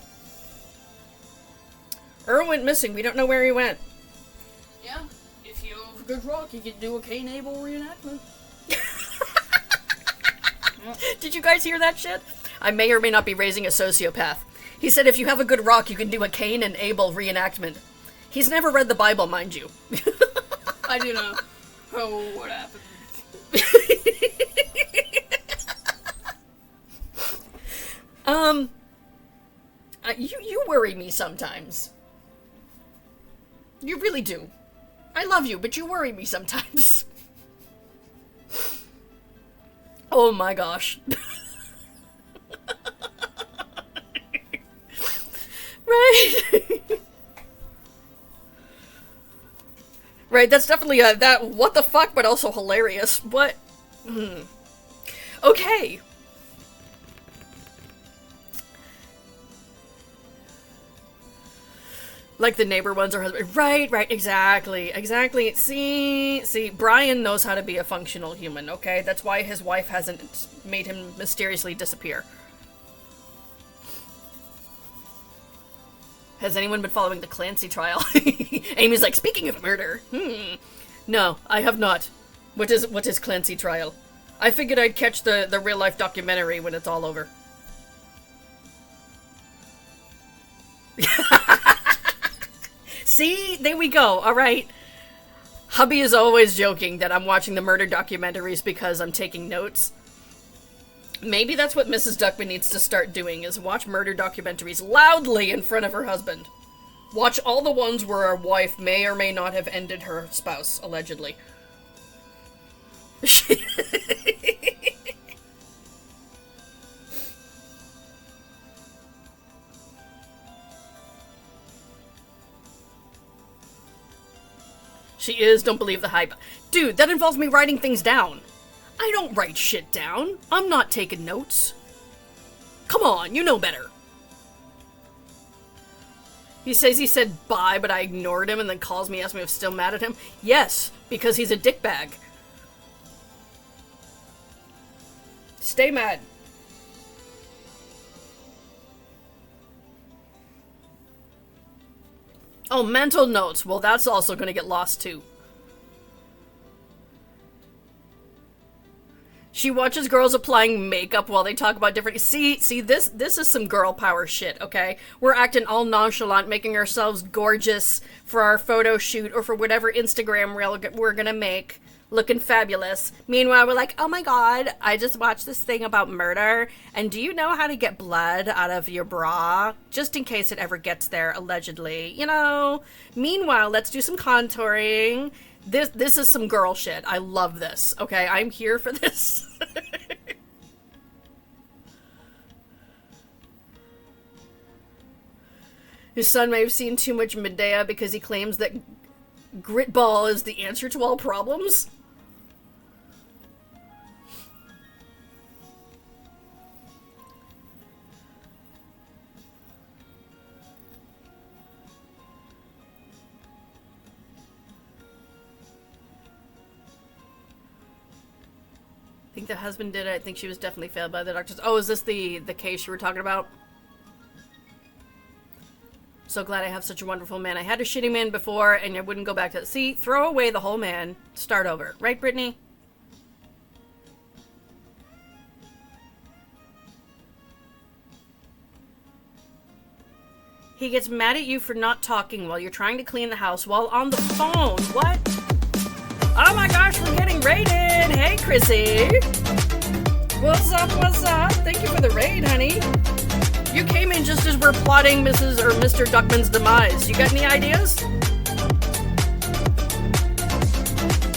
Earl went missing. We don't know where he went. Yeah, if you have a good rock, you could do a Cain Abel reenactment. Did you guys hear that shit? I may or may not be raising a sociopath. He said if you have a good rock, you can do a Cain and Abel reenactment. He's never read the Bible, mind you. I do know. Oh, what happened? You worry me sometimes. You really do. I love you, but you worry me sometimes. Oh my gosh. Right. Right, that's definitely that what the fuck, but also hilarious. What? Okay. Like the neighbor ones or husband. Right, exactly. See, Brian knows how to be a functional human, okay? That's why his wife hasn't made him mysteriously disappear. Has anyone been following the Clancy trial? Amy's like, speaking of murder. No, I have not. What is Clancy trial? I figured I'd catch the real life documentary when it's all over. See? There we go. Alright. Hubby is always joking that I'm watching the murder documentaries because I'm taking notes. Maybe that's what Mrs. Duckman needs to start doing, is watch murder documentaries loudly in front of her husband. Watch all the ones where our wife may or may not have ended her spouse, allegedly. She is, don't believe the hype. Dude, that involves me writing things down. I don't write shit down. I'm not taking notes. Come on, you know better. He says he said bye, but I ignored him and then calls me, asks me if I'm still mad at him. Yes, because he's a dickbag. Stay mad. Oh, mental notes. Well, that's also going to get lost, too. She watches girls applying makeup while they talk about different... See, this is some girl power shit, okay? We're acting all nonchalant, making ourselves gorgeous for our photo shoot or for whatever Instagram reel we're gonna make. Looking fabulous. Meanwhile, we're like, oh my god, I just watched this thing about murder, and do you know how to get blood out of your bra? Just in case it ever gets there, allegedly. You know? Meanwhile, let's do some contouring. This is some girl shit. I love this. Okay, I'm here for this. His son may have seen too much Medea because he claims that gritball is the answer to all problems. I think the husband did it. I think she was definitely failed by the doctors. Oh, is this the case you were talking about? So glad I have such a wonderful man. I had a shitty man before, and I wouldn't go back to it. See, throw away the whole man. Start over. Right, Brittany? He gets mad at you for not talking while you're trying to clean the house while on the phone. What? Oh my gosh, we're getting raided! Hey, Chrissy! What's up, what's up? Thank you for the raid, honey. You came in just as we're plotting Mrs. or Mr. Duckman's demise. You got any ideas?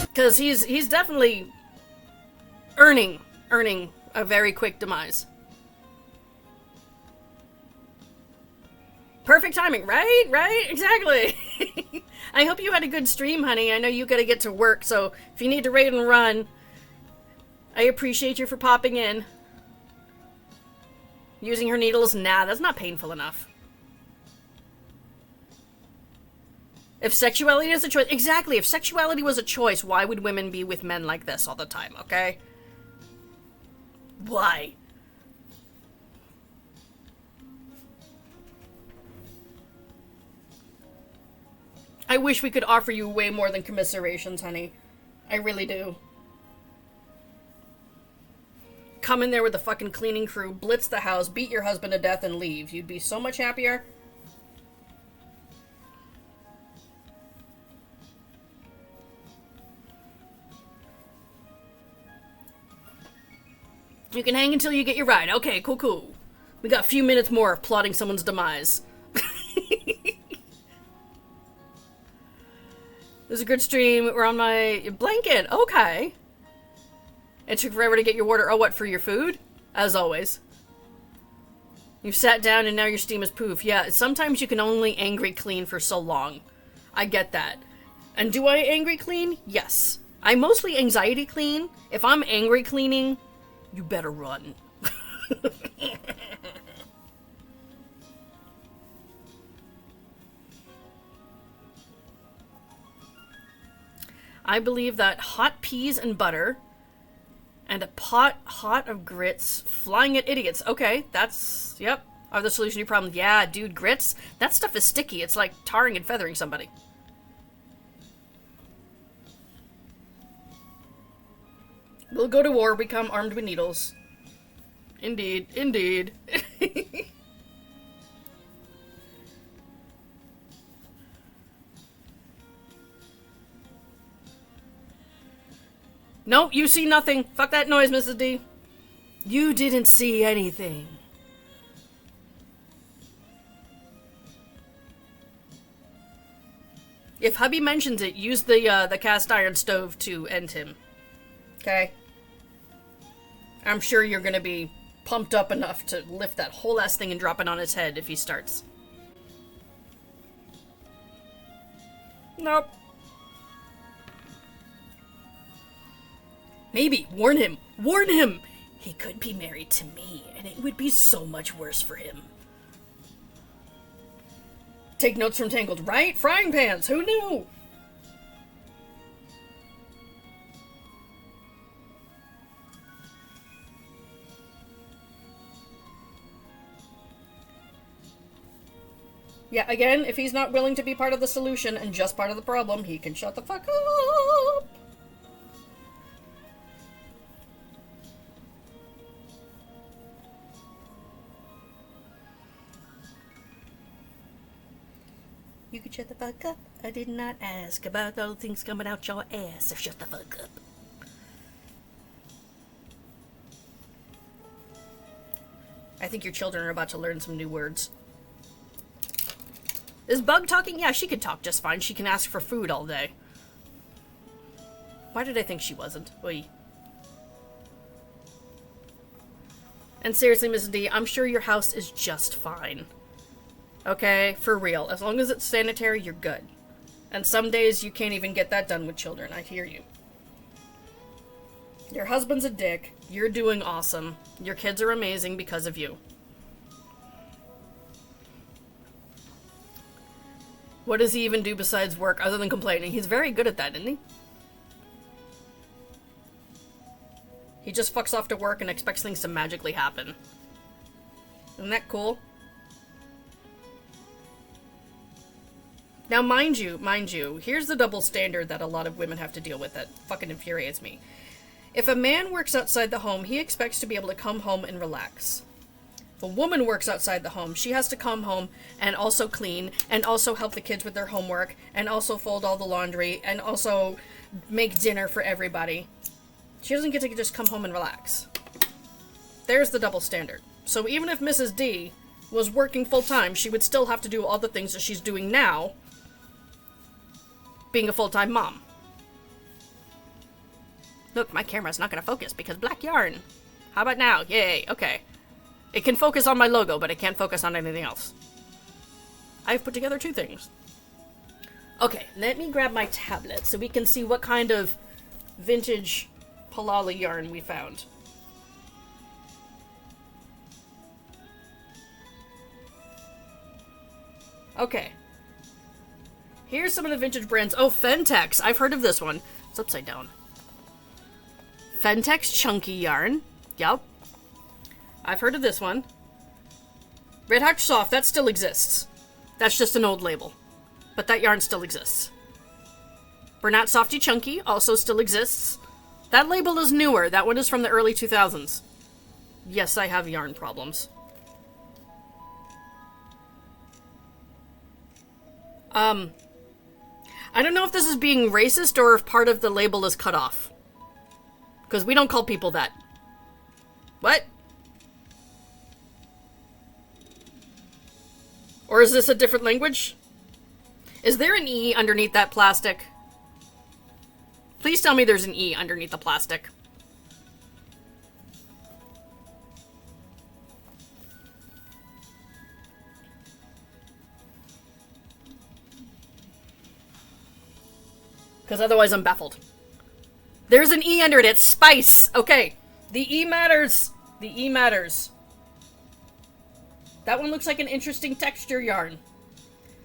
Because he's definitely earning a very quick demise. Perfect timing, right? Right? Exactly. I hope you had a good stream, honey. I know you gotta get to work, so if you need to raid and run, I appreciate you for popping in. Using her needles? Nah, that's not painful enough. If sexuality is a choice... Exactly, if sexuality was a choice, why would women be with men like this all the time, okay? Why? I wish we could offer you way more than commiserations, honey. I really do. Come in there with the fucking cleaning crew, blitz the house, beat your husband to death, and leave. You'd be so much happier. You can hang until you get your ride. Okay, cool, cool. We got a few minutes more of plotting someone's demise. It was a good stream. We're on my blanket. Okay. It took forever to get your order. Oh, what, for your food? As always. You've sat down and now your steam is poof. Yeah, sometimes you can only angry clean for so long. I get that. And do I angry clean? Yes. I mostly anxiety clean. If I'm angry cleaning, you better run. I believe that hot peas and butter and a pot hot of grits flying at idiots. Okay, that's, yep, are the solution to your problem. Yeah, dude, grits, that stuff is sticky. It's like tarring and feathering somebody. We'll go to war, become armed with needles. Indeed, indeed. Nope, you see nothing. Fuck that noise, Mrs. D. You didn't see anything. If hubby mentions it, use the cast iron stove to end him. Okay? I'm sure you're gonna be pumped up enough to lift that whole ass thing and drop it on his head if he starts. Nope. Maybe. Warn him. Warn him! He could be married to me, and it would be so much worse for him. Take notes from Tangled, right? Frying pans! Who knew? Yeah, again, if he's not willing to be part of the solution and just part of the problem, he can shut the fuck up! You can shut the fuck up. I did not ask about all the things coming out your ass, so shut the fuck up. I think your children are about to learn some new words. Is Bug talking? Yeah, she could talk just fine. She can ask for food all day. Why did I think she wasn't? Oy. And seriously, Mrs. D, I'm sure your house is just fine. Okay? For real. As long as it's sanitary, you're good. And some days you can't even get that done with children. I hear you. Your husband's a dick. You're doing awesome. Your kids are amazing because of you. What does he even do besides work other than complaining? He's very good at that, isn't he? He just fucks off to work and expects things to magically happen. Isn't that cool? Now, mind you, here's the double standard that a lot of women have to deal with that fucking infuriates me. If a man works outside the home, he expects to be able to come home and relax. If a woman works outside the home, she has to come home and also clean, and also help the kids with their homework, and also fold all the laundry, and also make dinner for everybody. She doesn't get to just come home and relax. There's the double standard. So even if Mrs. D was working full-time, she would still have to do all the things that she's doing now, being a full-time mom. Look, my camera's not going to focus because black yarn. How about now? Yay, okay. It can focus on my logo, but it can't focus on anything else. I've put together 2 things. Okay, let me grab my tablet so we can see what kind of vintage Palali yarn we found. Okay. Here's some of the vintage brands. Oh, Fentex. I've heard of this one. It's upside down. Fentex Chunky Yarn. Yup. I've heard of this one. Red Hot Soft, that still exists. That's just an old label. But that yarn still exists. Bernat Softy Chunky also still exists. That label is newer. That one is from the early 2000s. Yes, I have yarn problems. I don't know if this is being racist or if part of the label is cut off. Because we don't call people that. What? Or is this a different language? Is there an E underneath that plastic? Please tell me there's an E underneath the plastic. Because otherwise I'm baffled. There's an E under it. It's spice. Okay. The E matters. The E matters. That one looks like an interesting texture yarn.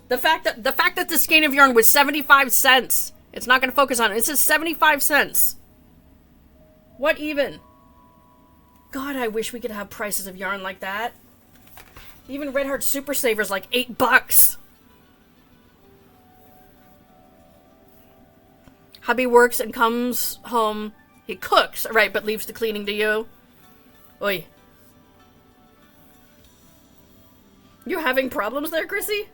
The fact that the skein of yarn was 75 cents. It's not going to focus on it. It says 75 cents. What even? God, I wish we could have prices of yarn like that. Even Red Heart Super Saver's like $8. Hubby works and comes home. He cooks, right, but leaves the cleaning to you. Oi. You having problems there, Chrissy?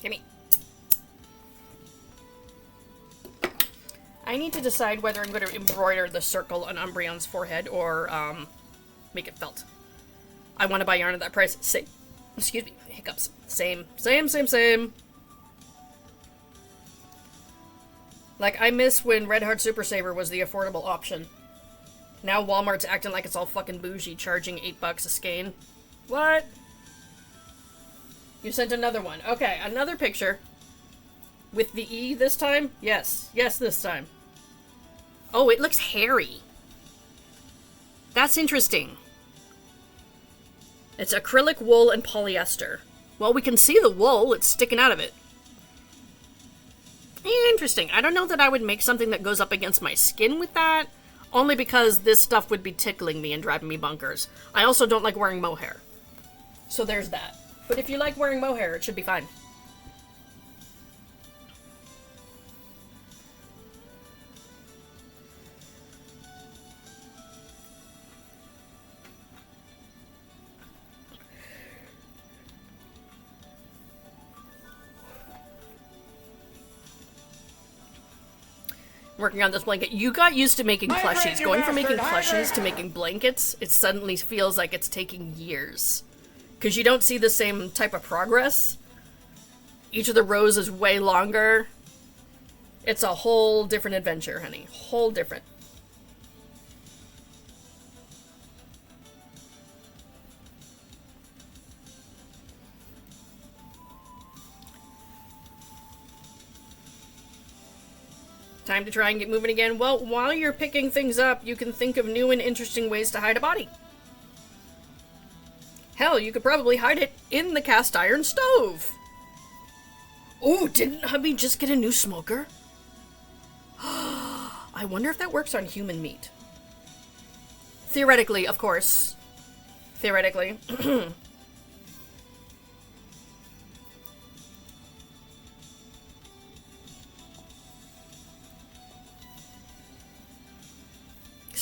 Gimme. I need to decide whether I'm going to embroider the circle on Umbreon's forehead or make it felt. I want to buy yarn at that price. Same. Excuse me. Hiccups. Same. Like, I miss when Red Heart Super Saver was the affordable option. Now Walmart's acting like it's all fucking bougie, charging $8 a skein. What? You sent another one. Okay, another picture. With the E this time? Yes. Yes, this time. Oh, it looks hairy. That's interesting. It's acrylic wool and polyester. Well, we can see the wool. It's sticking out of it. Interesting. I don't know that I would make something that goes up against my skin with that. Only because this stuff would be tickling me and driving me bonkers. I also don't like wearing mohair. So there's that. But if you like wearing mohair, it should be fine. Working on this blanket. You got used to making plushies. Going from making plushies to making blankets, it suddenly feels like it's taking years. Because you don't see the same type of progress. Each of the rows is way longer. It's a whole different adventure, honey. Whole different. Time to try and get moving again. Well, while you're picking things up, you can think of new and interesting ways to hide a body. Hell, you could probably hide it in the cast iron stove. Oh, didn't hubby just get a new smoker? I wonder if that works on human meat. Theoretically, of course. Theoretically.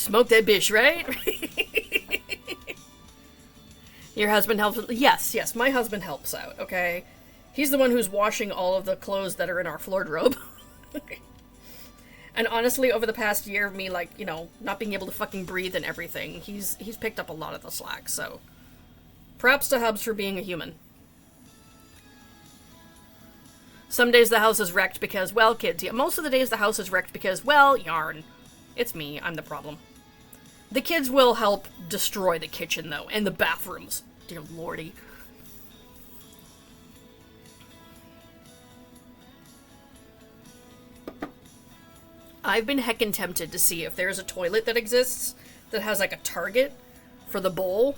Smoke that bitch, right? Your husband helps with... Yes, my husband helps out, okay? He's the one who's washing all of the clothes that are in our wardrobe. And honestly, over the past year of me, like, you know, not being able to fucking breathe and everything, he's picked up a lot of the slack, so... Props to Hubs for being a human. Some days the house is wrecked because, well, kids, yeah, most of the days the house is wrecked because, well, yarn. It's me, I'm the problem. The kids will help destroy the kitchen, though, and the bathrooms. Dear lordy. I've been heckin' tempted to see if there's a toilet that exists that has, like, a target for the bowl.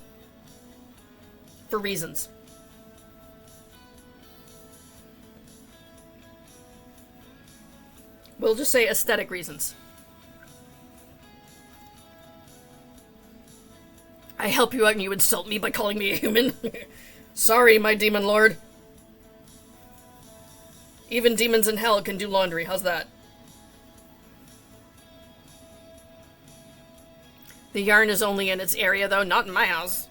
For reasons. We'll just say aesthetic reasons. I help you out and you insult me by calling me a human? Sorry, my demon lord. Even demons in hell can do laundry, how's that? The yarn is only in its area, though, not in my house.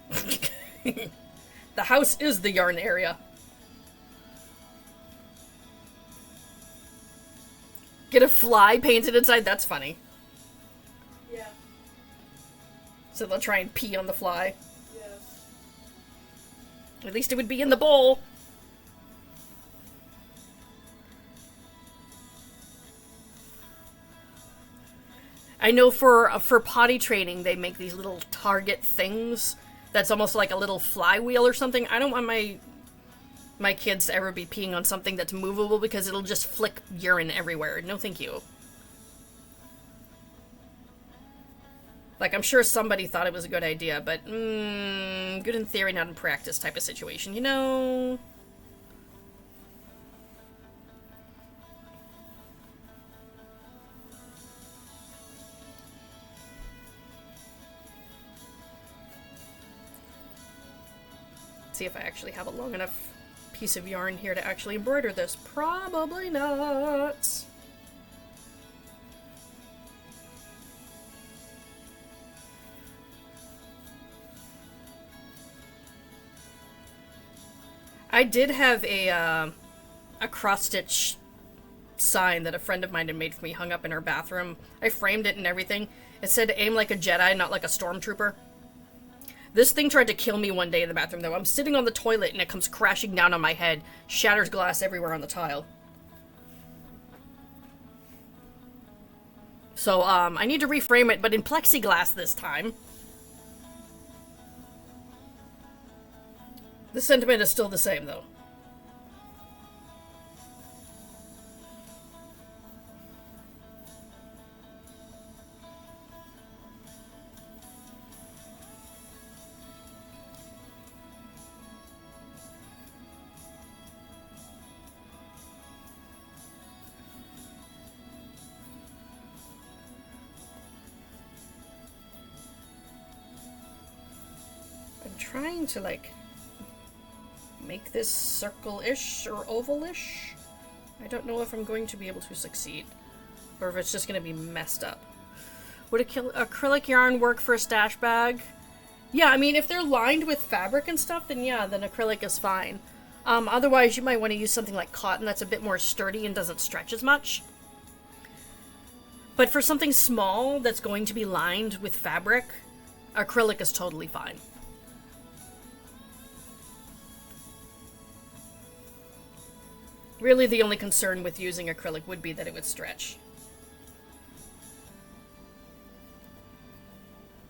The house is the yarn area. Get a fly painted inside? That's funny. Yeah. So they'll try and pee on the fly. Yes. At least it would be in the bowl. I know for potty training, they make these little target things that's almost like a little flywheel or something. I don't want my kids to ever be peeing on something that's movable because it'll just flick urine everywhere. No thank you. Like, I'm sure somebody thought it was a good idea, but, good in theory, not in practice type of situation, you know? See if I actually have a long enough piece of yarn here to actually embroider this. Probably not. I did have a cross-stitch sign that a friend of mine had made for me hung up in her bathroom. I framed it and everything. It said aim like a Jedi, not like a stormtrooper. This thing tried to kill me one day in the bathroom, though. I'm sitting on the toilet and it comes crashing down on my head, shatters glass everywhere on the tile. So, I need to reframe it, but in plexiglass this time. The sentiment is still the same, though. Trying to, like, make this circle-ish or oval-ish. I don't know if I'm going to be able to succeed, or if it's just going to be messed up. Would acrylic yarn work for a stash bag? Yeah, I mean, if they're lined with fabric and stuff, then yeah, then acrylic is fine. Otherwise, you might want to use something like cotton that's a bit more sturdy and doesn't stretch as much. But for something small that's going to be lined with fabric, acrylic is totally fine. Really, the only concern with using acrylic would be that it would stretch.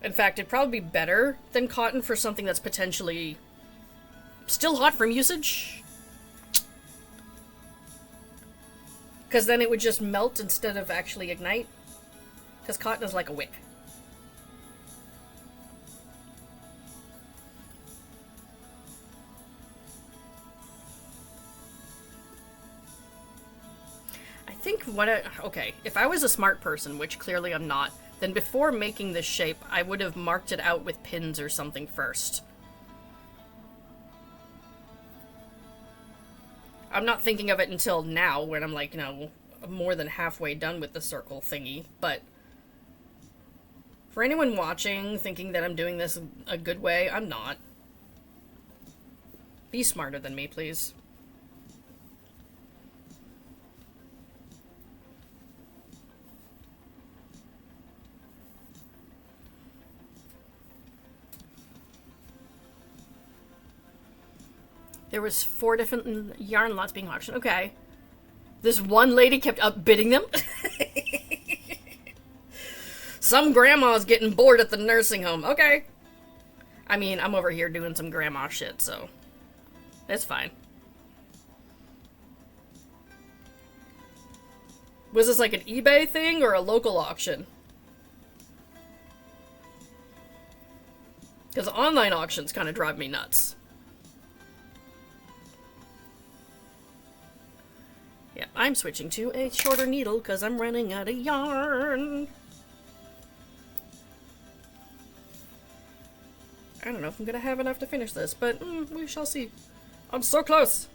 In fact, it'd probably be better than cotton for something that's potentially still hot from usage. Because then it would just melt instead of actually ignite. Because cotton is like a wick. Okay, if I was a smart person, which clearly I'm not, then before making this shape, I would have marked it out with pins or something first. I'm not thinking of it until now, when I'm like, you know, more than halfway done with the circle thingy, but For anyone watching, thinking that I'm doing this a good way, I'm not. Be smarter than me, please. There was 4 different yarn lots being auctioned. Okay. This one lady kept outbidding them. Some grandma's getting bored at the nursing home. Okay. I mean, I'm over here doing some grandma shit, so it's fine. Was this like an eBay thing or a local auction? Because online auctions kind of drive me nuts. Yeah, I'm switching to a shorter needle because I'm running out of yarn. I don't know if I'm gonna have enough to finish this, but we shall see. I'm so close.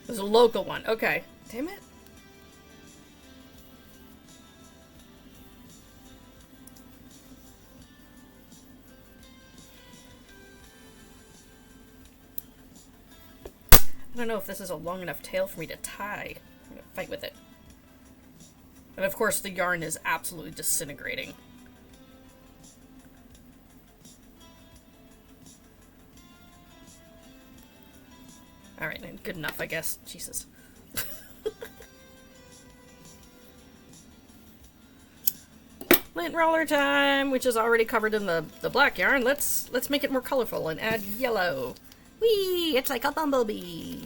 There's a local one. Okay. Damn it. I don't know if this is a long enough tail for me to tie. I'm gonna fight with it. And of course the yarn is absolutely disintegrating. Alright, good enough, I guess. Jesus. Lint roller time, which is already covered in the black yarn. Let's make it more colorful and add yellow. Whee! It's like a bumblebee.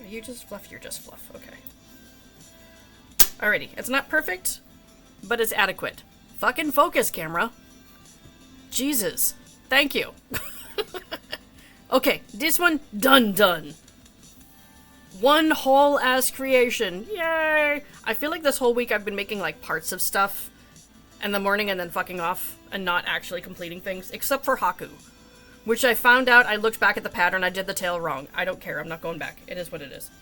You just fluff, you're just fluff. Okay. Alrighty. It's not perfect, but it's adequate. Fucking focus, camera. Jesus. Thank you. Okay, this one, done. One whole ass creation. Yay! I feel like this whole week I've been making like parts of stuff in the morning and then fucking off and not actually completing things, except for Haku. Which I found out, I looked back at the pattern, I did the tail wrong. I don't care, I'm not going back. It is what it is.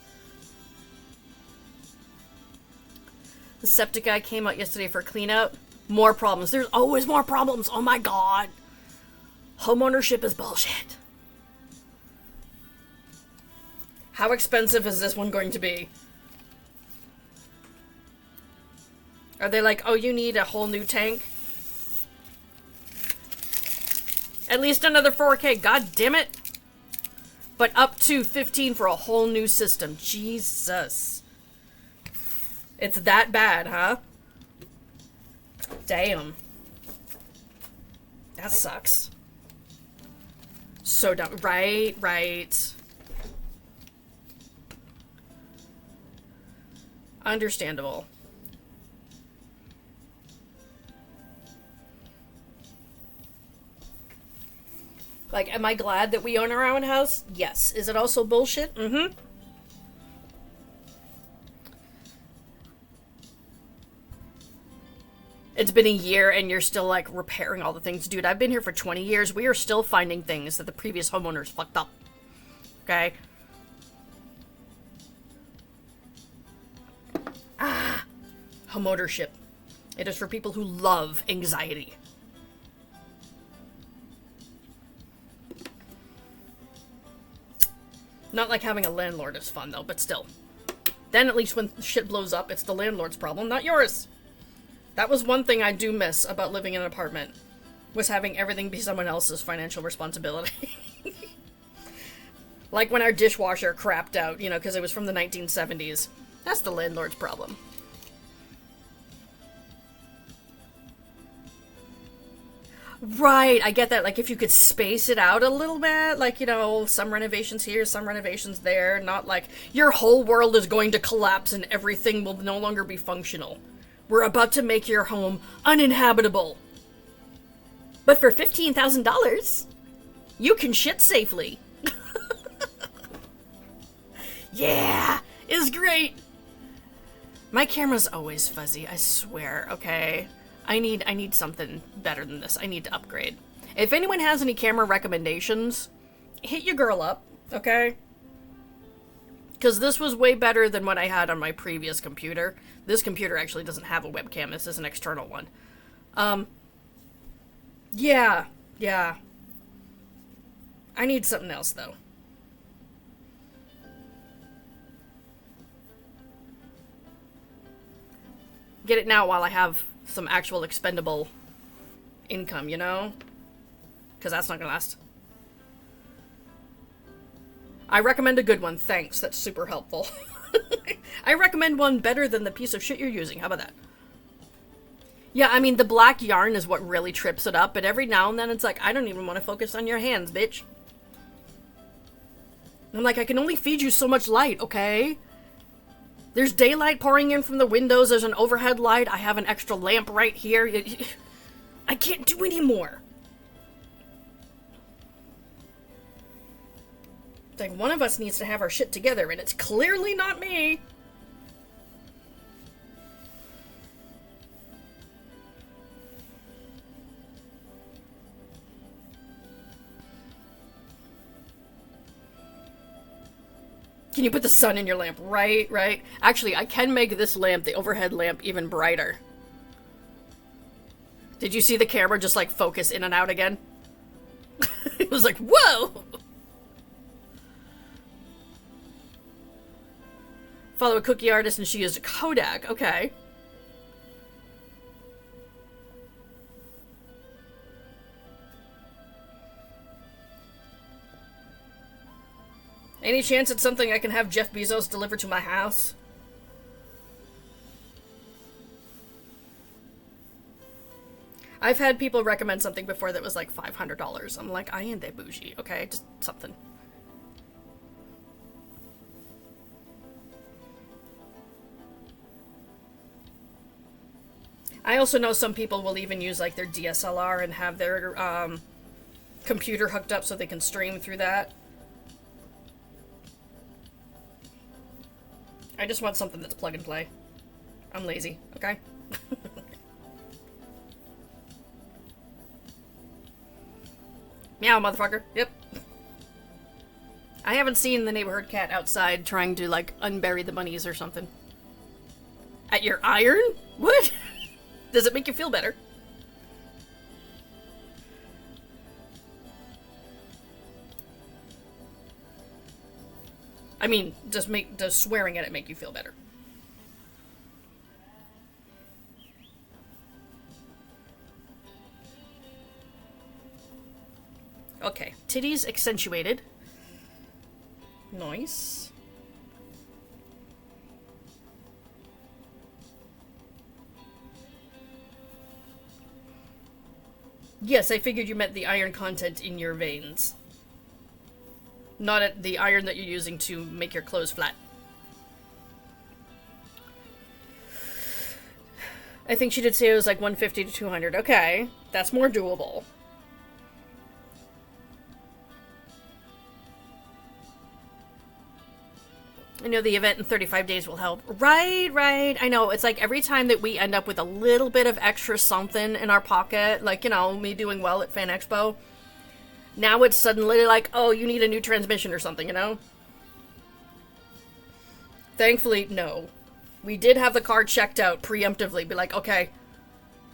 The septic guy came out yesterday for clean out. More problems. There's always more problems. Oh my god. Homeownership is bullshit. How expensive is this one going to be? Are they like, oh, you need a whole new tank? At least another 4K. God damn it. But up to 15 for a whole new system. Jesus. It's that bad, huh? Damn. That sucks. So dumb. Right. Understandable. Like, am I glad that we own our own house? Yes. Is it also bullshit? Mm-hmm. It's been a year and you're still, like, repairing all the things. Dude, I've been here for 20 years. We are still finding things that the previous homeowners fucked up. Okay? Ah! Homeownership. It is for people who love anxiety. Not like having a landlord is fun, though, but still. Then at least when shit blows up, it's the landlord's problem, not yours. That was one thing I do miss about living in an apartment, was having everything be someone else's financial responsibility. Like when our dishwasher crapped out, you know, because it was from the 1970s. That's the landlord's problem. Right, I get that. Like, if you could space it out a little bit, like, you know, some renovations here, some renovations there, not like your whole world is going to collapse and everything will no longer be functional. We're about to make your home uninhabitable. But for $15,000, you can shit safely. Yeah, it's great. My camera's always fuzzy, I swear, okay? I need something better than this. I need to upgrade. If anyone has any camera recommendations, hit your girl up, okay? Because this was way better than what I had on my previous computer. This computer actually doesn't have a webcam. This is an external one. Yeah. I need something else, though. Get it now while I have some actual expendable income, you know? Because that's not gonna last. I recommend a good one, thanks. That's super helpful. I recommend one better than the piece of shit you're using. How about that? Yeah, I mean, the black yarn is what really trips it up, but every now and then it's like, I don't even want to focus on your hands, bitch. I'm like, I can only feed you so much light, okay? There's daylight pouring in from the windows, there's an overhead light, I have an extra lamp right here. I can't do any more. It's like, one of us needs to have our shit together, and it's clearly not me. Can you put the sun in your lamp? Right. Actually, I can make this lamp, the overhead lamp, even brighter. Did you see the camera just, like, focus in and out again? It was like, whoa! Follow a cookie artist and she used a Kodak. Okay. Any chance it's something I can have Jeff Bezos deliver to my house? I've had people recommend something before that was like $500. I'm like, I ain't that bougie, okay? Just something. I also know some people will even use like their DSLR and have their computer hooked up so they can stream through that. I just want something that's plug and play. I'm lazy, okay? Meow, motherfucker. Yep. I haven't seen the neighborhood cat outside trying to, like, unbury the bunnies or something. At your iron? What? Does it make you feel better? I mean, does swearing at it make you feel better? Okay, titties accentuated. Nice. Yes, I figured you meant the iron content in your veins. Not at the iron that you're using to make your clothes flat. I think she did say it was like 150 to 200. Okay, that's more doable. I know the event in 35 days will help. Right. I know, it's like every time that we end up with a little bit of extra something in our pocket, like, you know, me doing well at Fan Expo, now it's suddenly like, oh, you need a new transmission or something, you know? Thankfully, no. We did have the car checked out preemptively, be like, okay,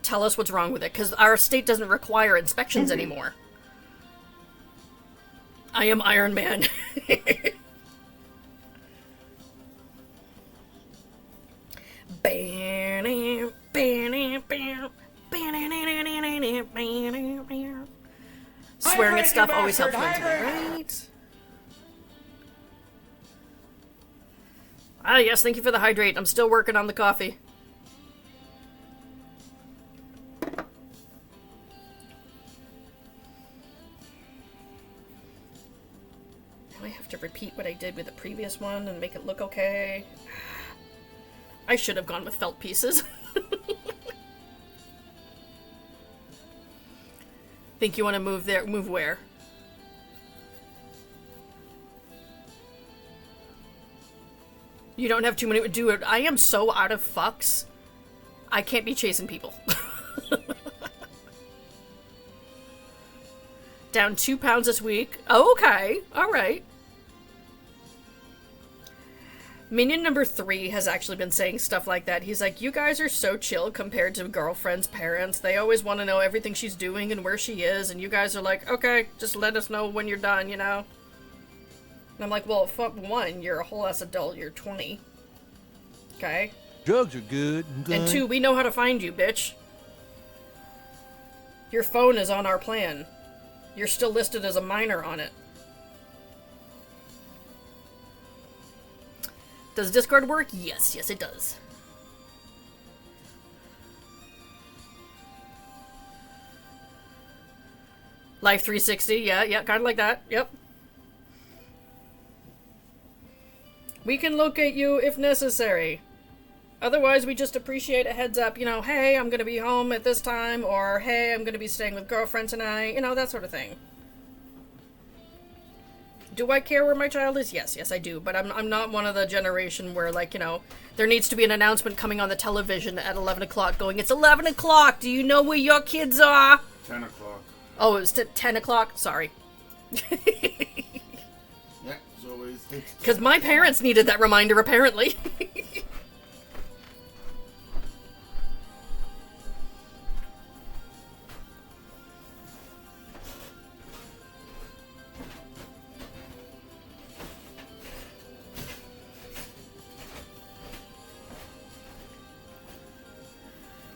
tell us what's wrong with it, because our state doesn't require inspections anymore. I am Iron Man. Swearing at stuff always helps mentally, right? Ah, yes, thank you for the hydrate. I'm still working on the coffee. Now I have to repeat what I did with the previous one and make it look okay. I should have gone with felt pieces. Think you want to move there? Move where? You don't have too many. Dude, I am so out of fucks. I can't be chasing people. Down 2 pounds this week. Oh, okay. Alright. Minion number 3 has actually been saying stuff like that. He's like, you guys are so chill compared to girlfriend's parents. They always want to know everything she's doing and where she is. And you guys are like, okay, just let us know when you're done, you know? And I'm like, well, fuck, 1, you're a whole ass adult. You're 20. Okay? Drugs are good. And 2, we know how to find you, bitch. Your phone is on our plan. You're still listed as a minor on it. Does Discord work? Yes, yes it does. Life 360, yeah, kind of like that, yep. We can locate you if necessary. Otherwise, we just appreciate a heads up, you know, hey, I'm gonna be home at this time, or hey, I'm gonna be staying with girlfriend tonight, you know, that sort of thing. Do I care where my child is? Yes, I do, but I'm not one of the generation where, like, you know, there needs to be an announcement coming on the television at 11 o'clock going, it's 11 o'clock, do you know where your kids are? 10 o'clock. Oh, it was 10 o'clock? Sorry. Yeah, it's always... Because my parents needed that reminder, apparently.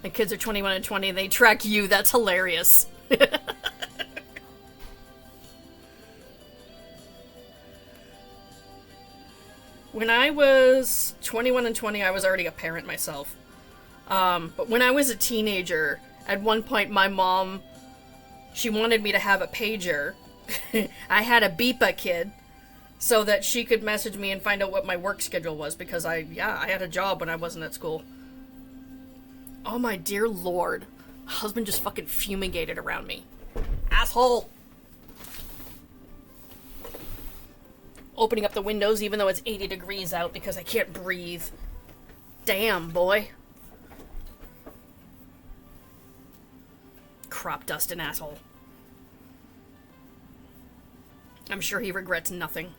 My kids are 21 and 20, and they track you. That's hilarious. When I was 21 and 20, I was already a parent myself. But when I was a teenager, at one point my mom, she wanted me to have a pager. I had a beeper kid, so that she could message me and find out what my work schedule was, because I had a job when I wasn't at school. Oh my dear lord. My husband just fucking fumigated around me. Asshole! Opening up the windows even though it's 80 degrees out because I can't breathe. Damn, boy. Crop dusting asshole. I'm sure he regrets nothing.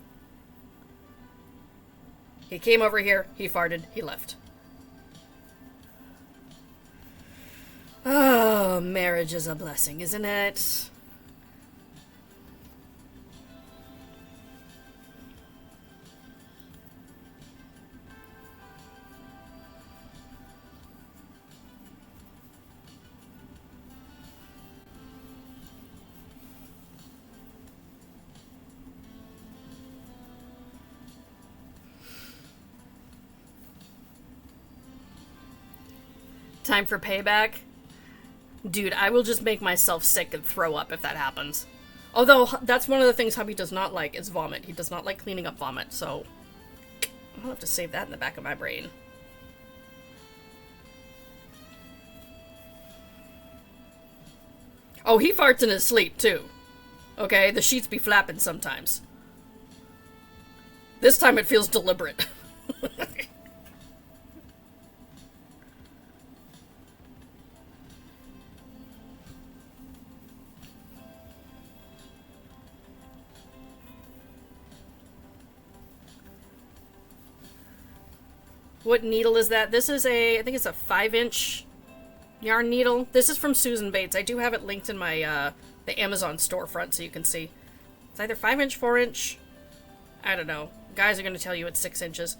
He came over here, he farted, he left. Oh, marriage is a blessing, isn't it? Time for payback? Dude, I will just make myself sick and throw up if that happens. Although, that's one of the things hubby does not like, is vomit. He does not like cleaning up vomit, so... I'll have to save that in the back of my brain. Oh, he farts in his sleep, too. Okay, the sheets be flapping sometimes. This time it feels deliberate. What needle is that? This is I think it's a 5-inch yarn needle. This is from Susan Bates. I do have it linked in my, the Amazon storefront so you can see. It's either 5-inch, 4-inch. I don't know. Guys are going to tell you it's 6 inches.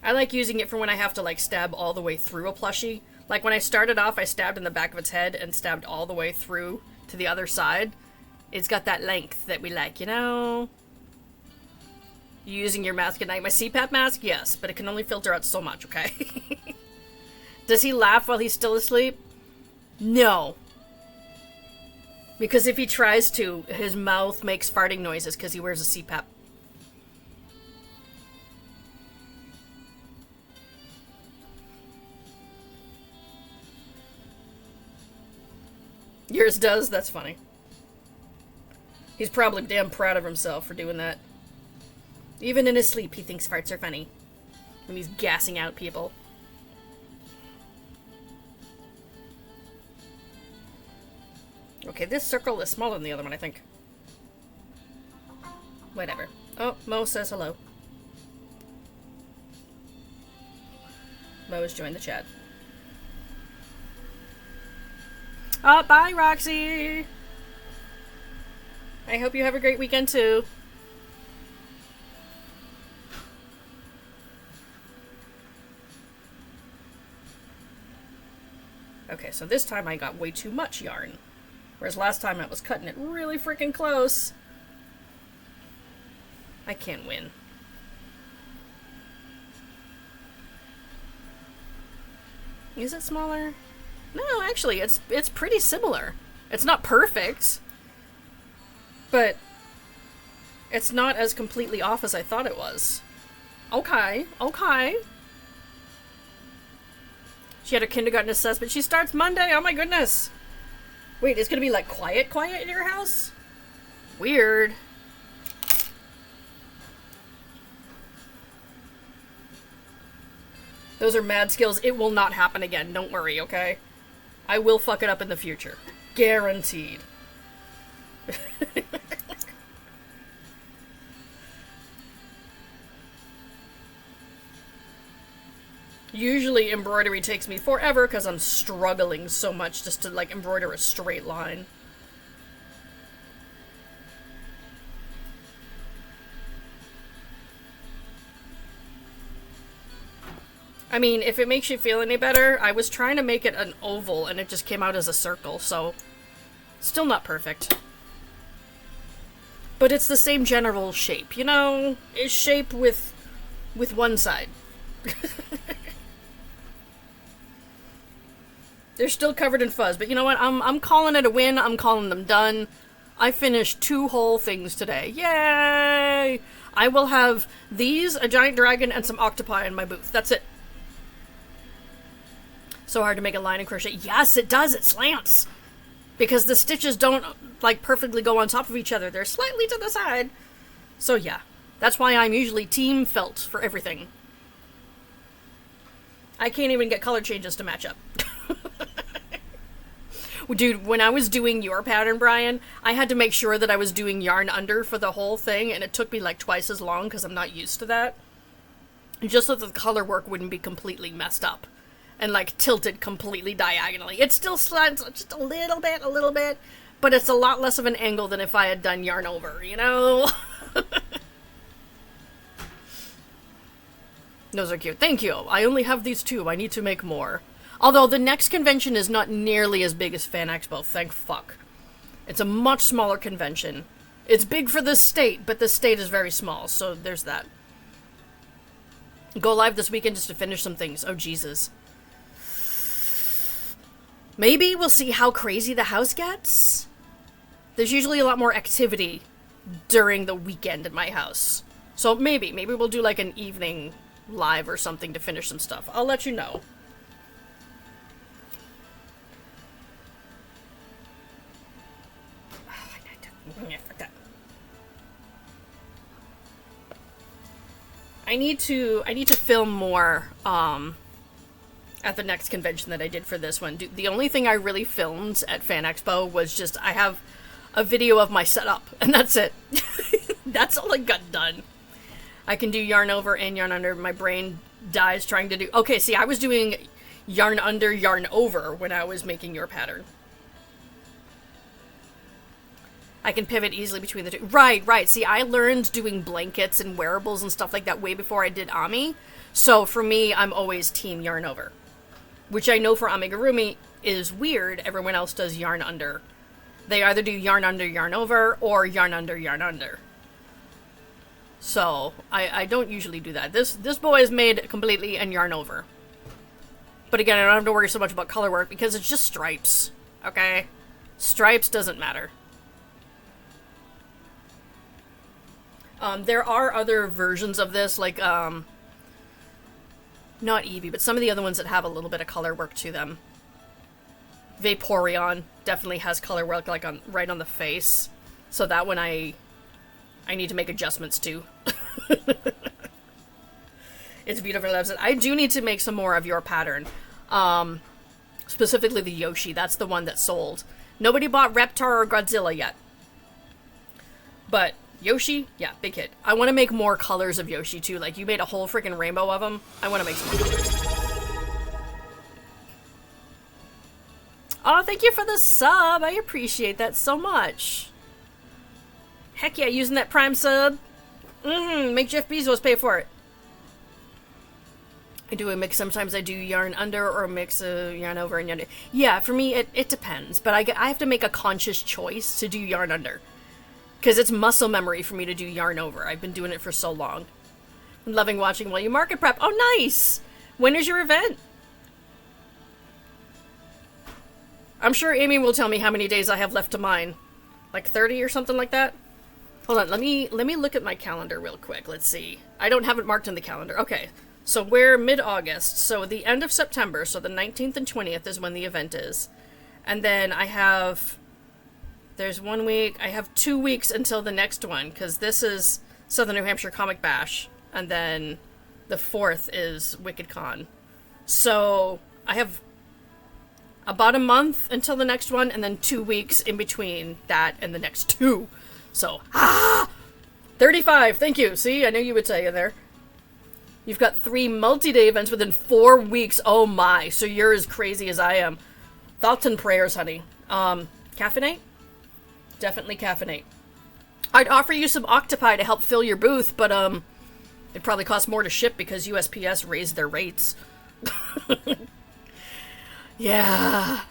I like using it for when I have to, like, stab all the way through a plushie. Like, when I started off, I stabbed in the back of its head and stabbed all the way through to the other side. It's got that length that we like, you know? You using your mask at night? My CPAP mask? Yes, but it can only filter out so much, okay? Does he laugh while he's still asleep? No. Because if he tries to, his mouth makes farting noises because he wears a CPAP. Yours does? That's funny. He's probably damn proud of himself for doing that. Even in his sleep, he thinks farts are funny. When he's gassing out people. Okay, this circle is smaller than the other one, I think. Whatever. Oh, Mo says hello. Mo has joined the chat. Oh, bye, Roxy! I hope you have a great weekend, too. Okay, so this time I got way too much yarn. Whereas last time I was cutting it really freaking close. I can't win. Is it smaller? No, actually, it's pretty similar. It's not perfect, but it's not as completely off as I thought it was. Okay, okay. She had her kindergarten assessment. She starts Monday. Oh my goodness. Wait, it's gonna be like quiet in your house? Weird. Those are mad skills. It will not happen again. Don't worry, okay? I will fuck it up in the future. Guaranteed. Usually embroidery takes me forever because I'm struggling so much just to like embroider a straight line. I mean, if it makes you feel any better, I was trying to make it an oval and it just came out as a circle, so still not perfect. But it's the same general shape, you know? It's shape with one side. They're still covered in fuzz, but you know what? I'm calling it a win. I'm calling them done. I finished 2 whole things today. Yay! I will have these, a giant dragon, and some octopi in my booth. That's it. So hard to make a line in crochet. Yes, it does. It slants. Because the stitches don't, like, perfectly go on top of each other. They're slightly to the side. So yeah. That's why I'm usually team felt for everything. I can't even get color changes to match up. Dude, when I was doing your pattern, Brian, I had to make sure that I was doing yarn under for the whole thing, and it took me like twice as long because I'm not used to that. Just so that the color work wouldn't be completely messed up and like tilted completely diagonally. It still slants just a little bit, but it's a lot less of an angle than if I had done yarn over, you know? Those are cute. Thank you. I only have these 2. I need to make more. Although the next convention is not nearly as big as Fan Expo, thank fuck. It's a much smaller convention. It's big for the state, but the state is very small, so there's that. Go live this weekend just to finish some things. Oh, Jesus. Maybe we'll see how crazy the house gets. There's usually a lot more activity during the weekend at my house. So maybe we'll do like an evening live or something to finish some stuff. I'll let you know. I need to film more at the next convention that I did for this one. The only thing I really filmed at Fan Expo was just I have a video of my setup, and that's it. That's all I got done. I can do yarn over and yarn under. My brain dies trying to do... Okay, see, I was doing yarn under, yarn over when I was making your pattern. I can pivot easily between the two. Right. See, I learned doing blankets and wearables and stuff like that way before I did Ami. So for me, I'm always team yarn over. Which I know for amigurumi is weird. Everyone else does yarn under. They either do yarn under, yarn over, or yarn under, yarn under. So, I don't usually do that. This boy is made completely in yarn over. But again, I don't have to worry so much about color work because it's just stripes, okay? Stripes doesn't matter. There are other versions of this, like, not Eevee, but some of the other ones that have a little bit of color work to them. Vaporeon definitely has color work, like, right on the face. So that one I need to make adjustments to. It's beautiful, loves it. I do need to make some more of your pattern. Specifically the Yoshi. That's the one that sold. Nobody bought Reptar or Godzilla yet. But Yoshi, yeah, big hit. I want to make more colors of Yoshi too. Like, you made a whole freaking rainbow of them. I want to make some more colors. Oh, thank you for the sub. I appreciate that so much. Heck yeah, using that Prime sub. Make Jeff Bezos pay for it. I do a mix. Sometimes I do yarn under or a mix of yarn over and yarn under. Yeah, for me, it depends. But I have to make a conscious choice to do yarn under. Because it's muscle memory for me to do yarn over. I've been doing it for so long. I'm loving watching while you market prep. Oh, nice! When is your event? I'm sure Amy will tell me how many days I have left to mine. Like 30 or something like that? Hold on, let me look at my calendar real quick. Let's see. I don't have it marked in the calendar. Okay. So we're mid-August, so the end of September, so the 19th and 20th is when the event is. And then I have, there's 1 week, I have 2 weeks until the next one, because this is Southern New Hampshire Comic Bash, and then the 4th is Wicked Con. So I have about a month until the next one, and then 2 weeks in between that and the next two. So, 35, thank you. See, I knew you would say in there. You've got 3 multi-day events within 4 weeks. Oh my, so you're as crazy as I am. Thoughts and prayers, honey. Caffeinate? Definitely caffeinate. I'd offer you some octopi to help fill your booth, but it'd probably cost more to ship because USPS raised their rates. Yeah.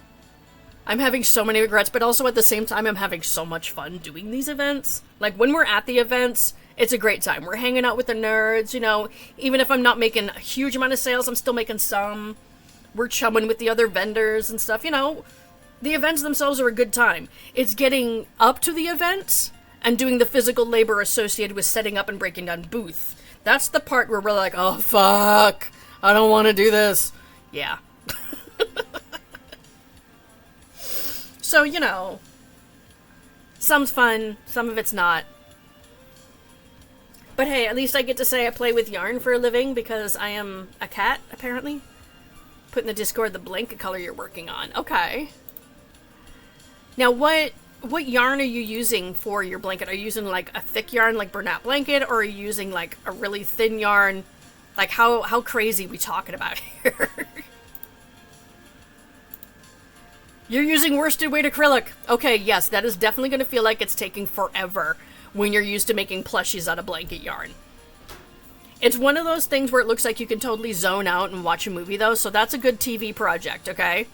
I'm having so many regrets, but also at the same time, I'm having so much fun doing these events. Like, when we're at the events, it's a great time. We're hanging out with the nerds, you know. Even if I'm not making a huge amount of sales, I'm still making some. We're chumming with the other vendors and stuff, you know. The events themselves are a good time. It's getting up to the events and doing the physical labor associated with setting up and breaking down booth. That's the part where we're like, oh, fuck. I don't want to do this. Yeah. So, you know, some's fun, some of it's not. But hey, at least I get to say I play with yarn for a living because I am a cat, apparently. Put in the Discord the blanket color you're working on. Okay. Now, what yarn are you using for your blanket? Are you using, like, a thick yarn like Bernat Blanket, or are you using, like, a really thin yarn? Like, how crazy we talking about here? You're using worsted weight acrylic. Okay, yes, that is definitely going to feel like it's taking forever when you're used to making plushies out of blanket yarn. It's one of those things where it looks like you can totally zone out and watch a movie, though, so that's a good TV project, okay?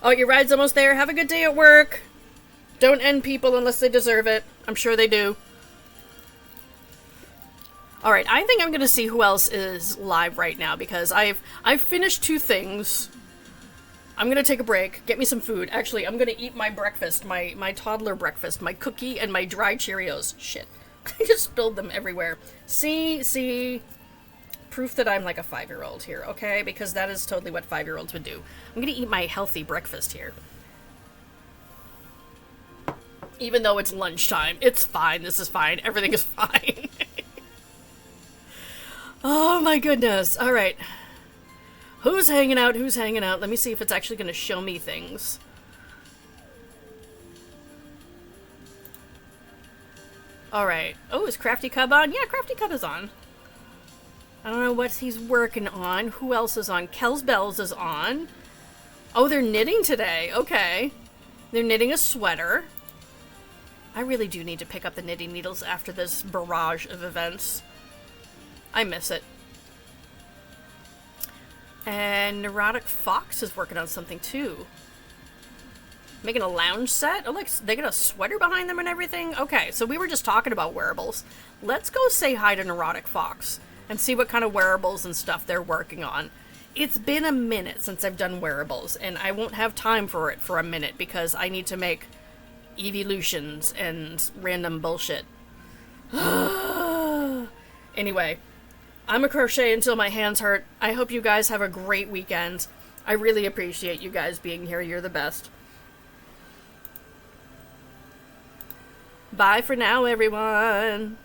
Oh, your ride's almost there. Have a good day at work. Don't end people unless they deserve it. I'm sure they do. Alright, I think I'm going to see who else is live right now, because I've finished 2 things. I'm going to take a break, get me some food. Actually, I'm going to eat my breakfast, my toddler breakfast, my cookie and my dry Cheerios. Shit. I just spilled them everywhere. See, proof that I'm like a 5-year-old here, okay? Because that is totally what 5-year-olds would do. I'm going to eat my healthy breakfast here. Even though it's lunchtime. It's fine, this is fine, everything is fine. Oh my goodness. Alright. Who's hanging out? Who's hanging out? Let me see if it's actually going to show me things. Alright. Oh, is Crafty Cub on? Yeah, Crafty Cub is on. I don't know what he's working on. Who else is on? Kells Bells is on. Oh, they're knitting today. Okay. They're knitting a sweater. I really do need to pick up the knitting needles after this barrage of events. I miss it. And Neurotic Fox is working on something too. Making a lounge set? Oh, look, they got a sweater behind them and everything? Okay, so we were just talking about wearables. Let's go say hi to Neurotic Fox. and see what kind of wearables and stuff they're working on. It's been a minute since I've done wearables, and I won't have time for it for a minute because I need to make evolutions and random bullshit. Anyway, I'm a crochet until my hands hurt. I hope you guys have a great weekend. I really appreciate you guys being here. You're the best. Bye for now, everyone.